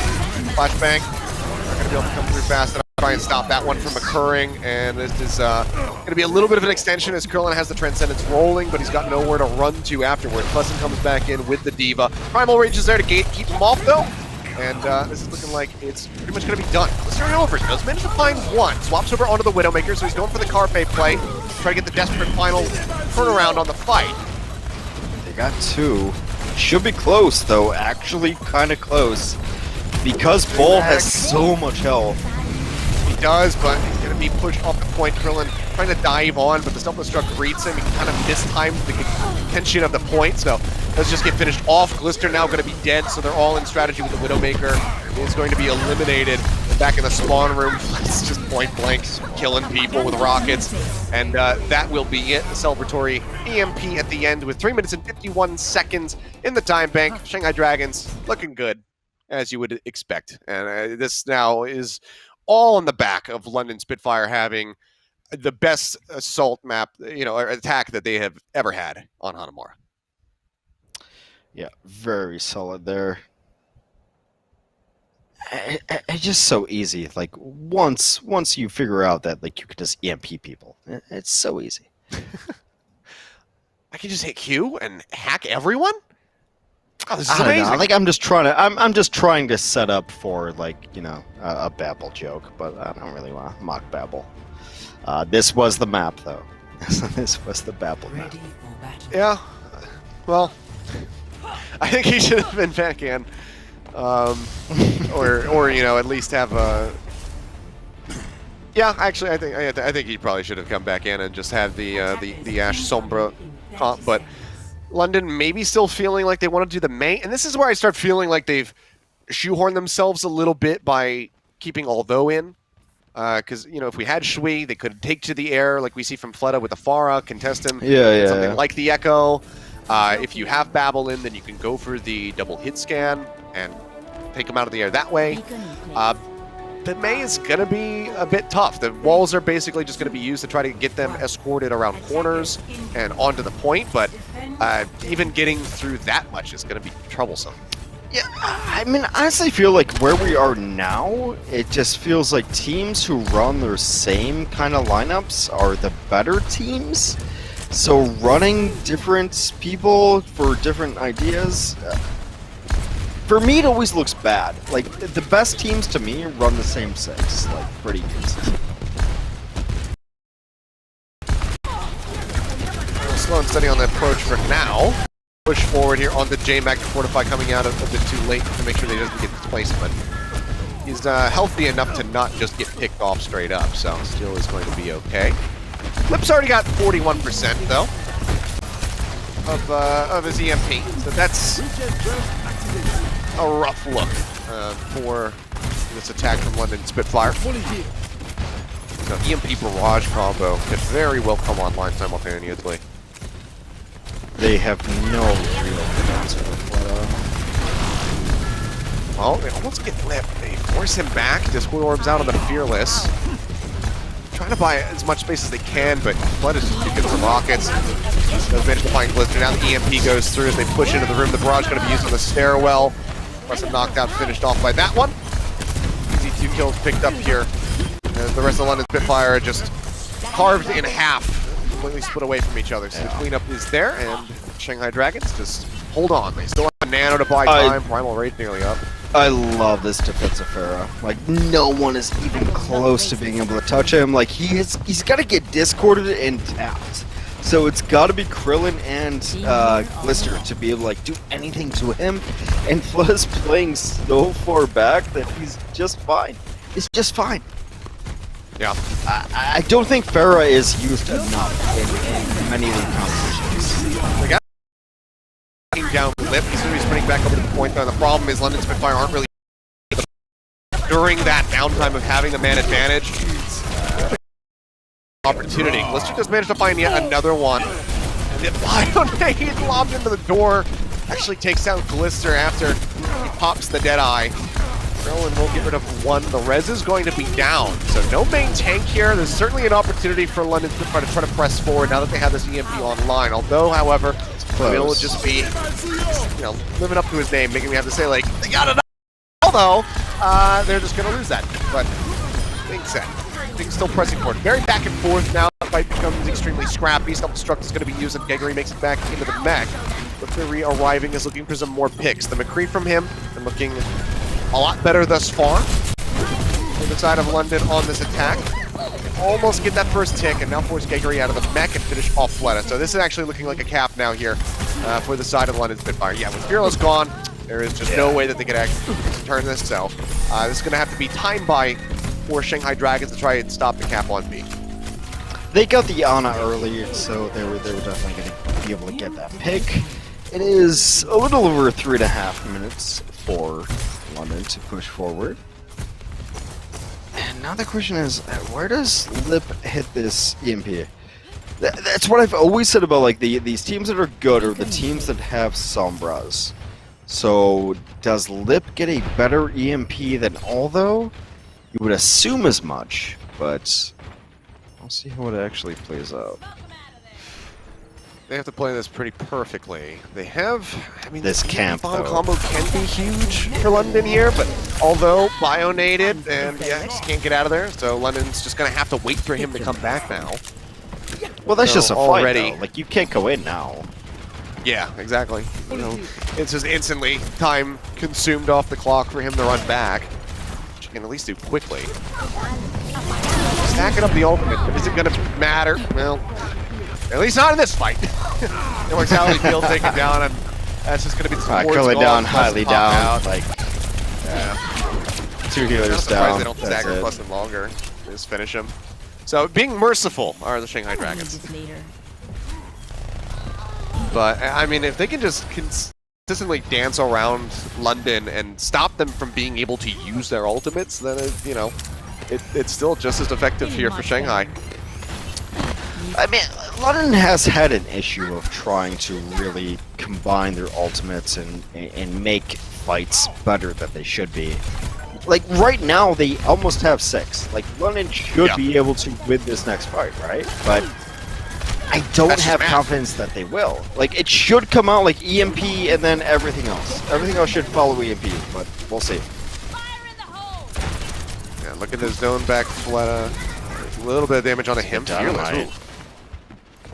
Flashbang. Not going to be able to come through fast enough to try and stop that one from occurring. And this is going to be a little bit of an extension as Krillin has the Transcendence rolling, but he's got nowhere to run to afterward. Pleasant comes back in with the Diva. Primal Rage is there to keep him off, though. And this is looking like it's pretty much going to be done. Let's turn it over. Does manage to find one. Swaps over onto the Widowmaker, so he's going for the Carpe play. Try to get the desperate final turnaround on the fight. They got two. Should be close, though. Actually, kind of close. Because Bull has so much health. He does, but he's going to be pushed off the point. Krillin trying to dive on, but the Self-Destruct reads him. He kind of mistimed the contention of the point, so let's just get finished off. Glister now going to be dead, so they're all in strategy with the Widowmaker. He's going to be eliminated back in the spawn room. It's just point blank, killing people with rockets. And that will be it. The celebratory EMP at the end with 3 minutes and 51 seconds in the time bank. Shanghai Dragons looking good, as you would expect. And this now is all on the back of London Spitfire having the best assault map, or attack that they have ever had on Hanamura. Yeah, very solid there. It's just so easy. Like once you figure out that like you can just EMP people, it's so easy. I can just hit Q and hack everyone. Oh, this is I don't amazing. know. Like I'm just trying to set up for like a Babel joke, but I don't really want to mock Babel. This was the map though. This was the Babel map. Yeah. Well, I think he should have been back in, or at least have a. Yeah, actually, I think he probably should have come back in and just had the Ash Sombra comp. But London maybe still feeling like they want to do the main, and this is where I start feeling like they've shoehorned themselves a little bit by keeping Although in. Because, if we had Shui, they could take to the air like we see from Fleta with the Pharah, contest him, something like the Echo. If you have Babel in, then you can go for the double hit scan and take him out of the air that way. The Mei is going to be a bit tough. The walls are basically just going to be used to try to get them escorted around corners and onto the point, but even getting through that much is going to be troublesome. Yeah, I mean, I honestly feel like where we are now, it just feels like teams who run their same kind of lineups are the better teams. So running different people for different ideas, for me it always looks bad. Like, the best teams to me run the same six, like, pretty consistent. Slow and steady on the approach for now. Push forward here on the J-Mag to Fortify, coming out a bit too late to make sure that he doesn't get displaced, but he's healthy enough to not just get picked off straight up, so still is going to be okay. Flip's already got 41% though of his EMP, so that's a rough look for this attack from London Spitfire. So EMP barrage combo could very well come online simultaneously. They have no real answer. Well, they almost get flipped. They force him back. Discord Orbs out on the Fearless. Trying to buy as much space as they can, but Flood is just kicking some rockets. Does manage to find Glister. Now the EMP goes through as they push into the room. The barrage going to be used on the stairwell. Preston knocked out, finished off by that one. Easy 2 kills picked up here. As the rest of London Spitfire are just carved in half, completely split away from each other. So the cleanup is there, and Shanghai Dragons just hold on. They still have a nano to buy time. Primal Rage nearly up. I love this defensive Pharah. Like, no one is even close to being able to touch him. Like, he's got to get discorded and tapped. So it's got to be Krillin and Glister to be able to like do anything to him. And Flood's playing so far back that he's just fine. It's just fine. Yeah. I don't think Pharah is used enough in many of the competitions. They got down Lip. He's going to be sprinting back over to the point though. The problem is London Spitfire aren't really during that downtime of having the man advantage. Opportunity. Glister just managed to find yet another one. And the Bionade lobbed into the door. Actually takes out Glister after he pops the Deadeye. Krillin will get rid of one. The res is going to be down, so no main tank here. There's certainly an opportunity for London to try to press forward now that they have this EMP online. Although, however, it will just be, living up to his name, making me have to say, like, they got it. Although, they're just going to lose that. But, being said, things still pressing forward. Very back and forth now. The fight becomes extremely scrappy. Self-destruct is going to be used, and Geggery makes it back into the mech. But Fury arriving is looking for some more picks. The McCree from him, and looking a lot better thus far. On the side of London on this attack. Almost get that first tick, and now force Geggery out of the mech and finish off Fleta. So this is actually looking like a cap now here for the side of London Spitfire. Yeah, with Fearless gone, there is just no way that they could actually turn this. So this is going to have to be time buy for Shanghai Dragons to try and stop the cap on B. They got the Ana early, so they were definitely going to be able to get that pick. It is a little over 3.5 minutes for London to push forward. And now the question is, where does Lip hit this EMP? That's what I've always said about like these teams that are good are the teams that have Sombras. So does Lip get a better EMP than Aldo? You would assume as much, but I'll see how it actually plays out. They have to play this pretty perfectly. They have, I mean, this camp bomb combo can be huge for London here, but although bio-nated and yeah, just can't get out of there, so London's just gonna have to wait for him to come back now. Well, that's just a fight, already. though. Like, you can't go in now. Yeah, exactly. It's just instantly time consumed off the clock for him to run back, which you can at least do quickly. Stacking up the ultimate, but is it gonna matter? Well, at least not in this fight. Immortality Field taken down, and that's just going to be the Curly down, highly down. Like, yeah. 2 healers down. down. They don't stagger plus him longer. They just finish him. So being merciful are the Shanghai Dragons. But I mean, if they can just consistently dance around London and stop them from being able to use their ultimates, then it's still just as effective here for Shanghai. I mean, London has had an issue of trying to really combine their ultimates and make fights better than they should be. Like, right now, they almost have 6. Like, London should be able to win this next fight, right? But I don't have confidence that they will. Like, it should come out like EMP and then everything else. Everything else should follow EMP, but we'll see. Yeah, look at this zone back Fleta. A little bit of damage onto him.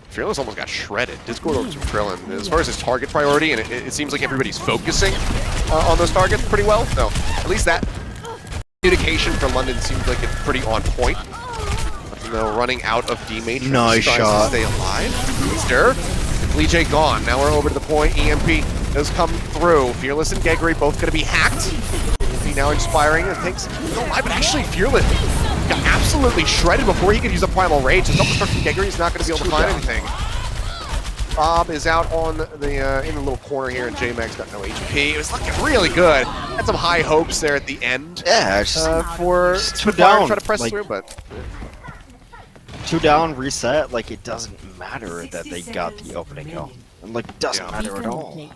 Fearless almost got shredded. Discord over to Krillin. As far as his target priority, and it seems like everybody's focusing on those targets pretty well. So at least that communication for London seems like it's pretty on point. But, running out of D-Mage. Nice shot. To stay alive. Easter. Lee J gone. Now we're over to the point. EMP does come through. Fearless and Geggery both going to be hacked. EMP now inspiring and thinks, no, but actually Fearless got absolutely shredded before he could use a Primal Rage. So self-destruct from Geggery is not going to be able to find anything. Bob is out on the in the little corner here, and J-Max got no HP. It was looking really good. Had some high hopes there at the end. Yeah, it's just, for two down. Try to press like, through, but 2 down, reset. Like, it doesn't matter that they got the opening kill. Like, it doesn't matter at all.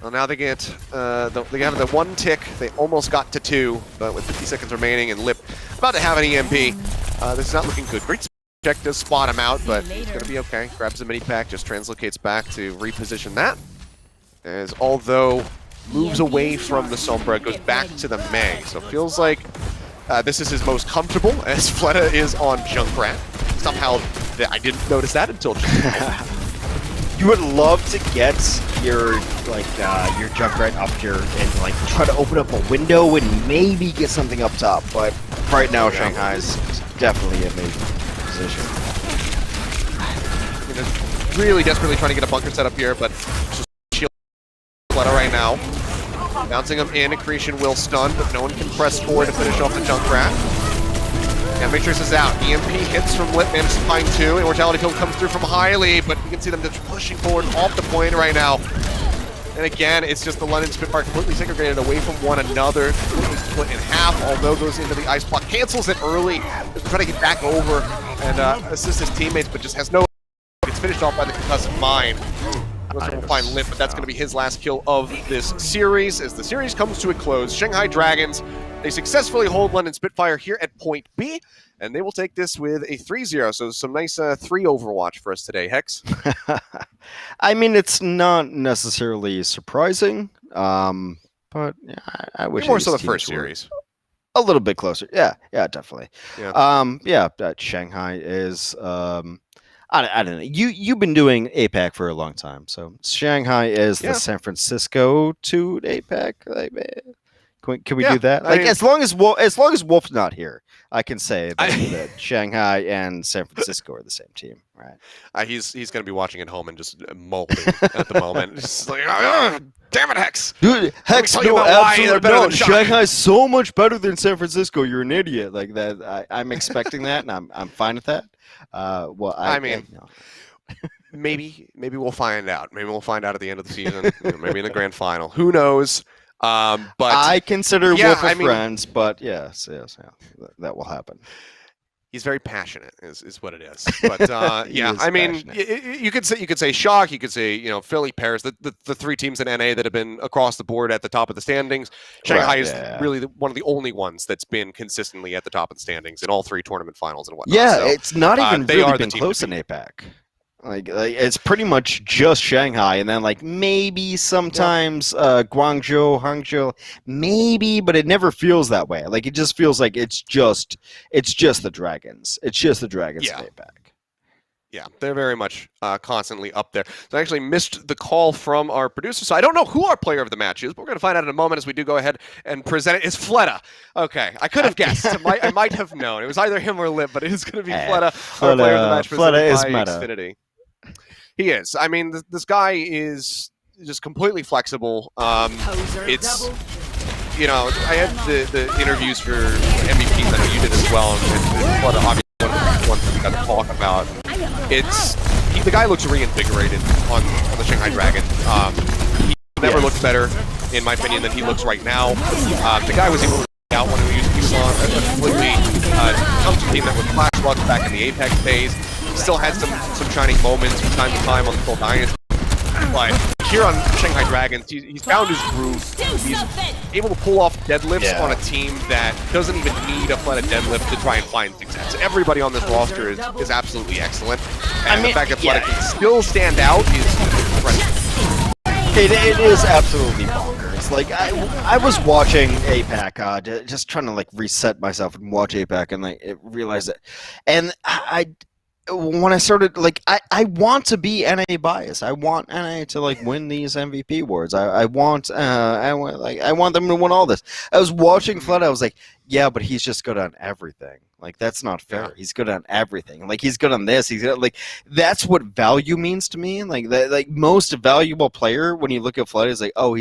Well, now they get they have the 1 tick. They almost got to 2, but with 50 seconds remaining and Lip about to have an EMP. This is not looking good. Great check does spot him out, but it's gonna be okay. Grabs a mini pack, just translocates back to reposition that. As although moves away from the Sombra, goes back to the Meg. So feels like this is his most comfortable, as Fleta is on Junkrat. Somehow I didn't notice that until just You would love to get your your Junkrat up here and like try to open up a window and maybe get something up top, but right now Shanghai's definitely in the position. Really desperately trying to get a bunker set up here, but just shield Fleta right now. Bouncing him in, Accretion will stun, but no one can press forward to finish off the Junkrat. Yeah, Matrix is out. EMP hits from Lip, manages to find 2. Immortality Field comes through from Highly, but you can see them just pushing forward off the point right now. And again, it's just the London Spitfire completely segregated away from one another, completely split in half, although goes into the ice block, cancels it early, trying to get back over and assist his teammates, but just has no. It's finished off by the concussive mine. We'll find Lip, but that's going to be his last kill of this series. As the series comes to a close, Shanghai Dragons, they successfully hold London Spitfire here at point B, and they will take this with a 3-0. So some nice 3 Overwatch for us today, Hex. I mean, it's not necessarily surprising, but yeah, I wish more so the first series. A little bit closer. Yeah, definitely. Yeah. Shanghai is I don't know. You've been doing APAC for a long time, so Shanghai is the San Francisco to APAC. Like, can we do that? Like, as long as Wolf's not here, I can say that Shanghai and San Francisco are the same team, right? He's going to be watching at home and just molding at the moment. Just like, damn it, Hex! Dude, Hex, no, absolutely no. Shanghai's so much better than San Francisco. You're an idiot. Like that, I'm expecting that, and I'm fine with that. Maybe we'll find out. Maybe we'll find out at the end of the season. Maybe in the grand final. Who knows? But I consider Wolf a friend, but yes, that will happen. He's very passionate, is what it is. But I mean, you could say Shock, you could say Philly, Paris, the 3 teams in NA that have been across the board at the top of the standings. Shanghai is really one of the only ones that's been consistently at the top of the standings in all 3 tournament finals and whatnot. Yeah, so, it's not even really been close in APAC. Like it's pretty much just Shanghai, and then like maybe sometimes Guangzhou, Hangzhou, maybe, but it never feels that way. Like it just feels like it's just the Dragons. It's just the Dragons in APAC. Yeah, they're very much constantly up there. So I actually missed the call from our producer, so I don't know who our player of the match is, but we're going to find out in a moment as we do go ahead and present it. It's Fleta. Okay, I could have guessed. I might have known. It was either him or Lip, but it is going to be Fleta, our player of the match. Fleta is by meta. Xfinity. He is. I mean, this guy is just completely flexible. It's, I had the interviews for MVPs. I know you did as well, and one of the ones that we got to talk about. The guy looks reinvigorated on the Shanghai Dragons. He never looked better, in my opinion, than he looks right now. The guy was able to out when he was on a completely team that was flash luck back in the APAC days. Still had some shining moments from time to time on the Seoul Dynasty. But here on Shanghai Dragons, he's found his groove. He's able to pull off deadlifts on a team that doesn't even need a flat deadlift to try and find success. Everybody on this roster is absolutely excellent. And the fact that Fleta can still stand out is impressive. It is absolutely bonkers. Like I was watching APAC, just trying to like reset myself and watch APAC, and like realize it. And when I started, like, I want to be NA biased. I want NA to like win these MVP awards. I want them to win all this. I was watching Flood. I was like, yeah, but he's just good on everything. Like that's not fair. Yeah. He's good on everything. Like he's good on this. He's good, like that's what value means to me. Like that, like most valuable player when you look at Flood is like, oh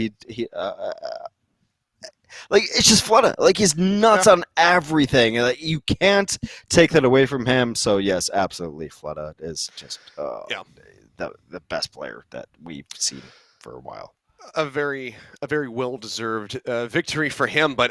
like it's just Fleta. Like he's nuts on everything. Like, you can't take that away from him. So yes, absolutely, Fleta is just the best player that we've seen for a while. A very well-deserved victory for him. But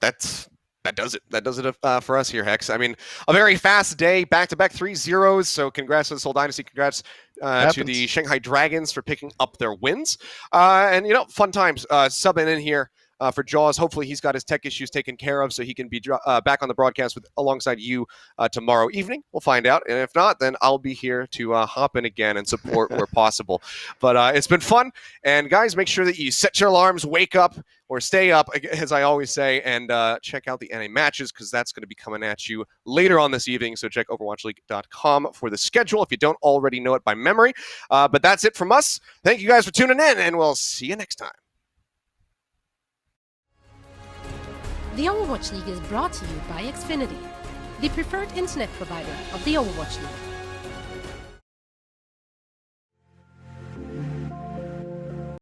that does it. That does it for us here, Hex. I mean, a very fast day, back-to-back 3-0s. So congrats to the Seoul Dynasty. Congrats to the Shanghai Dragons for picking up their wins. And fun times subbing in here. For Jaws, hopefully he's got his tech issues taken care of so he can be back on the broadcast alongside you tomorrow evening. We'll find out. And if not, then I'll be here to hop in again and support where possible. But it's been fun. And guys, make sure that you set your alarms, wake up, or stay up, as I always say, and check out the NA matches because that's going to be coming at you later on this evening. So check overwatchleague.com for the schedule if you don't already know it by memory. But that's it from us. Thank you guys for tuning in, and we'll see you next time. The Overwatch League is brought to you by Xfinity, the preferred internet provider of the Overwatch League.